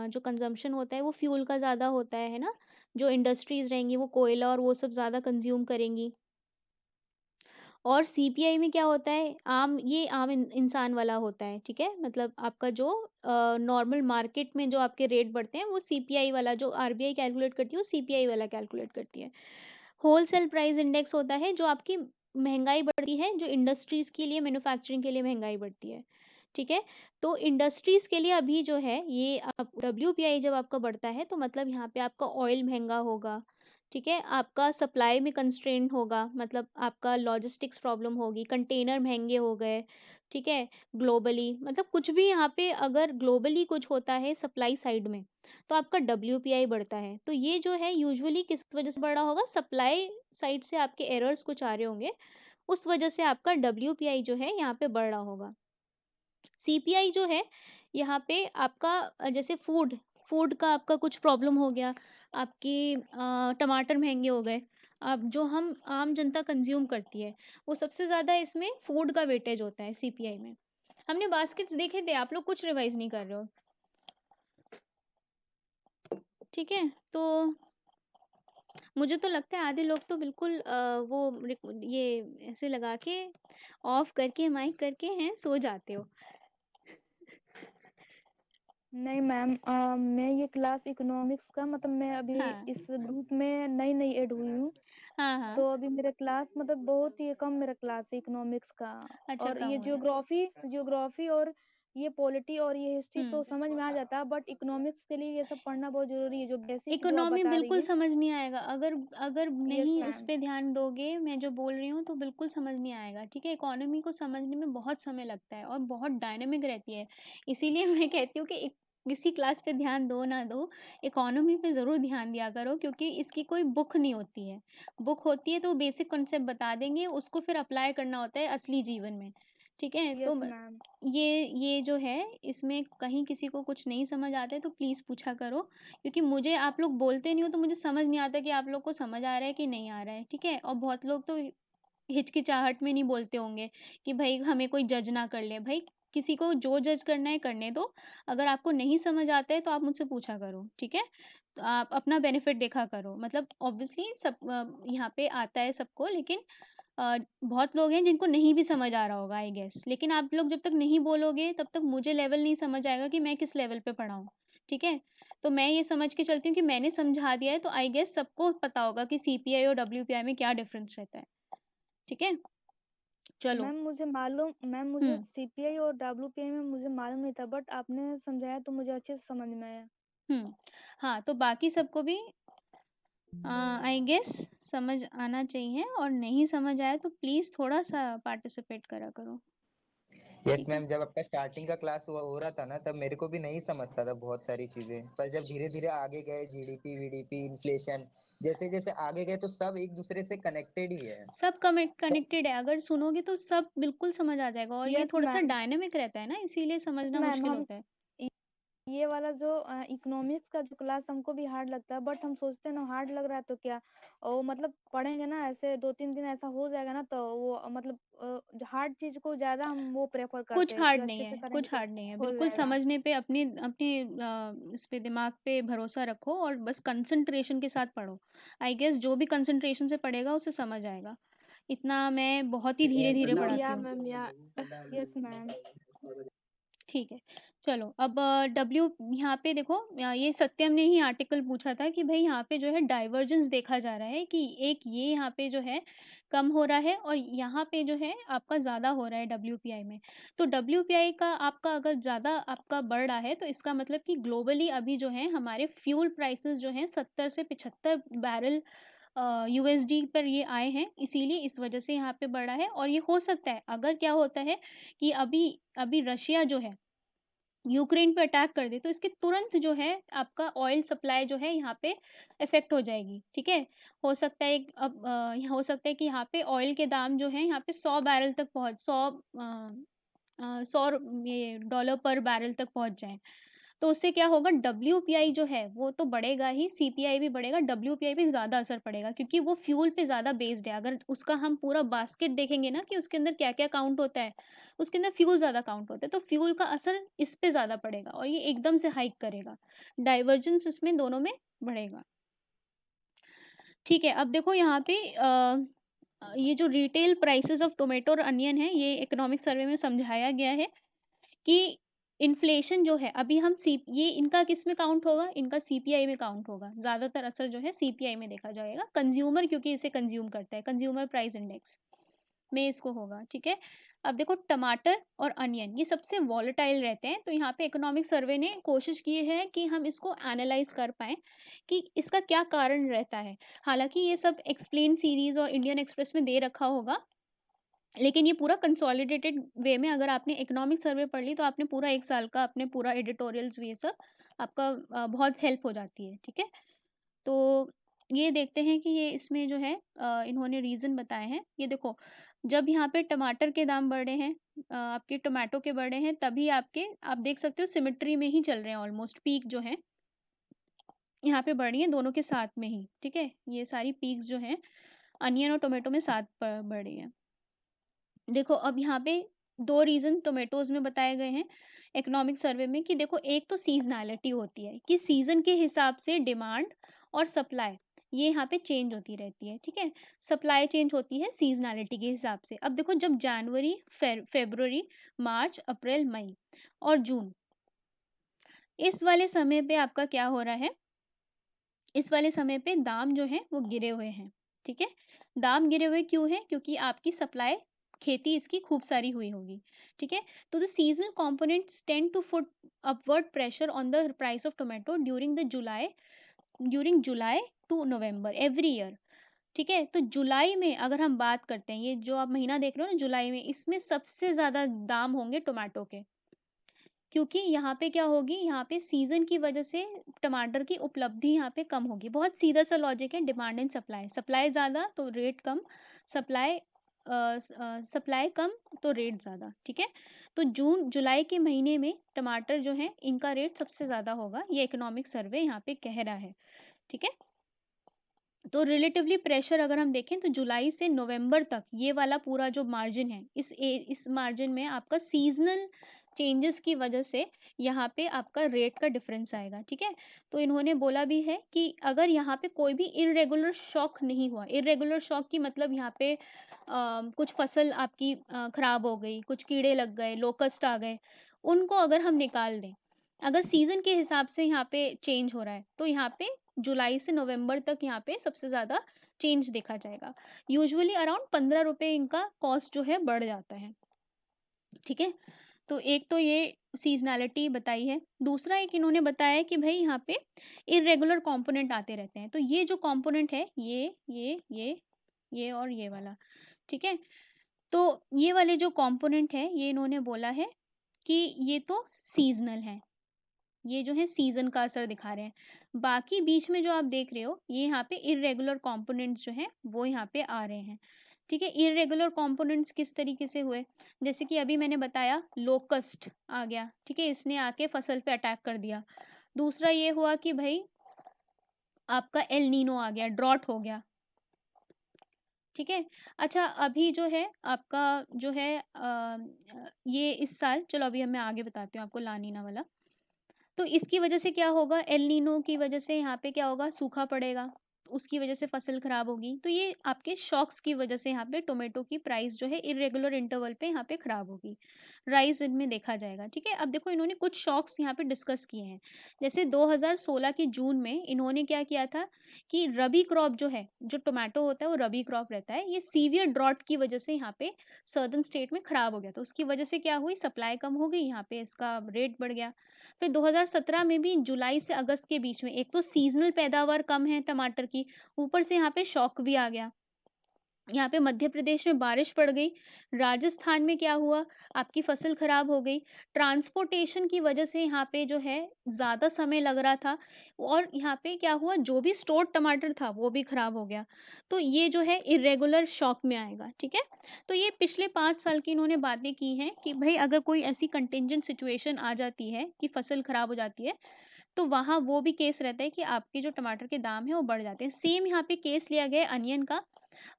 जो कंजम्पशन होता है वो फ्यूल का ज़्यादा होता है ना। जो इंडस्ट्रीज़ रहेंगी वो कोयला और वो सब ज़्यादा कंज्यूम करेंगी। और सीपीआई में क्या होता है, ये आम इंसान वाला होता है, ठीक है। मतलब आपका जो नॉर्मल मार्केट में जो आपके रेट बढ़ते हैं वो सीपीआई वाला, जो आरबीआई कैलकुलेट करती है वो सीपीआई वाला कैलकुलेट करती है। होलसेल प्राइस इंडेक्स होता है जो आपकी महंगाई बढ़ती है, जो इंडस्ट्रीज़ के लिए, मैन्युफैक्चरिंग के लिए महंगाई बढ़ती है, ठीक है। तो इंडस्ट्रीज़ के लिए अभी जो है ये आप डब्ल्यूपीआई जब आपका बढ़ता है तो मतलब यहाँ पे आपका ऑयल महंगा होगा, ठीक है। आपका सप्लाई में कंस्ट्रेंट होगा, मतलब आपका लॉजिस्टिक्स प्रॉब्लम होगी, कंटेनर महंगे हो गए, ठीक है। ग्लोबली मतलब कुछ भी यहाँ पे अगर ग्लोबली कुछ होता है सप्लाई साइड में तो आपका डब्ल्यूपीआई बढ़ता है। तो ये जो है यूजुअली किस वजह से बढ़ा होगा, सप्लाई साइड से आपके एरर्स कुछ आ रहे होंगे, उस वजह से आपका डब्ल्यूपीआई जो है यहाँ पे बढ़ रहा होगा। सीपीआई जो है यहाँ पे आपका जैसे फूड फूड का आपका कुछ प्रॉब्लम हो गया, आपकी टमाटर महंगे हो गए, अब जो हम आम जनता कंज्यूम करती है वो सबसे ज़्यादा इसमें फूड का वेटेज होता है सीपीआई में। हमने बास्केट्स देखे थे, आप लोग कुछ रिवाइज नहीं कर रहे हो, ठीक है। तो मुझे तो लगता है आधे लोग तो बिल्कुल ये ऐसे लगा के ऑफ करके माइक करके हैं सो जाते हो। नहीं मैम, मैं ये क्लास इकोनॉमिक्स का मतलब मैं अभी हाँ इस ग्रुप में नई ऐड हुई हूँ। हाँ हाँ। तो अभी मेरा क्लास मतलब बहुत ही कम मेरा क्लास है इकोनॉमिक्स का। अच्छा, और कम ये हो गया। ज्योग्राफी और ये पॉलिटी और ये हिस्ट्री तो हम्म। समझ में आ जाता है, बट इकोनॉमिक्स के लिए ये सब पढ़ना बहुत जरूरी है, जो बेसिक जो आप इकोनॉमी बता रही बिल्कुल है। समझ नहीं आएगा अगर अगर यस नहीं उस मैम। पे ध्यान दोगे, मैं जो बोल रही हूँ तो बिल्कुल समझ नहीं आएगा, ठीक है। इकोनॉमी को समझने में बहुत समय लगता है और बहुत डायनेमिक रहती है, इसीलिए मैं कहती हूँ कि किसी क्लास पे ध्यान दो ना दो, इकोनॉमी पे ज़रूर ध्यान दिया करो, क्योंकि इसकी कोई बुक नहीं होती है। बुक होती है तो बेसिक कॉन्सेप्ट बता देंगे, उसको फिर अप्लाई करना होता है असली जीवन में, ठीक है। तो यस मैम। ये जो है इसमें कहीं किसी को कुछ नहीं समझ आता है तो प्लीज़ पूछा करो, क्योंकि मुझे आप लोग बोलते नहीं हो तो मुझे समझ नहीं आता कि आप लोग को समझ आ रहा है कि नहीं आ रहा है, ठीक है। और बहुत लोग तो हिचकिचाहट में नहीं बोलते होंगे कि भाई हमें कोई जज ना कर ले। भाई किसी को जो जज करना है करने दो, अगर आपको नहीं समझ आता है तो आप मुझसे पूछा करो, ठीक है। तो आप अपना बेनिफिट देखा करो, मतलब ऑब्वियसली सब यहाँ पे आता है सबको, लेकिन बहुत लोग हैं जिनको नहीं भी समझ आ रहा होगा आई गेस, लेकिन आप लोग जब तक नहीं बोलोगे तब तक मुझे लेवल नहीं समझ आएगा कि मैं किस लेवल पे पढ़ाऊँ, ठीक है। तो मैं ये समझ के चलती हूँ कि मैंने समझा दिया है तो आई गेस सबको पता होगा कि सीपीआई और डब्ल्यूपीआई में क्या डिफरेंस रहता है, ठीक है। चलो। मैम मुझे हम्म सीपीआई और डब्ल्यूपीआई में मुझे मालूम नहीं था, बट आपने समझाया तो मुझे अच्छे से समझ में आया। हाँ, तो बाकी सबको भी आई गेस समझ आना चाहिए, और नहीं समझ आया तो प्लीज़ थोड़ा सा पार्टिसिपेट करा करो, यस ठीक है। मैम, जब आपका स्टार्टिंग का क्लास हो रहा था ना, तब मेरे को भी नहीं समझता था बहुत सारी चीजें, पर जब धीरे धीरे आगे गए, जीडीपी वीडीपी इन्फ्लेशन जैसे जैसे आगे गए, तो सब एक दूसरे से कनेक्टेड ही है। सब कनेक्टेड है, अगर सुनोगे तो सब बिल्कुल समझ आ जाएगा, और ये यस थोड़ा सा मैम। डायनेमिक रहता है ना, इसीलिए यस समझना मैम, मुश्किल हम होता है। ये वाला जो इकोनॉमिक्स का जो क्लास हमको भी हार्ड लगता है, बट हम सोचते हैं ना हार्ड लग रहा है तो क्या, और मतलब पढ़ेंगे ना ऐसे 2-3 दिन ऐसा हो जाएगा ना, तो वो मतलब हार्ड चीज को ज्यादा हम वो प्रेफर करते कुछ हैं कि हार्ड नहीं अच्छे से है, करेंगे कुछ तो हार्ड नहीं है, हो बिल्कुल जाएगा। समझने पे अपनी अपनी इस पे दिमाग पे भरोसा रखो और बस कंसंट्रेशन के साथ पढ़ो। आई गेस जो भी कंसंट्रेशन से पढ़ेगा उसे समझ आएगा। इतना मैं बहुत ही धीरे धीरे पढ़ाती या हूँ, मैम या यस मैम। ठीक है। चलो अब डब्ल्यू यहाँ पे देखो, ये सत्यम ने ही आर्टिकल पूछा था कि भाई यहाँ पे जो है डाइवर्जेंस देखा जा रहा है कि एक ये यहाँ पे जो है कम हो रहा है और यहाँ पे जो है आपका ज़्यादा हो रहा है डब्ल्यूपीआई में। तो डब्ल्यूपीआई का आपका अगर ज़्यादा आपका बढ़ रहा है तो इसका मतलब कि ग्लोबली अभी जो है हमारे फ्यूल प्राइसेस जो हैं 70 से 75 बैरल यूएसडी पर ये आए हैं, इसीलिए इस वजह से यहाँ पे बढ़ा है। और ये हो सकता है अगर क्या होता है कि अभी अभी रशिया जो है यूक्रेन पे अटैक कर दे तो इसके तुरंत जो है आपका ऑयल सप्लाई जो है यहाँ पे इफ़ेक्ट हो जाएगी, ठीक है। हो सकता है अब हो सकता है कि यहाँ पे ऑयल के दाम जो है यहाँ पे 100 बैरल तक पहुँच 100 ये डॉलर पर बैरल तक पहुँच जाए। तो उससे क्या होगा, डब्ल्यूपीआई जो है वो तो बढ़ेगा ही, सीपीआई भी बढ़ेगा, डब्ल्यूपीआई पे ज़्यादा असर पड़ेगा क्योंकि वो फ्यूल पे ज़्यादा बेस्ड है। अगर उसका हम पूरा बास्केट देखेंगे ना कि उसके अंदर क्या-क्या काउंट होता है, उसके अंदर फ्यूल ज़्यादा काउंट होता है, तो फ्यूल का असर इस पे ज़्यादा पड़ेगा और ये एकदम से हाइक करेगा। डाइवर्जेंस इसमें दोनों में बढ़ेगा। ठीक है, अब देखो यहाँ पे ये जो रिटेल प्राइसेस ऑफ टोमेटो और अनियन है, ये इकोनॉमिक सर्वे में समझाया गया है कि इन्फ्लेशन जो है अभी हम सी ये इनका किस में काउंट होगा, इनका सीपीआई में काउंट होगा। ज़्यादातर असर जो है सीपीआई में देखा जाएगा, कंज्यूमर क्योंकि इसे कंज्यूम करता है, कंज्यूमर प्राइस इंडेक्स में इसको होगा। ठीक है, अब देखो टमाटर और अनियन ये सबसे वॉलेटाइल रहते हैं, तो यहाँ पे इकोनॉमिक सर्वे ने कोशिश की है कि हम इसको एनालाइज कर पाएँ कि इसका क्या कारण रहता है। हालांकि ये सब एक्सप्लेन सीरीज़ और इंडियन एक्सप्रेस में दे रखा होगा, लेकिन ये पूरा कंसोलिडेटेड वे में अगर आपने इकोनॉमिक सर्वे पढ़ ली तो आपने पूरा 1 साल का अपने पूरा एडिटोरियल्स ये सब आपका बहुत हेल्प हो जाती है। ठीक है, तो ये देखते हैं कि ये इसमें जो है इन्होंने रीज़न बताए हैं। ये देखो, जब यहाँ पे टमाटर के दाम बढ़े हैं, आपके टोमेटो के बढ़े हैं, तभी आपके आप देख सकते हो सिमेट्री में ही चल रहे हैं, ऑलमोस्ट पीक जो है यहाँ पे बढ़ रही है दोनों के साथ में ही। ठीक है, ये सारी पीक्स जो हैं अनियन और टोमेटो में साथ बढ़ रही है। देखो अब यहाँ पे 2 रीज़न टोमेटोज़ में बताए गए हैं इकोनॉमिक सर्वे में कि देखो, एक तो सीज़नैलिटी होती है कि सीज़न के हिसाब से डिमांड और सप्लाई ये यहाँ पे चेंज होती रहती है। ठीक है, सप्लाई चेंज होती है सीज़नैलिटी के हिसाब से। अब देखो, जब जनवरी, फरवरी, मार्च, अप्रैल, मई और जून, इस वाले समय पे आपका क्या हो रहा है, इस वाले समय पे दाम जो है वो गिरे हुए हैं। ठीक है, दाम गिरे हुए क्यों हैं, क्योंकि आपकी सप्लाई खेती इसकी खूब सारी हुई होगी। ठीक है, तो the seasonal components tend to put upward pressure on the price of tomato during July to November every year. ठीक है, तो जुलाई में अगर हम बात करते हैं, ये जो आप महीना देख रहे हो ना जुलाई में, इसमें सबसे ज़्यादा दाम होंगे टोमेटो के, क्योंकि यहाँ पे क्या होगी, यहाँ पे सीज़न की वजह से टमाटर की उपलब्धि यहाँ पे कम होगी। बहुत सीधा सा लॉजिक है, डिमांड एंड सप्लाई, सप्लाई ज़्यादा तो रेट कम, सप्लाई कम तो रेट ज़्यादा। ठीक है, तो जून जुलाई के महीने में टमाटर जो है इनका रेट सबसे ज़्यादा होगा, ये इकोनॉमिक सर्वे यहाँ पे कह रहा है। ठीक है, तो रिलेटिवली प्रेशर अगर हम देखें तो जुलाई से नवंबर तक ये वाला पूरा जो मार्जिन है, इस मार्जिन में आपका सीजनल चेंजेस की वजह से यहाँ पे आपका रेट का डिफरेंस आएगा। ठीक है, तो इन्होंने बोला भी है कि अगर यहाँ पे कोई भी इरेगुलर शॉक नहीं हुआ, इरेगुलर शॉक की मतलब यहाँ पे कुछ फसल आपकी ख़राब हो गई, कुछ कीड़े लग गए, लोकस्ट आ गए, उनको अगर हम निकाल दें, अगर सीज़न के हिसाब से यहाँ पे चेंज हो रहा है, तो यहाँ पे जुलाई से नवंबर तक यहाँ पे सबसे ज़्यादा चेंज देखा जाएगा। यूजुअली अराउंड 15 रुपये इनका कॉस्ट जो है बढ़ जाता है। ठीक है, तो एक तो ये सीजनैलिटी बताई है, दूसरा एक इन्होंने बताया है कि भाई यहाँ पे इरेगुलर कंपोनेंट आते रहते हैं। तो ये जो कंपोनेंट है, ये और ये वाला, ठीक है, तो ये वाले जो कंपोनेंट है, ये इन्होंने बोला है कि ये तो सीजनल है, ये जो है सीज़न का असर दिखा रहे हैं। बाकी बीच में जो आप देख रहे हो, ये यहाँ पे इर्रेगुलर कंपोनेंट्स जो हैं वो यहाँ पे आ रहे हैं। ठीक है, इर्रेगुलर कंपोनेंट्स किस तरीके से हुए, जैसे कि अभी मैंने बताया लोकस्ट आ गया। ठीक है, इसने आके फसल पे अटैक कर दिया। दूसरा ये हुआ कि भाई आपका एल नीनो आ गया, ड्रॉट हो गया। ठीक है, अच्छा अभी जो है आपका जो है ये इस साल, चलो अभी मैं आगे बताती हूँ आपको लानीना वाला। तो इसकी वजह से क्या होगा, एल नीनो की वजह से यहाँ पे क्या होगा, सूखा पड़ेगा, उसकी वजह से फसल खराब होगी। तो ये आपके शॉक्स की वजह से यहाँ पे टोमेटो की प्राइस जो है इरेगुलर इंटरवल पे यहाँ पे खराब होगी, राइज इनमें देखा जाएगा। ठीक है, अब देखो इन्होंने कुछ शॉक्स यहाँ पे डिस्कस किए हैं। जैसे 2016 के जून में इन्होंने क्या किया था कि रबी क्रॉप जो है, जो टोमेटो होता है वो रबी क्रॉप रहता है, ये सीवियर ड्रॉट की वजह से यहाँ पे सर्दन स्टेट में खराब हो गया। तो उसकी वजह से क्या हुई, सप्लाई कम हो गई, यहाँ पे इसका रेट बढ़ गया। फिर 2017 में भी जुलाई से अगस्त के बीच में एक तो सीजनल पैदावार कम है टमाटर की, ऊपर से यहाँ पे शॉक भी आ गया। यहाँ पे मध्य प्रदेश में बारिश पड़ गई, राजस्थान में क्या हुआ, आपकी फसल खराब हो गई, ट्रांसपोर्टेशन की वजह से यहाँ पे जो है ज़्यादा समय लग रहा था और यहाँ पे क्या हुआ, जो भी स्टोर्ड टमाटर था वो भी खराब हो गया। तो ये जो है इर्रेगुलर शॉक में आएगा, ठीक है? तो ये पिछले 5 साल की इन्होंने बातें की हैं कि भई अगर कोई ऐसी कंटिंजेंट सिचुएशन आ जाती है कि फसल खराब हो जाती है, तो वहाँ वो भी केस रहता है कि आपके जो टमाटर के दाम हैं वो बढ़ जाते हैं। सेम यहाँ पे केस लिया गया है अनियन का।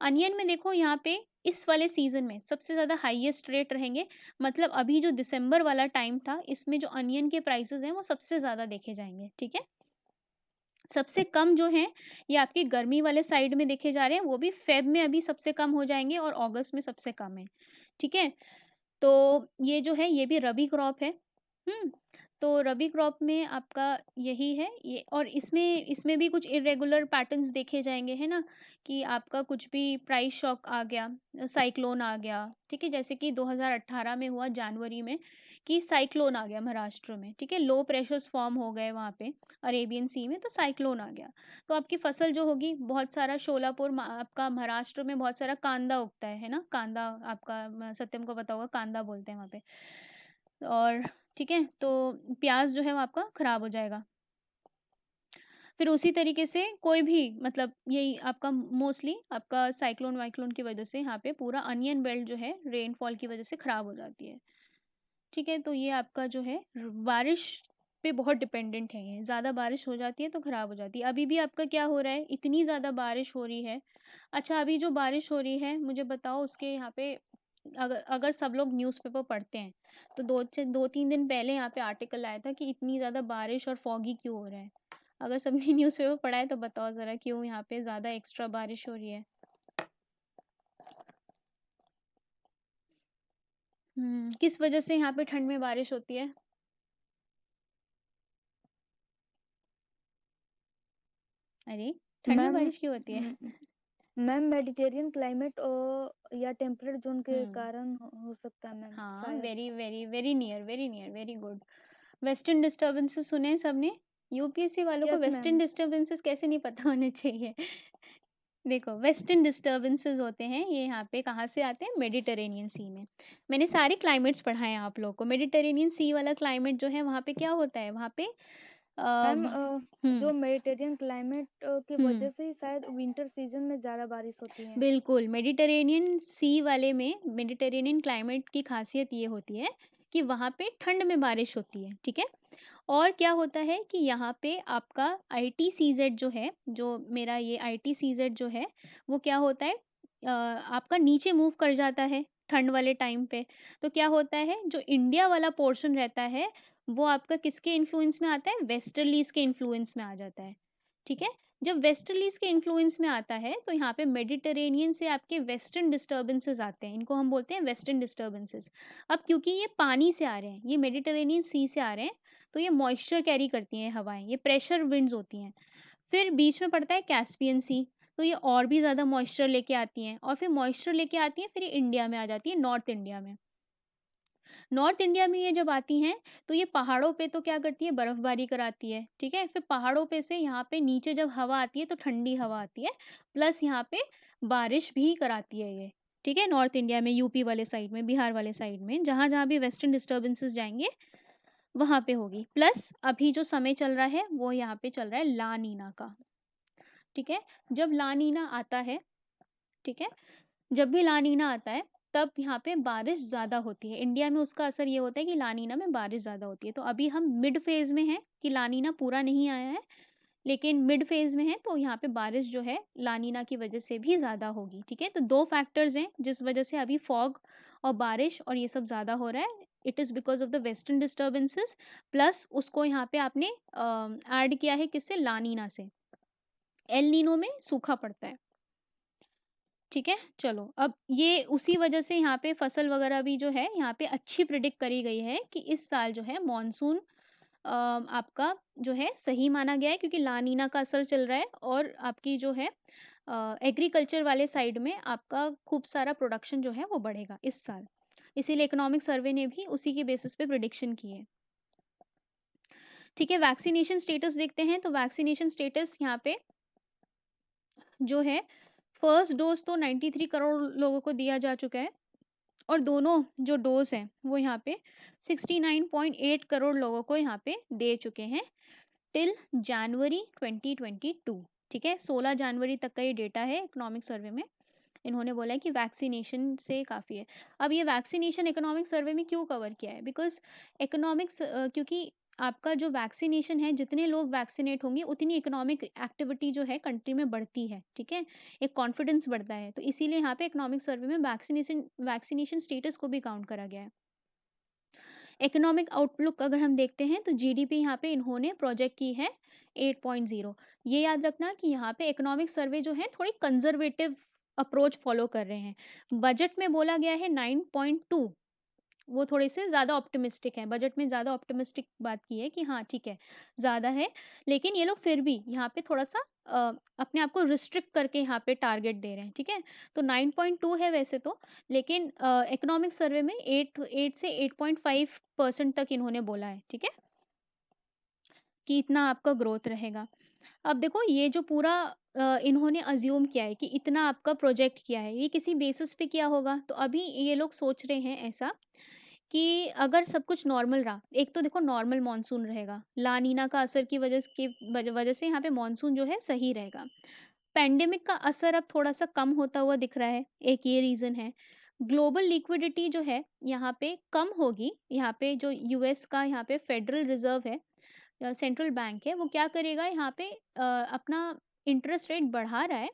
अनियन में देखो यहाँ पे इस वाले सीज़न में सबसे ज़्यादा हाईएस्ट रेट रहेंगे, मतलब अभी जो दिसंबर वाला टाइम था, इसमें जो अनियन के प्राइसेज़ हैं वो सबसे ज़्यादा देखे जाएँगे, ठीक है? सबसे कम जो हैं ये आपकी गर्मी वाले साइड में देखे जा रहे हैं, वो भी फ़ेब में अभी सबसे कम हो जाएँगे और अगस्त में सबसे कम है, ठीक है? तो ये जो है ये भी रबी क्रॉप है। हुँ, तो रबी क्रॉप में आपका यही है ये, और इसमें इसमें भी कुछ इर्रेगुलर पैटर्न्स देखे जाएँगे, है ना? कि आपका कुछ भी प्राइस शॉक आ गया, साइक्लोन आ गया, ठीक है? जैसे कि 2018 में हुआ जनवरी में कि साइक्लोन आ गया महाराष्ट्र में, ठीक है? लो प्रेशर्स फॉर्म हो गए वहाँ पे अरेबियन सी में, तो साइक्लोन आ गया। तो आपकी फसल जो होगी, बहुत सारा शोलापुर आपका महाराष्ट्र में बहुत सारा कांदा उगता है ना? कांदा आपका सत्यम को पता होगा, कांदा बोलते हैं वहाँ पे। और ठीक है, तो प्याज़ जो है वो आपका ख़राब हो जाएगा। फिर उसी तरीके से कोई भी मतलब यही आपका मोस्टली आपका साइक्लोन वाइक्लोन की वजह से यहाँ पे पूरा अनियन बेल्ट जो है रेनफॉल की वजह से ख़राब हो जाती है। ठीक है, तो ये आपका जो है बारिश पे बहुत डिपेंडेंट है ये, ज़्यादा बारिश हो जाती है तो ख़राब हो जाती है। अभी भी आपका क्या हो रहा है, इतनी ज़्यादा बारिश हो रही है। अच्छा, अभी जो बारिश हो रही है मुझे बताओ उसके यहाँ पे अगर अगर सब लोग न्यूज़पेपर पढ़ते हैं तो 2-3 दिन पहले यहाँ पे आर्टिकल आया था कि इतनी ज़्यादा बारिश और फॉगी क्यों हो रहा है। अगर सबने न्यूज़पेपर पढ़ा है तो बताओ ज़रा क्यों यहाँ पे ज़्यादा एक्स्ट्रा बारिश हो रही है? किस वजह से यहाँ पे ठंड में बारिश होती है? अरे! ठंड में मैम बारिश क्यों होती है? मैम मेडिटेरियन क्लाइमेट या टेम्परेट जोन के हुँ। कारण हो सकता है मैम, हाँ, शायद। Very very very near, very near, very good. Western disturbances सुने हैं सबने? यूपीएससी वालों को यस वेस्टर्न मैम। डिस्टर्बेंसेस कैसे नहीं पता होने चाहिए। देखो, वेस्टर्न डिस्टर्बेंसेस होते हैं, ये यहाँ पे कहाँ से आते हैं? मेडिटेरेनियन सी में। मैंने सारे क्लाइमेट्स पढ़ाए हैं आप लोगों को। मेडिटेरेनियन सी वाला क्लाइमेट जो है वहाँ पे क्या होता है? वहाँ पे मैम हुँ, जो मेडिटेरियन क्लाइमेट की हुँ। वजह से ही शायद विंटर सीजन में ज़्यादा बारिश होती है। बिल्कुल, मेडिटेरेनियन सी वाले में मेडिटेरेनियन क्लाइमेट की ख़ासियत ये होती है कि वहाँ पे ठंड में बारिश होती है, ठीक है? और क्या होता है कि यहाँ पे आपका आईटीसीज़ेड जो है, जो मेरा ये आईटीसीज़ेड जो है, वो क्या होता है आपका नीचे मूव कर जाता है ठंड वाले टाइम पे। तो क्या होता है, जो इंडिया वाला पोर्शन रहता है, वो आपका किसके इन्फ्लुएंस में आता है? वेस्टर्लीज़ के इन्फ्लुएंस में आ जाता है, ठीक है? जब वेस्टर्लीज़ के इन्फ्लुएंस में आता है, तो यहाँ पे मेडिटेरेनियन से आपके वेस्टर्न डिस्टर्बेंसेस आते हैं, इनको हम बोलते हैं वेस्टर्न डिस्टर्बेंसेस। अब क्योंकि ये पानी से आ रहे हैं, ये मेडिटेरेनियन सी से आ रहे हैं, तो ये मॉइस्चर कैरी करती हैं हवाएँ, ये प्रेशर विंड्स होती हैं। फिर बीच में पड़ता है कैस्पियन सी, तो ये और भी ज़्यादा मॉइस्चर लेके आती हैं और फिर मॉइस्चर लेके आती हैं, फिर ये इंडिया में आ जाती है, नॉर्थ इंडिया में। नॉर्थ इंडिया में ये जब आती हैं, तो ये पहाड़ों पे तो क्या करती है, बर्फ़बारी कराती है, ठीक है? फिर पहाड़ों पे से यहाँ पे नीचे जब हवा आती है, तो ठंडी हवा आती है, प्लस यहाँ पे बारिश भी कराती है ये, ठीक है? नॉर्थ इंडिया में, यूपी वाले साइड में, बिहार वाले साइड में, जहाँ-जहाँ भी वेस्टर्न डिस्टर्बेंसेस जाएँगे, वहाँ पे होगी। प्लस अभी जो समय चल रहा है, वो यहाँ पे चल रहा है ला नीना का, ठीक है? जब ला नीना आता है, ठीक है? जब भी ला नीना आता है, तब यहाँ पे बारिश ज़्यादा होती है। इंडिया में उसका असर ये होता है कि ला नीना में बारिश ज़्यादा होती है। तो अभी हम मिड फ़ेज़ में हैं कि ला नीना पूरा नहीं आया है, लेकिन मिड फ़ेज़ में है, तो यहाँ पे बारिश जो है ला नीना की वजह से भी ज़्यादा होगी, ठीक है? तो 2 फैक्टर्स हैं जिस वजह से अभी फॉग और बारिश और ये सब ज़्यादा हो रहा है। It is because of the western disturbances, plus उसको यहाँ पे आपने ऐड किया है किससे? ला नीना से। एल नीनो में सूखा पड़ता है। ठीक है, चलो अब ये उसी वजह से यहाँ पे फसल वगैरह भी जो है यहाँ पे अच्छी प्रिडिक्ट करी गई है कि इस साल जो है मॉनसून आपका जो है सही माना गया है, क्योंकि ला नीना का असर चल रहा है और आपकी जो है एग्रीकल्चर वाले साइड में आपका खूब सारा प्रोडक्शन जो है वो बढ़ेगा इस साल। इसीलिए इकोनॉमिक सर्वे ने भी उसी के बेसिस पे प्रिडिक्शन की है। ठीक है, वैक्सीनेशन स्टेटस देखते हैं, तो वैक्सीनेशन स्टेटस यहाँ पे जो है फर्स्ट डोज़ तो 93 करोड़ लोगों को दिया जा चुका है और दोनों जो डोज़ हैं वो यहाँ पे 69.8 करोड़ लोगों को यहाँ पे दे चुके हैं टिल जनवरी 2022। ठीक है, 16 जनवरी तक का ये डेटा है इकोनॉमिक सर्वे में। इन्होंने बोला है कि वैक्सीनेशन से काफ़ी है। अब ये वैक्सीनेशन इकोनॉमिक सर्वे में क्यों कवर किया है? बिकॉज़ इकोनॉमिक्स क्योंकि आपका जो वैक्सीनेशन है, जितने लोग वैक्सीनेट होंगे उतनी इकोनॉमिक एक्टिविटी जो है कंट्री में बढ़ती है, ठीक है? एक कॉन्फिडेंस बढ़ता है। तो इसीलिए यहाँ पे इकोनॉमिक सर्वे में वैक्सीनेशन स्टेटस को भी काउंट करा गया है। इकोनॉमिक आउटलुक अगर हम देखते हैं तो जीडीपी यहाँ पे इन्होंने प्रोजेक्ट की है 8.0। ये याद रखना कि यहाँ पे इकोनॉमिक सर्वे जो है थोड़ी कंजर्वेटिव अप्रोच फॉलो कर रहे हैं। बजट में बोला गया है 9.2, वो थोड़े से ज़्यादा ऑप्टिमिस्टिक हैं। बजट में ज़्यादा ऑप्टिमिस्टिक बात की है कि हाँ ठीक है, ज़्यादा है, लेकिन ये लोग फिर भी यहाँ पे थोड़ा-सा अपने आप को रिस्ट्रिक्ट करके यहाँ पे टारगेट दे रहे हैं, ठीक है? तो 9.2 है वैसे तो, लेकिन इकोनॉमिक सर्वे में 8 से 8.5% तक इन्होंने बोला है, ठीक है? कि इतना आपका ग्रोथ रहेगा। अब देखो ये जो पूरा इन्होंने अज़्यूम किया है कि इतना आपका प्रोजेक्ट किया है, ये किसी बेसिस पे किया होगा? तो अभी ये लोग सोच रहे हैं ऐसा कि अगर सब कुछ नॉर्मल रहा, एक तो देखो नॉर्मल मॉनसून रहेगा, ला नीना का असर की वजह से यहाँ पे मॉनसून जो है सही रहेगा। पैंडेमिक का असर अब थोड़ा-सा कम होता हुआ दिख रहा है, एक ये रीज़न है। ग्लोबल लिक्विडिटी जो है यहाँ पे कम होगी, यहाँ पे जो यूएस का यहाँ पे फेडरल रिज़र्व है, सेंट्रल बैंक है, वो क्या करेगा यहाँ पे अपना इंटरेस्ट रेट बढ़ा रहा है,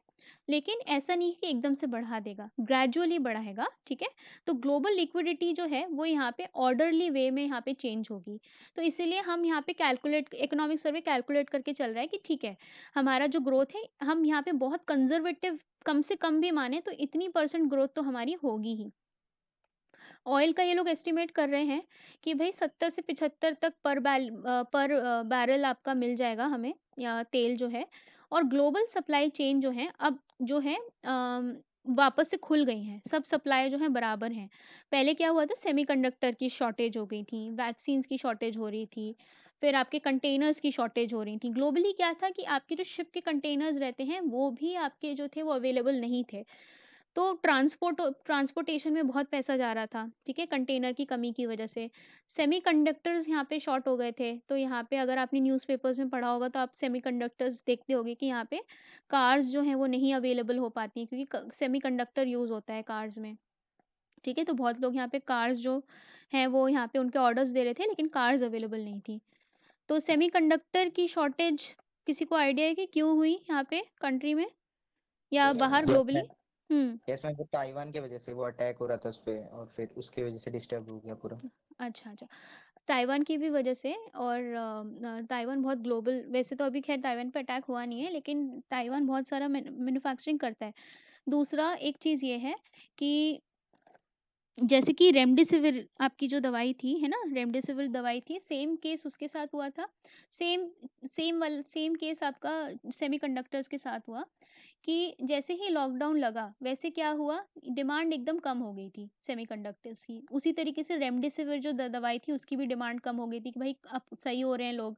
लेकिन ऐसा नहीं कि एकदम से बढ़ा देगा, ग्रेजुअली बढ़ाएगा, ठीक है? तो ग्लोबल लिक्विडिटी जो है वो यहाँ पे ऑर्डरली वे में यहाँ पे चेंज होगी। तो इसीलिए हम यहाँ पे इकोनॉमिक सर्वे कैलकुलेट करके चल रहा है कि ठीक है, हमारा जो ग्रोथ है, हम यहाँ पे बहुत कंज़र्वेटिव कम से कम भी माने तो इतनी % ग्रोथ तो हमारी होगी ही। ऑयल का ये लोग एस्टिमेट कर रहे हैं कि भाई 70 से 75 तक पर बैरल आपका मिल जाएगा हमें, या तेल जो है। और ग्लोबल सप्लाई चेन जो है अब जो है वापस से खुल गई हैं, सब सप्लाई जो है बराबर हैं। पहले क्या हुआ था, सेमीकंडक्टर की शॉर्टेज हो गई थी, वैक्सीन्स की शॉर्टेज हो रही थी, फिर आपके कंटेनर्स की शॉर्टेज हो रही थी। ग्लोबली क्या था कि आपके जो शिप के कंटेनर्स रहते हैं वो भी आपके जो थे वो अवेलेबल नहीं थे। तो ट्रांसपोर्टेशन में बहुत पैसा जा रहा था, ठीक है, कंटेनर की कमी की वजह से। सेमीकंडक्टर्स यहाँ पे शॉर्ट हो गए थे, तो यहाँ पे अगर आपने न्यूज़पेपर्स में पढ़ा होगा तो आप सेमीकंडक्टर्स देखते होगे कि यहाँ पे कार्स जो हैं वो नहीं अवेलेबल हो पाती हैं, क्योंकि सेमीकंडक्टर यूज़ होता है कार्स में, ठीक है? तो बहुत लोग यहाँ पे कार्स जो हैं वो यहाँ पे उनके ऑर्डर्स दे रहे थे, लेकिन कार्स अवेलेबल नहीं थी। तो सेमीकंडक्टर की शॉर्टेज किसी को आइडिया है कि क्यों हुई यहाँ पे कंट्री में या बाहर यस ग्लोबली? मैम, हुँ। यस मैम, वो ताइवान के वजह से वो अटैक हो रहा था उस पे, और फिर उसकी वजह से डिस्टर्ब हो गया पूरा। अच्छा, अच्छा। ताइवान की भी वजह से, और ताइवान बहुत ग्लोबल, वैसे तो अभी ख़ैर ताइवान पे अटैक हुआ नहीं है, लेकिन ताइवान बहुत सारा मैन्युफैक्चरिंग करता है। दूसरा एक चीज़ ये है कि जैसे कि रेमडेसिविर आपकी जो दवाई थी, है ना? रेमडेसिविर दवाई थी, सेम केस उसके साथ हुआ था। सेम सेम केस आपका सेमीकंडक्टर्स के साथ हुआ कि जैसे ही लॉकडाउन लगा, वैसे क्या हुआ, डिमांड एकदम कम हो गई थी सेमीकंडक्टर्स की। उसी तरीके से रेमडेसिविर जो दवाई थी, उसकी भी डिमांड कम हो गई थी कि भाई अब सही हो रहे हैं लोग।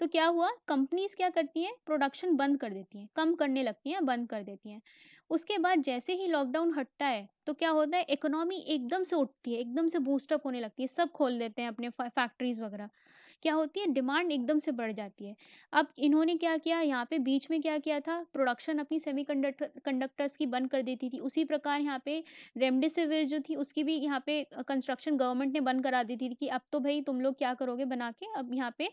तो क्या हुआ, कंपनीज़ क्या करती हैं, प्रोडक्शन बंद कर देती हैं, कम करने लगती हैं, बंद कर देती हैं। उसके बाद जैसे ही लॉकडाउन हटता है, तो क्या होता है, इकोनॉमी एकदम से उठती है, एकदम से बूस्ट अप होने लगती है, सब खोल देते हैं अपने फैक्ट्रीज़ वगैरह। क्या होती है, डिमांड एकदम से बढ़ जाती है। अब इन्होंने क्या किया, यहाँ पे बीच में क्या किया था, प्रोडक्शन अपनी कंडक्टर्स की बंद कर देती थी। उसी प्रकार यहाँ पे रेमडेसिविर जो थी उसकी भी यहाँ पे कंस्ट्रक्शन गवर्नमेंट ने बंद करा दी थी कि अब तो भाई तुम लोग क्या करोगे बना के। अब यहाँ पे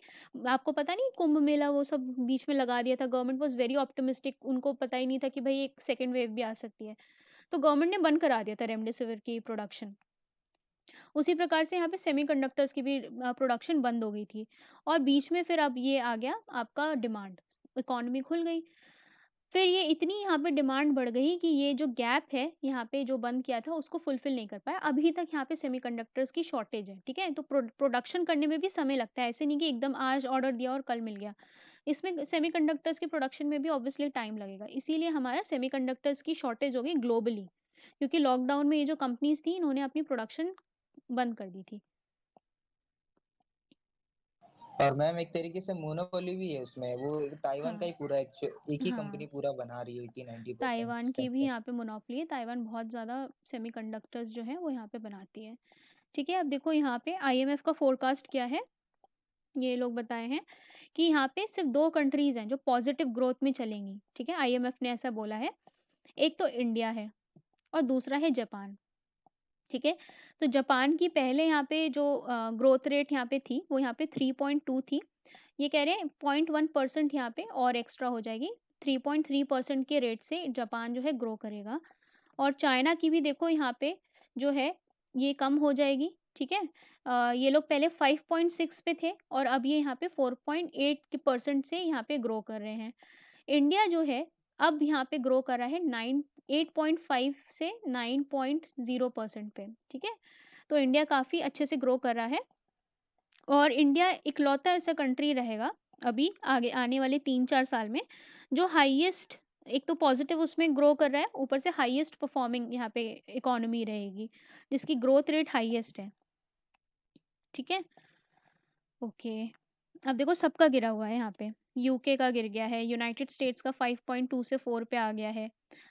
आपको पता नहीं, कुंभ मेला वो सब बीच में लगा दिया था। गवर्नमेंट वाज़ वेरी ऑप्टिमिस्टिक, उनको पता ही नहीं था कि भाई एक सेकंड वेव भी आ सकती है। तो गवर्नमेंट ने बंद करा दिया था रेमडेसिविर की प्रोडक्शन। उसी प्रकार से यहाँ पे सेमीकंडक्टर्स की भी प्रोडक्शन बंद हो गई थी, और बीच में फिर अब ये आ गया आपका डिमांड, इकॉनमी खुल गई। फिर ये इतनी यहाँ पे डिमांड बढ़ गई कि ये जो गैप है यहाँ पे जो बंद किया था उसको फुलफिल नहीं कर पाया। अभी तक यहाँ पे सेमीकंडक्टर्स की शॉर्टेज है, ठीक है? तो प्रोडक्शन करने में भी समय लगता है, ऐसे नहीं कि एकदम आज ऑर्डर दिया और कल मिल गया। इसमें सेमीकंडक्टर्स की प्रोडक्शन में भी ऑब्वियसली टाइम लगेगा, इसीलिए हमारा सेमीकंडक्टर्स की शॉर्टेज हो गई ग्लोबली, क्योंकि लॉकडाउन में ये जो कंपनीज थी इन्होंने अपनी प्रोडक्शन बंद कर दी थी। और मैम एक तरीके से मोनोपोली भी है उसमें, वो ताइवान का ही हाँ पूरा एक ही कंपनी हाँ, पूरा बना रही है 80-90% ताइवान की भी सेक्टर। यहाँ पे मोनोपोली है। ताइवान बहुत ज़्यादा सेमीकंडक्टर्स जो हैं वो यहाँ पे बनाती है। ठीक है, अब देखो यहाँ पे आईएमएफ का फोरकास्ट क्या है, ये लोग बताए हैं कि यहाँ पे सिर्फ 2 कंट्रीज़ हैं जो पॉजिटिव ग्रोथ में चलेंगी। ठीक है, आईएमएफ ने ऐसा बोला है। एक तो इंडिया है और दूसरा है जापान। ठीक है, तो जापान की पहले यहाँ पे जो ग्रोथ रेट यहाँ पे थी वो यहाँ पे 3.2 थी। ये कह रहे हैं 0.1% यहाँ पे और एक्स्ट्रा हो जाएगी। 3.3% के रेट से जापान जो है ग्रो करेगा। और चाइना की भी देखो यहाँ पे जो है ये कम हो जाएगी। ठीक है, ये लोग पहले 5.6 पे थे और अब ये यहाँ पे 4.8% से यहाँ पे ग्रो कर रहे हैं। इंडिया जो है अब यहाँ पे ग्रो कर रहा है 8.5 से 9.0% पे। ठीक है, तो इंडिया काफ़ी अच्छे से ग्रो कर रहा है और इंडिया इकलौता ऐसा कंट्री रहेगा अभी आगे आने वाले 3-4 साल में जो हाईएस्ट, एक तो पॉजिटिव उसमें ग्रो कर रहा है, ऊपर से हाईएस्ट परफॉर्मिंग यहाँ पे इकोनॉमी रहेगी जिसकी ग्रोथ रेट हाईएस्ट है। ठीक है, ओके। अब देखो सबका गिरा हुआ है यहाँ पे। यूके का गिर गया है, यूनाइटेड स्टेट्स का 5.2 से 4 पे आ गया है,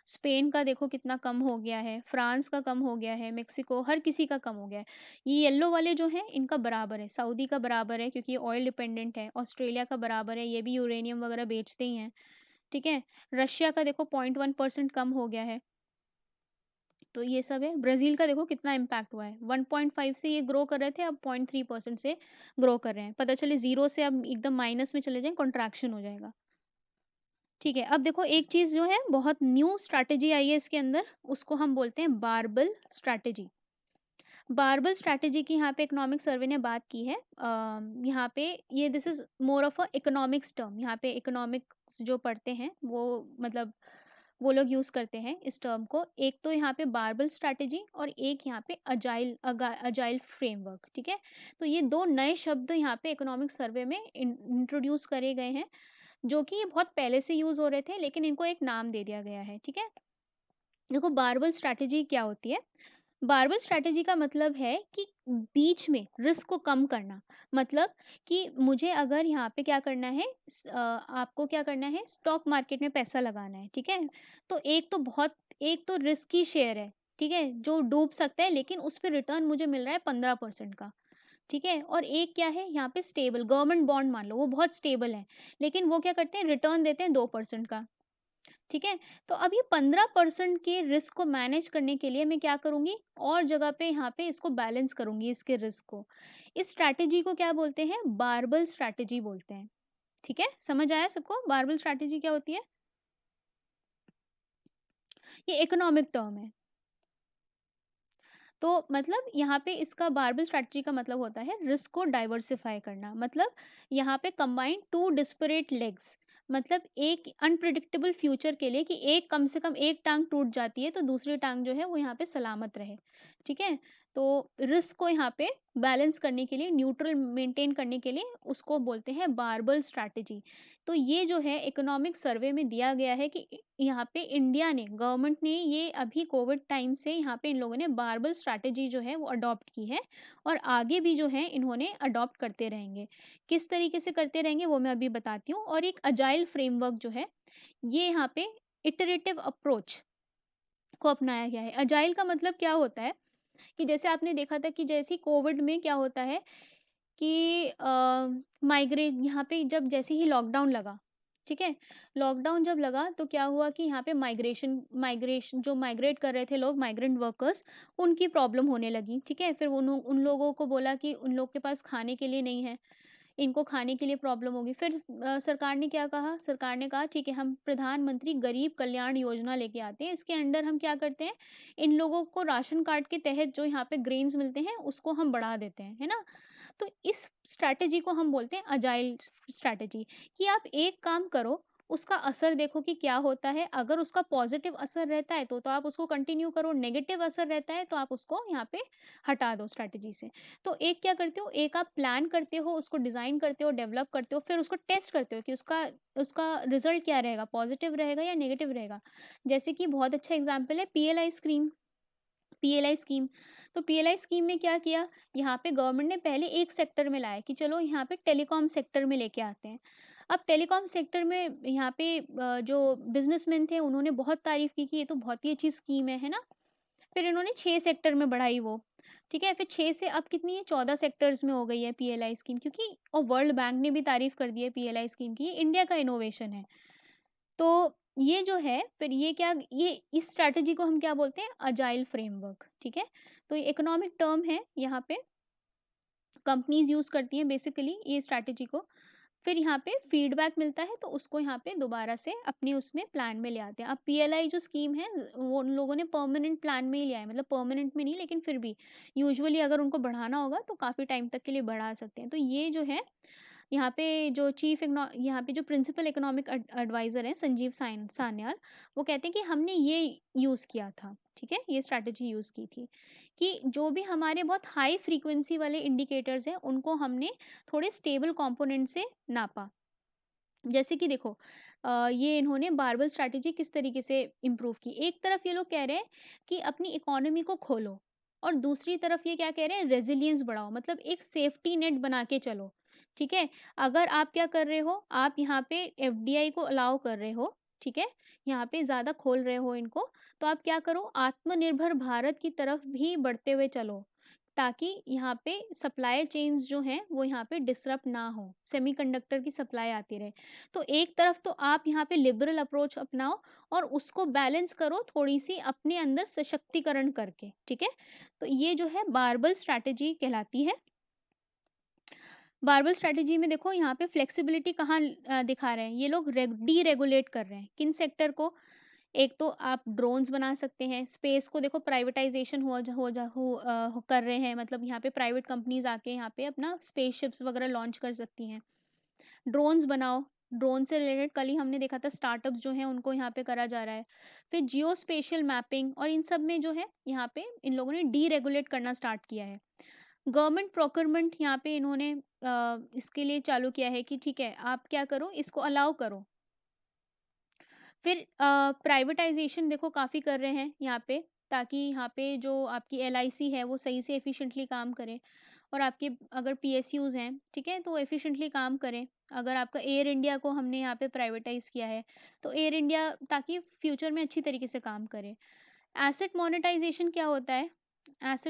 स्पेन का देखो कितना कम हो गया है, फ्रांस का कम हो गया है, मेक्सिको, हर किसी का कम हो गया है। ये येलो वाले जो हैं इनका बराबर है, सऊदी का बराबर है क्योंकि ये ऑयल डिपेंडेंट है, ऑस्ट्रेलिया का बराबर है, ये भी यूरेनियम वगैरह बेचते ही हैं। ठीक है, रशिया का देखो 0.1% कम हो गया है। तो ये सब है। ब्राज़ील का देखो कितना इम्पैक्ट हुआ है, 1.5 से ये ग्रो कर रहे थे, अब 0.3% से ग्रो कर रहे हैं। पता चले ज़ीरो से अब एकदम माइनस में चले जाएँ, कॉन्ट्रैक्शन हो जाएगा। ठीक है, अब देखो एक चीज़ जो है बहुत न्यू स्ट्रैटेजी आई है इसके अंदर, उसको हम बोलते हैं बारबल स्ट्रैटेजी। बारबल स्ट्रैटेजी की यहाँ पे इकोनॉमिक सर्वे ने बात की है। यहाँ पे ये this is more of a economics term. यहाँ पे इकोनॉमिक्स जो पढ़ते हैं वो मतलब वो लोग यूज़ करते हैं इस टर्म को। एक तो यहाँ पे बारबल स्ट्रैटेजी और एक यहाँ पे अजाइल फ्रेमवर्क। ठीक है, तो ये 2 नए शब्द यहाँ पे इकोनॉमिक सर्वे में इंट्रोड्यूस करे गए हैं जो कि ये बहुत पहले से यूज़ हो रहे थे लेकिन इनको एक नाम दे दिया गया है। ठीक है, देखो बारबल स्ट्रैटेजी क्या होती है। बारबल स्ट्रैटेजी का मतलब है कि बीच में रिस्क को कम करना। मतलब कि मुझे अगर यहाँ पे क्या करना है, आपको क्या करना है, स्टॉक मार्केट में पैसा लगाना है। ठीक है, तो एक तो रिस्की शेयर है। ठीक है, जो डूब सकता है लेकिन उस पर रिटर्न मुझे मिल रहा है 15% का। ठीक है, और एक क्या है यहाँ पे स्टेबल, गवर्नमेंट बॉन्ड मान लो, वो बहुत स्टेबल है लेकिन वो क्या करते हैं, रिटर्न देते हैं 2% का। ठीक है, तो अब ये 15% के रिस्क को मैनेज करने के लिए मैं क्या करूँगी, और जगह पे यहाँ पे इसको बैलेंस करूँगी इसके रिस्क को। इस स्ट्रैटेजी को क्या बोलते हैं, बारबल स्ट्रैटेजी बोलते हैं। ठीक है, समझ आया सबको बारबल स्ट्रैटेजी क्या होती है? ये इकोनॉमिक टर्म है। तो मतलब यहाँ पे इसका बारबल स्ट्रैटेजी का मतलब होता है रिस्क को डाइवर्सिफाई करना। मतलब यहाँ पे कंबाइन 2 डिस्परेट लेग्स, मतलब एक अनप्रिडिक्टेबल फ्यूचर के लिए कि एक कम से कम एक टांग टूट जाती है तो दूसरी टांग जो है वो यहाँ पे सलामत रहे। ठीक है, तो रिस्क को यहाँ पे बैलेंस करने के लिए, न्यूट्रल मेंटेन करने के लिए उसको बोलते हैं बारबल स्ट्रैटेजी। तो ये जो है इकोनॉमिक सर्वे में दिया गया है कि यहाँ पे इंडिया ने, गवर्नमेंट ने ये अभी कोविड टाइम से यहाँ पे इन लोगों ने बारबल स्ट्रैटेजी जो है वो अडॉप्ट की है और आगे भी जो है इन्होंने अडॉप्ट करते रहेंगे। किस तरीके से करते रहेंगे वो मैं अभी बताती हूँ। और एक अजाइल फ्रेमवर्क जो है ये यहाँ पे इटरेटिव अप्रोच को अपनाया गया है। अजाइल का मतलब क्या होता है कि जैसे आपने देखा था कि जैसे कोविड में क्या होता है कि माइग्रेट यहाँ पे जब जैसे ही लॉकडाउन लगा, ठीक है, लॉकडाउन जब लगा तो क्या हुआ कि यहाँ पे माइग्रेशन जो माइग्रेट कर रहे थे लोग, माइग्रेंट वर्कर्स, उनकी प्रॉब्लम होने लगी। ठीक है, फिर उन लोगों को बोला कि उन लोग के पास खाने के लिए नहीं है, इनको खाने के लिए प्रॉब्लम होगी। फिर सरकार ने क्या कहा, सरकार ने कहा ठीक है हम प्रधानमंत्री गरीब कल्याण योजना लेके आते हैं, इसके अंडर हम क्या करते हैं, इन लोगों को राशन कार्ड के तहत जो यहाँ पे ग्रेन्स मिलते हैं उसको हम बढ़ा देते हैं, है ना। तो इस स्ट्रैटेजी को हम बोलते हैं अजाइल स्ट्रैटेजी, कि आप एक काम करो, उसका असर देखो कि क्या होता है। अगर उसका पॉजिटिव असर रहता है तो आप उसको कंटिन्यू करो, नेगेटिव असर रहता है तो आप उसको यहाँ पे हटा दो स्ट्रैटेजी से। तो एक क्या करते हो, एक आप प्लान करते हो, उसको डिज़ाइन करते हो, डेवलप करते हो, फिर उसको टेस्ट करते हो कि उसका उसका रिजल्ट क्या रहेगा, पॉजिटिव रहेगा या नेगेटिव रहेगा। जैसे कि बहुत अच्छा एग्जाम्पल है पीएलआई स्कीम। PLI scheme. तो पीएलआई स्कीम में क्या किया, यहाँ पे गवर्नमेंट ने पहले एक सेक्टर में लाया कि चलो यहाँ पे टेलीकॉम सेक्टर में लेके आते हैं। अब टेलीकॉम सेक्टर में यहाँ पे जो बिजनेसमैन थे उन्होंने बहुत तारीफ की कि ये तो बहुत ही अच्छी स्कीम है ना। फिर इन्होंने 6 सेक्टर में बढ़ाई वो, ठीक है? फिर 6 से अब कितनी है, 14 सेक्टर्स में हो गई है पीएलआई स्कीम, क्योंकि और वर्ल्ड बैंक ने भी तारीफ कर दी है पीएलआई स्कीम की, ये इंडिया का इनोवेशन है। तो ये जो है फिर ये इस स्ट्रैटेजी को हम क्या बोलते हैं, अजाइल फ्रेमवर्क, ठीक है? तो ये इकोनॉमिक टर्म है, यहाँ पे कंपनीज यूज़ करती हैं बेसिकली ये स्ट्रैटेजी को। फिर यहाँ पे फीडबैक मिलता है तो उसको यहाँ पे दोबारा से अपने उसमें प्लान में ले आते हैं। अब पीएलआई जो स्कीम है वो उन लोगों ने परमानेंट प्लान में ही लिया है, मतलब परमानेंट में नहीं लेकिन फिर भी यूजुअली अगर उनको बढ़ाना होगा तो काफ़ी टाइम तक के लिए बढ़ा सकते हैं। तो ये जो है यहाँ पे यहाँ पे जो प्रिंसिपल इकोनॉमिक एडवाइज़र हैं संजीव सान्याल, वो कहते हैं कि हमने ये यूज़ किया था, ठीक है? ये स्ट्रैटेजी यूज़ की थी कि जो भी हमारे बहुत हाई फ्रीक्वेंसी वाले इंडिकेटर्स हैं उनको हमने थोड़े स्टेबल कंपोनेंट से नापा। जैसे कि देखो ये इन्होंने बारबल स्ट्रैटेजी किस तरीके से इम्प्रूव की। एक तरफ ये लोग कह रहे हैं कि अपनी इकोनॉमी को खोलो और दूसरी तरफ ये क्या कह रहे हैं, रेजिलियंस बढ़ाओ, मतलब एक सेफ्टी नेट बना के चलो, ठीक है? अगर आप क्या कर रहे हो, आप यहाँ पे एफडीआई को अलाउ कर रहे हो, ठीक है? यहाँ पे ज़्यादा खोल रहे हो इनको, तो आप क्या करो, आत्मनिर्भर भारत की तरफ भी बढ़ते हुए चलो, ताकि यहाँ पे सप्लाई चेन्स जो हैं वो यहाँ पे डिसरप्ट ना हो, सेमीकंडक्टर की सप्लाई आती रहे। तो एक तरफ तो आप यहाँ पे लिबरल अप्रोच अपनाओ और उसको बैलेंस करो थोड़ी सी अपने अंदर सशक्तिकरण करके, ठीक है? तो ये जो है बारबल स्ट्रैटेजी कहलाती है। बारबल स्ट्रैटेजी में देखो यहाँ पे फ्लेक्सिबिलिटी कहाँ दिखा रहे हैं ये लोग, डीरेगुलेट कर रहे हैं किन सेक्टर को। एक तो आप ड्रोन्स बना सकते हैं, स्पेस को देखो प्राइवेटाइजेशन कर रहे हैं, मतलब यहाँ पे प्राइवेट कंपनीज आके यहाँ पे अपना स्पेसशिप्स वगैरह लॉन्च कर सकती हैं। ड्रोन्स बनाओ, ड्रोन से रिलेटेड कल ही हमने देखा था स्टार्टअप्स जो हैं उनको यहाँ पे करा जा रहा है। फिर जियो स्पेशियल मैपिंग और इन सब में जो है यहाँ पे इन लोगों ने डीरेगुलेट करना स्टार्ट किया है। गवर्नमेंट प्रोक्योरमेंट यहाँ पे इन्होंने इसके लिए चालू किया है कि ठीक है आप क्या करो, इसको अलाउ करो। फिर प्राइवेटाइजेशन देखो काफ़ी कर रहे हैं यहाँ पे, ताकि यहाँ पे जो आपकी एलआईसी है वो सही से एफिशिएंटली काम करे और आपके अगर पीएसयूज़ हैं, ठीक है, तो एफिशिएंटली काम करें। अगर आपका एयर इंडिया को हमने यहाँ पे प्राइवेटाइज़ किया है तो एयर इंडिया ताकि फ्यूचर में अच्छी तरीके से काम करे। एसेट मोनेटाइजेशन क्या होता है,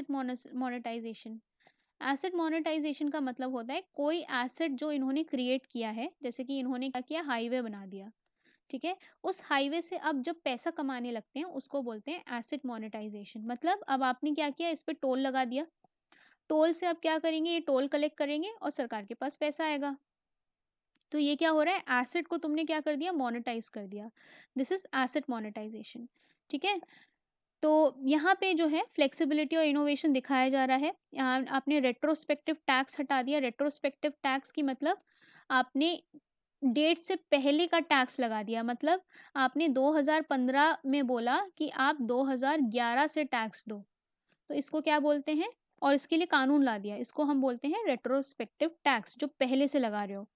मोनेटाइजेशन एसेट मोनेटाइजेशन का मतलब होता है कोई एसेट जो इन्होंने क्रिएट किया है, जैसे कि इन्होंने क्या किया, हाईवे बना दिया, ठीक है? उस हाईवे से अब जब पैसा कमाने लगते हैं उसको बोलते हैं एसेट मोनेटाइजेशन। मतलब अब आपने क्या किया, इस पे टोल लगा दिया, टोल से अब क्या करेंगे, ये टोल कलेक्ट करेंगे और सरकार के पास पैसा आएगा। तो ये क्या हो रहा है, एसेट को तुमने क्या कर दिया, मोनेटाइज कर दिया। दिस इज एसेट मोनेटाइजेशन, ठीक है? तो यहाँ पे जो है फ्लेक्सिबिलिटी और इनोवेशन दिखाया जा रहा है। यहाँ आपने रेट्रोस्पेक्टिव टैक्स हटा दिया। रेट्रोस्पेक्टिव टैक्स की मतलब आपने डेट से पहले का टैक्स लगा दिया, मतलब आपने 2015 में बोला कि आप 2011 से टैक्स दो, तो इसको क्या बोलते हैं, और इसके लिए कानून ला दिया, इसको हम बोलते हैं रेट्रोस्पेक्टिव टैक्स, जो पहले से लगा रहे हो।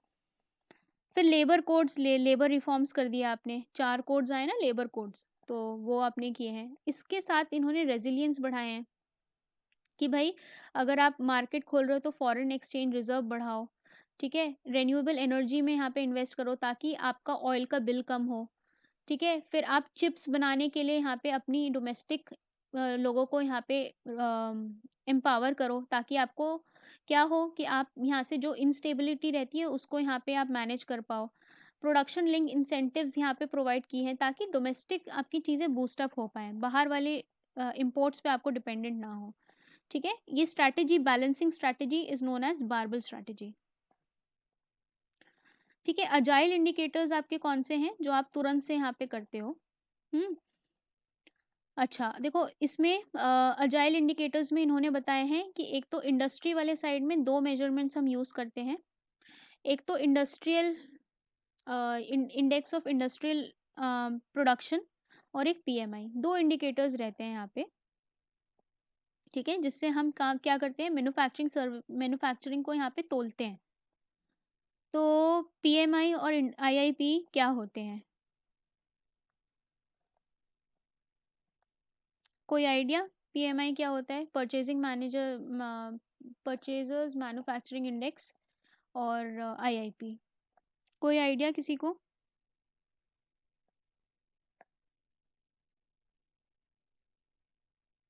फिर लेबर कोड्स, लेबर रिफॉर्म्स कर दिया आपने, 4 कोड्स आए ना लेबर कोड्स, तो वो आपने किए हैं। इसके साथ इन्होंने रेजिलियंस बढ़ाए हैं कि भाई अगर आप मार्केट खोल रहे हो तो फॉरेन एक्सचेंज रिजर्व बढ़ाओ, ठीक है? रिन्यूएबल एनर्जी में यहाँ पे इन्वेस्ट करो ताकि आपका ऑयल का बिल कम हो, ठीक है? फिर आप चिप्स बनाने के लिए यहाँ पे अपनी डोमेस्टिक लोगों को यहाँ पे एम्पावर करो, ताकि आपको क्या हो कि आप यहाँ से जो इंस्टेबिलिटी रहती है उसको यहाँ पे आप मैनेज कर पाओ। प्रोडक्शन लिंक इंसेंटिव्स यहाँ पे प्रोवाइड की हैं ताकि डोमेस्टिक आपकी चीज़ें बूस्टअप हो पाएँ, बाहर वाले इम्पोर्ट्स पे आपको डिपेंडेंट ना हो, ठीक है? ये strategy, balancing strategy is known as barbell strategy, ठीक है? अजाइल इंडिकेटर्स आपके कौन से हैं जो आप तुरंत से यहाँ पे करते हो? अच्छा, देखो इसमें अजाइल इंडिकेटर्स में इन्होंने बताए हैं कि एक तो इंडस्ट्री वाले साइड में 2 मेजरमेंट्स हम यूज़ करते हैं। एक तो industrial index of industrial production और एक पीएमआई, 2 इंडिकेटर्स रहते हैं यहाँ पे, ठीक है? जिससे हम क्या करते हैं, मैन्युफैक्चरिंग को यहाँ पे तोलते हैं। तो पीएमआई और आईआईपी क्या होते हैं, कोई आइडिया? PMI क्या होता है? परचेजर्स मैन्युफैक्चरिंग इंडेक्स और IIP। कोई आइडिया किसी को?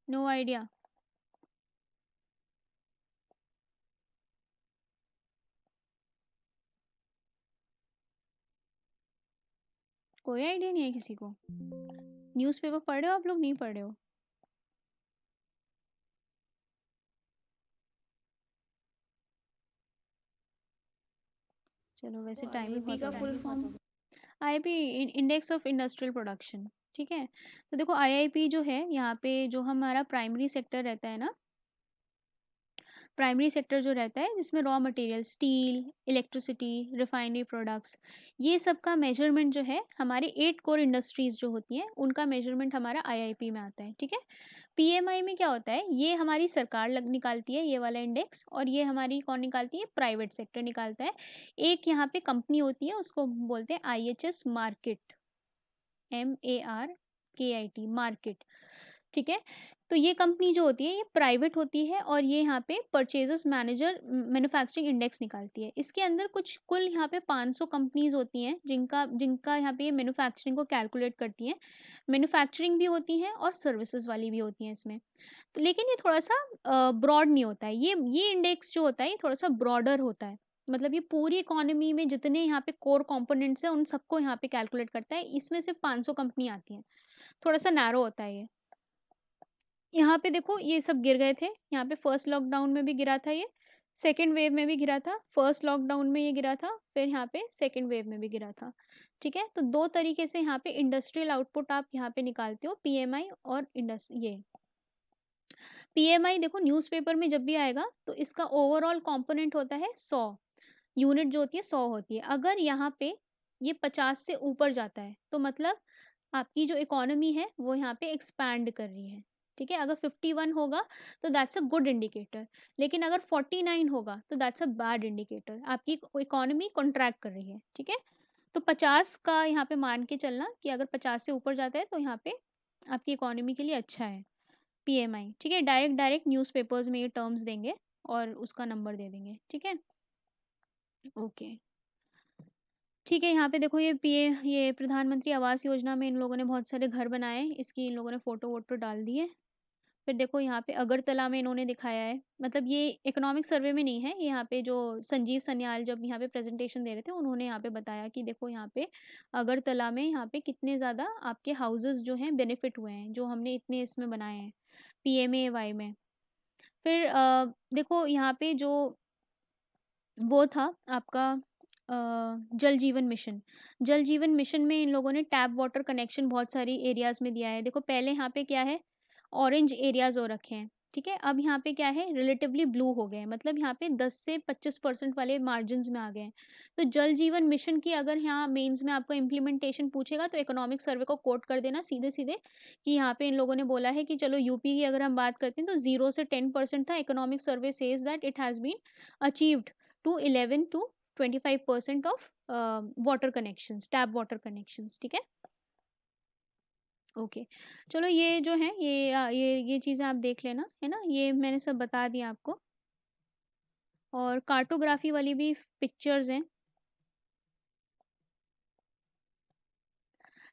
No idea. कोई आइडिया नहीं है किसी को? न्यूज़पेपर पढ़ रहे हो आप लोग, नहीं पढ़ रहे हो? चलो वैसे टाइम भी बहुत का full form? IIP index of industrial production. ठीक है, तो देखो IIP जो है यहाँ पे जो हमारा प्राइमरी सेक्टर रहता है ना, प्राइमरी सेक्टर जो रहता है जिसमें raw material steel, electricity, refinery products, ये सब का मेजरमेंट जो है हमारे 8 कोर इंडस्ट्रीज जो होती हैं उनका मेजरमेंट हमारा IIP में आता है। ठीक है, PMI में क्या होता है, ये हमारी सरकार निकालती है ये वाला इंडेक्स, और ये हमारी कौन निकालती है? प्राइवेट सेक्टर निकालता है। एक यहाँ पे कंपनी होती है उसको बोलते हैं IHS मार्केट, MARKIT मार्केट। ठीक है, तो ये कंपनी जो होती है ये प्राइवेट होती है और ये यहाँ पे परचेजेस मैन्युफैक्चरिंग इंडेक्स निकालती है। इसके अंदर कुछ कुल यहाँ पे 500 कंपनीज होती हैं जिनका जिनका यहाँ पे ये मैन्युफैक्चरिंग को कैलकुलेट करती हैं। मैन्युफैक्चरिंग भी होती हैं और सर्विसेज वाली भी होती हैं इसमें। तो लेकिन ये थोड़ा सा ब्रॉड नहीं होता है, ये इंडेक्स जो होता है ये थोड़ा सा ब्रॉडर होता है। मतलब ये पूरी इकोनॉमी में जितने यहाँ पे कोर कंपोनेंट्स हैं उन सबको यहाँ पे कैलकुलेट करता है। इसमें सिर्फ 500 कंपनी आती हैं, थोड़ा सा नैरो होता है ये। यहाँ पे देखो ये सब गिर गए थे, यहाँ पे फर्स्ट लॉकडाउन में भी गिरा था ये, सेकेंड वेव में भी गिरा था, फर्स्ट लॉकडाउन में ये गिरा था, फिर यहाँ पे सेकेंड वेव में भी गिरा था। ठीक है, तो 2 तरीके से यहाँ पे इंडस्ट्रियल आउटपुट आप यहाँ पे निकालते हो, PMI और ये PMI देखो न्यूज़पेपर में जब भी आएगा तो इसका ओवरऑल कंपोनेंट होता है 100 यूनिट, जो होती है 100 होती है। अगर यहाँ पे ये 50 से ऊपर जाता है तो मतलब आपकी जो इकोनॉमी है वो यहाँ पे एक्सपैंड कर रही है। ठीक है, अगर 51 होगा तो दैट्स अ गुड इंडिकेटर, लेकिन अगर 49 होगा तो दैट्स अ बैड इंडिकेटर, आपकी इकोनॉमी कॉन्ट्रैक्ट कर रही है। ठीक है, तो 50 का यहाँ पे मान के चलना कि अगर 50 से ऊपर जाता है तो यहाँ पे आपकी इकोनॉमी के लिए अच्छा है PMI। ठीक है, डायरेक्ट न्यूज़पेपर्स में ये टर्म्स देंगे और उसका नंबर दे देंगे। ठीक है, ओके। ठीक है, यहाँ पे देखो ये प्रधानमंत्री आवास योजना में इन लोगों ने बहुत सारे घर बनाए, इसकी इन लोगों ने फ़ोटो वोटो डाल दी है। फिर देखो यहाँ पे अगरतला में इन्होंने दिखाया है, मतलब ये इकोनॉमिक सर्वे में नहीं है, ये यहाँ पे जो संजीव सन्याल जब यहाँ पे प्रेजेंटेशन दे रहे थे उन्होंने यहाँ पे बताया कि देखो यहाँ पे अगरतला में यहाँ पे कितने ज़्यादा आपके हाउसेस जो हैं बेनिफिट हुए हैं, जो हमने इतने इसमें बनाए हैं PMAY में। फिर देखो यहाँ पे जो वो था आपका जल जीवन मिशन। जल जीवन मिशन में इन लोगों ने टैप वाटर कनेक्शन बहुत सारी एरियाज़ में दिया है। देखो पहले यहाँ पे क्या है, ऑरेंज एरियाज़ हो रखे हैं, ठीक है? अब यहाँ पे क्या है, रिलेटिवली ब्लू हो गए हैं, मतलब यहाँ पे 10 से 25% वाले मार्जिन्स में आ गए हैं। तो जल जीवन मिशन की अगर यहाँ मेंस में आपको इम्प्लीमेंटेशन पूछेगा तो इकोनॉमिक सर्वे को कोट कर देना सीधे-सीधे कि यहाँ पे इन लोगों ने बोला है कि चलो यूपी की अगर हम बात करते हैं तो 0 से 10% था, economic survey says that it has been achieved to 11 to 25% of water connections, tap water connections. ठीक है, ओके। चलो ये जो है ये चीज़ें आप देख लेना, है ना? ये मैंने सब बता दिया आपको, और कार्टोग्राफी वाली भी पिक्चर्स हैं,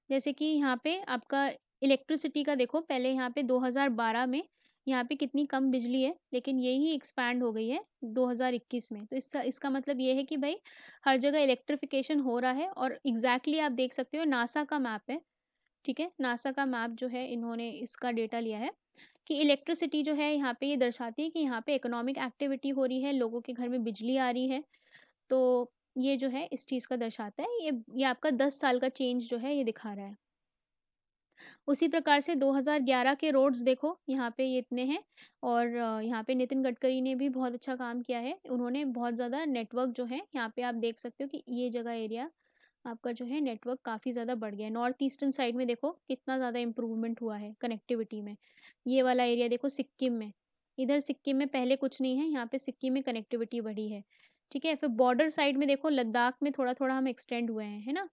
जैसे कि यहाँ पे आपका इलेक्ट्रिसिटी का देखो, पहले यहाँ पे 2012 में यहाँ पे कितनी कम बिजली है, लेकिन यही एक्सपैंड हो गई है 2021 में। तो इसका मतलब ये है कि भाई हर जगह इलेक्ट्रिफिकेशन हो रहा है, और एग्जैक्टली आप देख सकते हो नासा का मैप है। ठीक है, नासा का मैप जो है इन्होंने इसका डेटा लिया है कि इलेक्ट्रिसिटी जो है यहाँ पे ये दर्शाती है कि यहाँ पे इकोनॉमिक एक्टिविटी हो रही है, लोगों के घर में बिजली आ रही है। तो ये जो है इस चीज़ का दर्शाता है, ये आपका 10 साल का चेंज जो है ये दिखा रहा है। उसी प्रकार से 2011 के रोड्स देखो, यहाँ पे ये इतने हैं, और यहाँ पे नितिन गडकरी ने भी बहुत अच्छा काम किया है, उन्होंने बहुत ज़्यादा नेटवर्क जो है यहाँ पे आप देख सकते हो कि ये जगह एरिया आपका जो है नेटवर्क काफ़ी ज़्यादा बढ़ गया है। नॉर्थ ईस्टर्न साइड में देखो कितना ज़्यादा इम्प्रूवमेंट हुआ है कनेक्टिविटी में। ये वाला एरिया देखो सिक्किम में, इधर सिक्किम में पहले कुछ नहीं है, यहाँ पे सिक्किम में कनेक्टिविटी बढ़ी है। ठीक है, फिर बॉर्डर साइड में देखो लद्दाख में थोड़ा थोड़ा हम एक्सटेंड हुए हैं, है ना?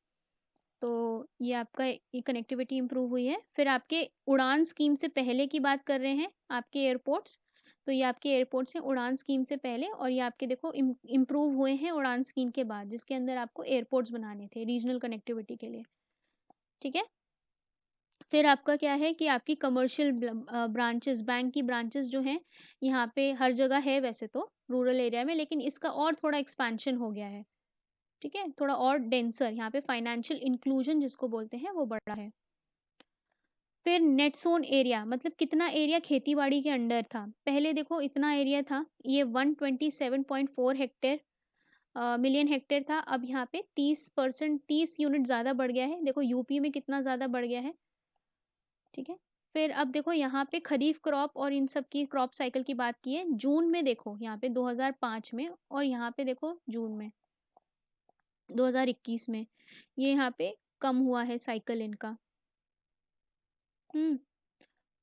तो ये आपका ये कनेक्टिविटी इम्प्रूव हुई है। फिर आपके उड़ान स्कीम से पहले की बात कर रहे हैं आपके एयरपोर्ट्स, तो ये आपके एयरपोर्ट्स हैं उड़ान स्कीम से पहले, और ये आपके देखो इम्प्रूव हुए हैं उड़ान स्कीम के बाद, जिसके अंदर आपको एयरपोर्ट्स बनाने थे रीजनल कनेक्टिविटी के लिए, ठीक है। फिर आपका क्या है कि आपकी कमर्शियल ब्रांचेस, बैंक की ब्रांचेस जो हैं यहाँ पे हर जगह है वैसे तो रूरल एरिया में, लेकिन इसका और थोड़ा एक्सपेंशन हो गया है, ठीक है, थोड़ा और डेंसर, यहाँ पे फाइनेंशियल इंक्लूजन जिसको बोलते हैं वो बढ़ा है। फिर नेट सोन एरिया, मतलब कितना एरिया खेतीबाड़ी के अंडर था। पहले देखो इतना एरिया था, ये 127.4 हेक्टेयर मिलियन हेक्टेयर था, अब यहाँ पे 30% 30 यूनिट ज़्यादा बढ़ गया है। देखो यूपी में कितना ज़्यादा बढ़ गया है, ठीक है। फिर अब देखो यहाँ पे खरीफ क्रॉप और इन सब की क्रॉप साइकिल की बात की है, जून में देखो यहाँ पे 2005 में, और यहाँ पे देखो जून में 2021 में, ये यहाँ पे कम हुआ है साइकिल इनका।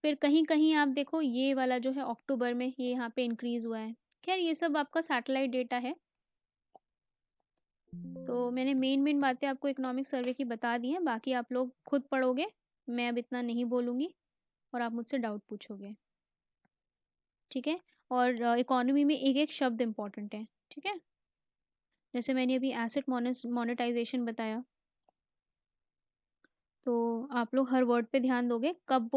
फिर कहीं कहीं आप देखो ये वाला जो है अक्टूबर में ये यहाँ पे इंक्रीज हुआ है। खैर ये सब आपका सैटेलाइट डेटा है, तो मैंने मेन बातें आपको इकोनॉमिक सर्वे की बता दी हैं, बाकी आप लोग खुद पढ़ोगे, मैं अब इतना नहीं बोलूँगी और आप मुझसे डाउट पूछोगे, ठीक है। और इकोनॉमी में एक एक शब्द इम्पॉर्टेंट है, ठीक है। जैसे मैंने अभी एसेट मोनेटाइजेशन बताया, तो आप लोग हर वर्ड पे ध्यान दोगे, कब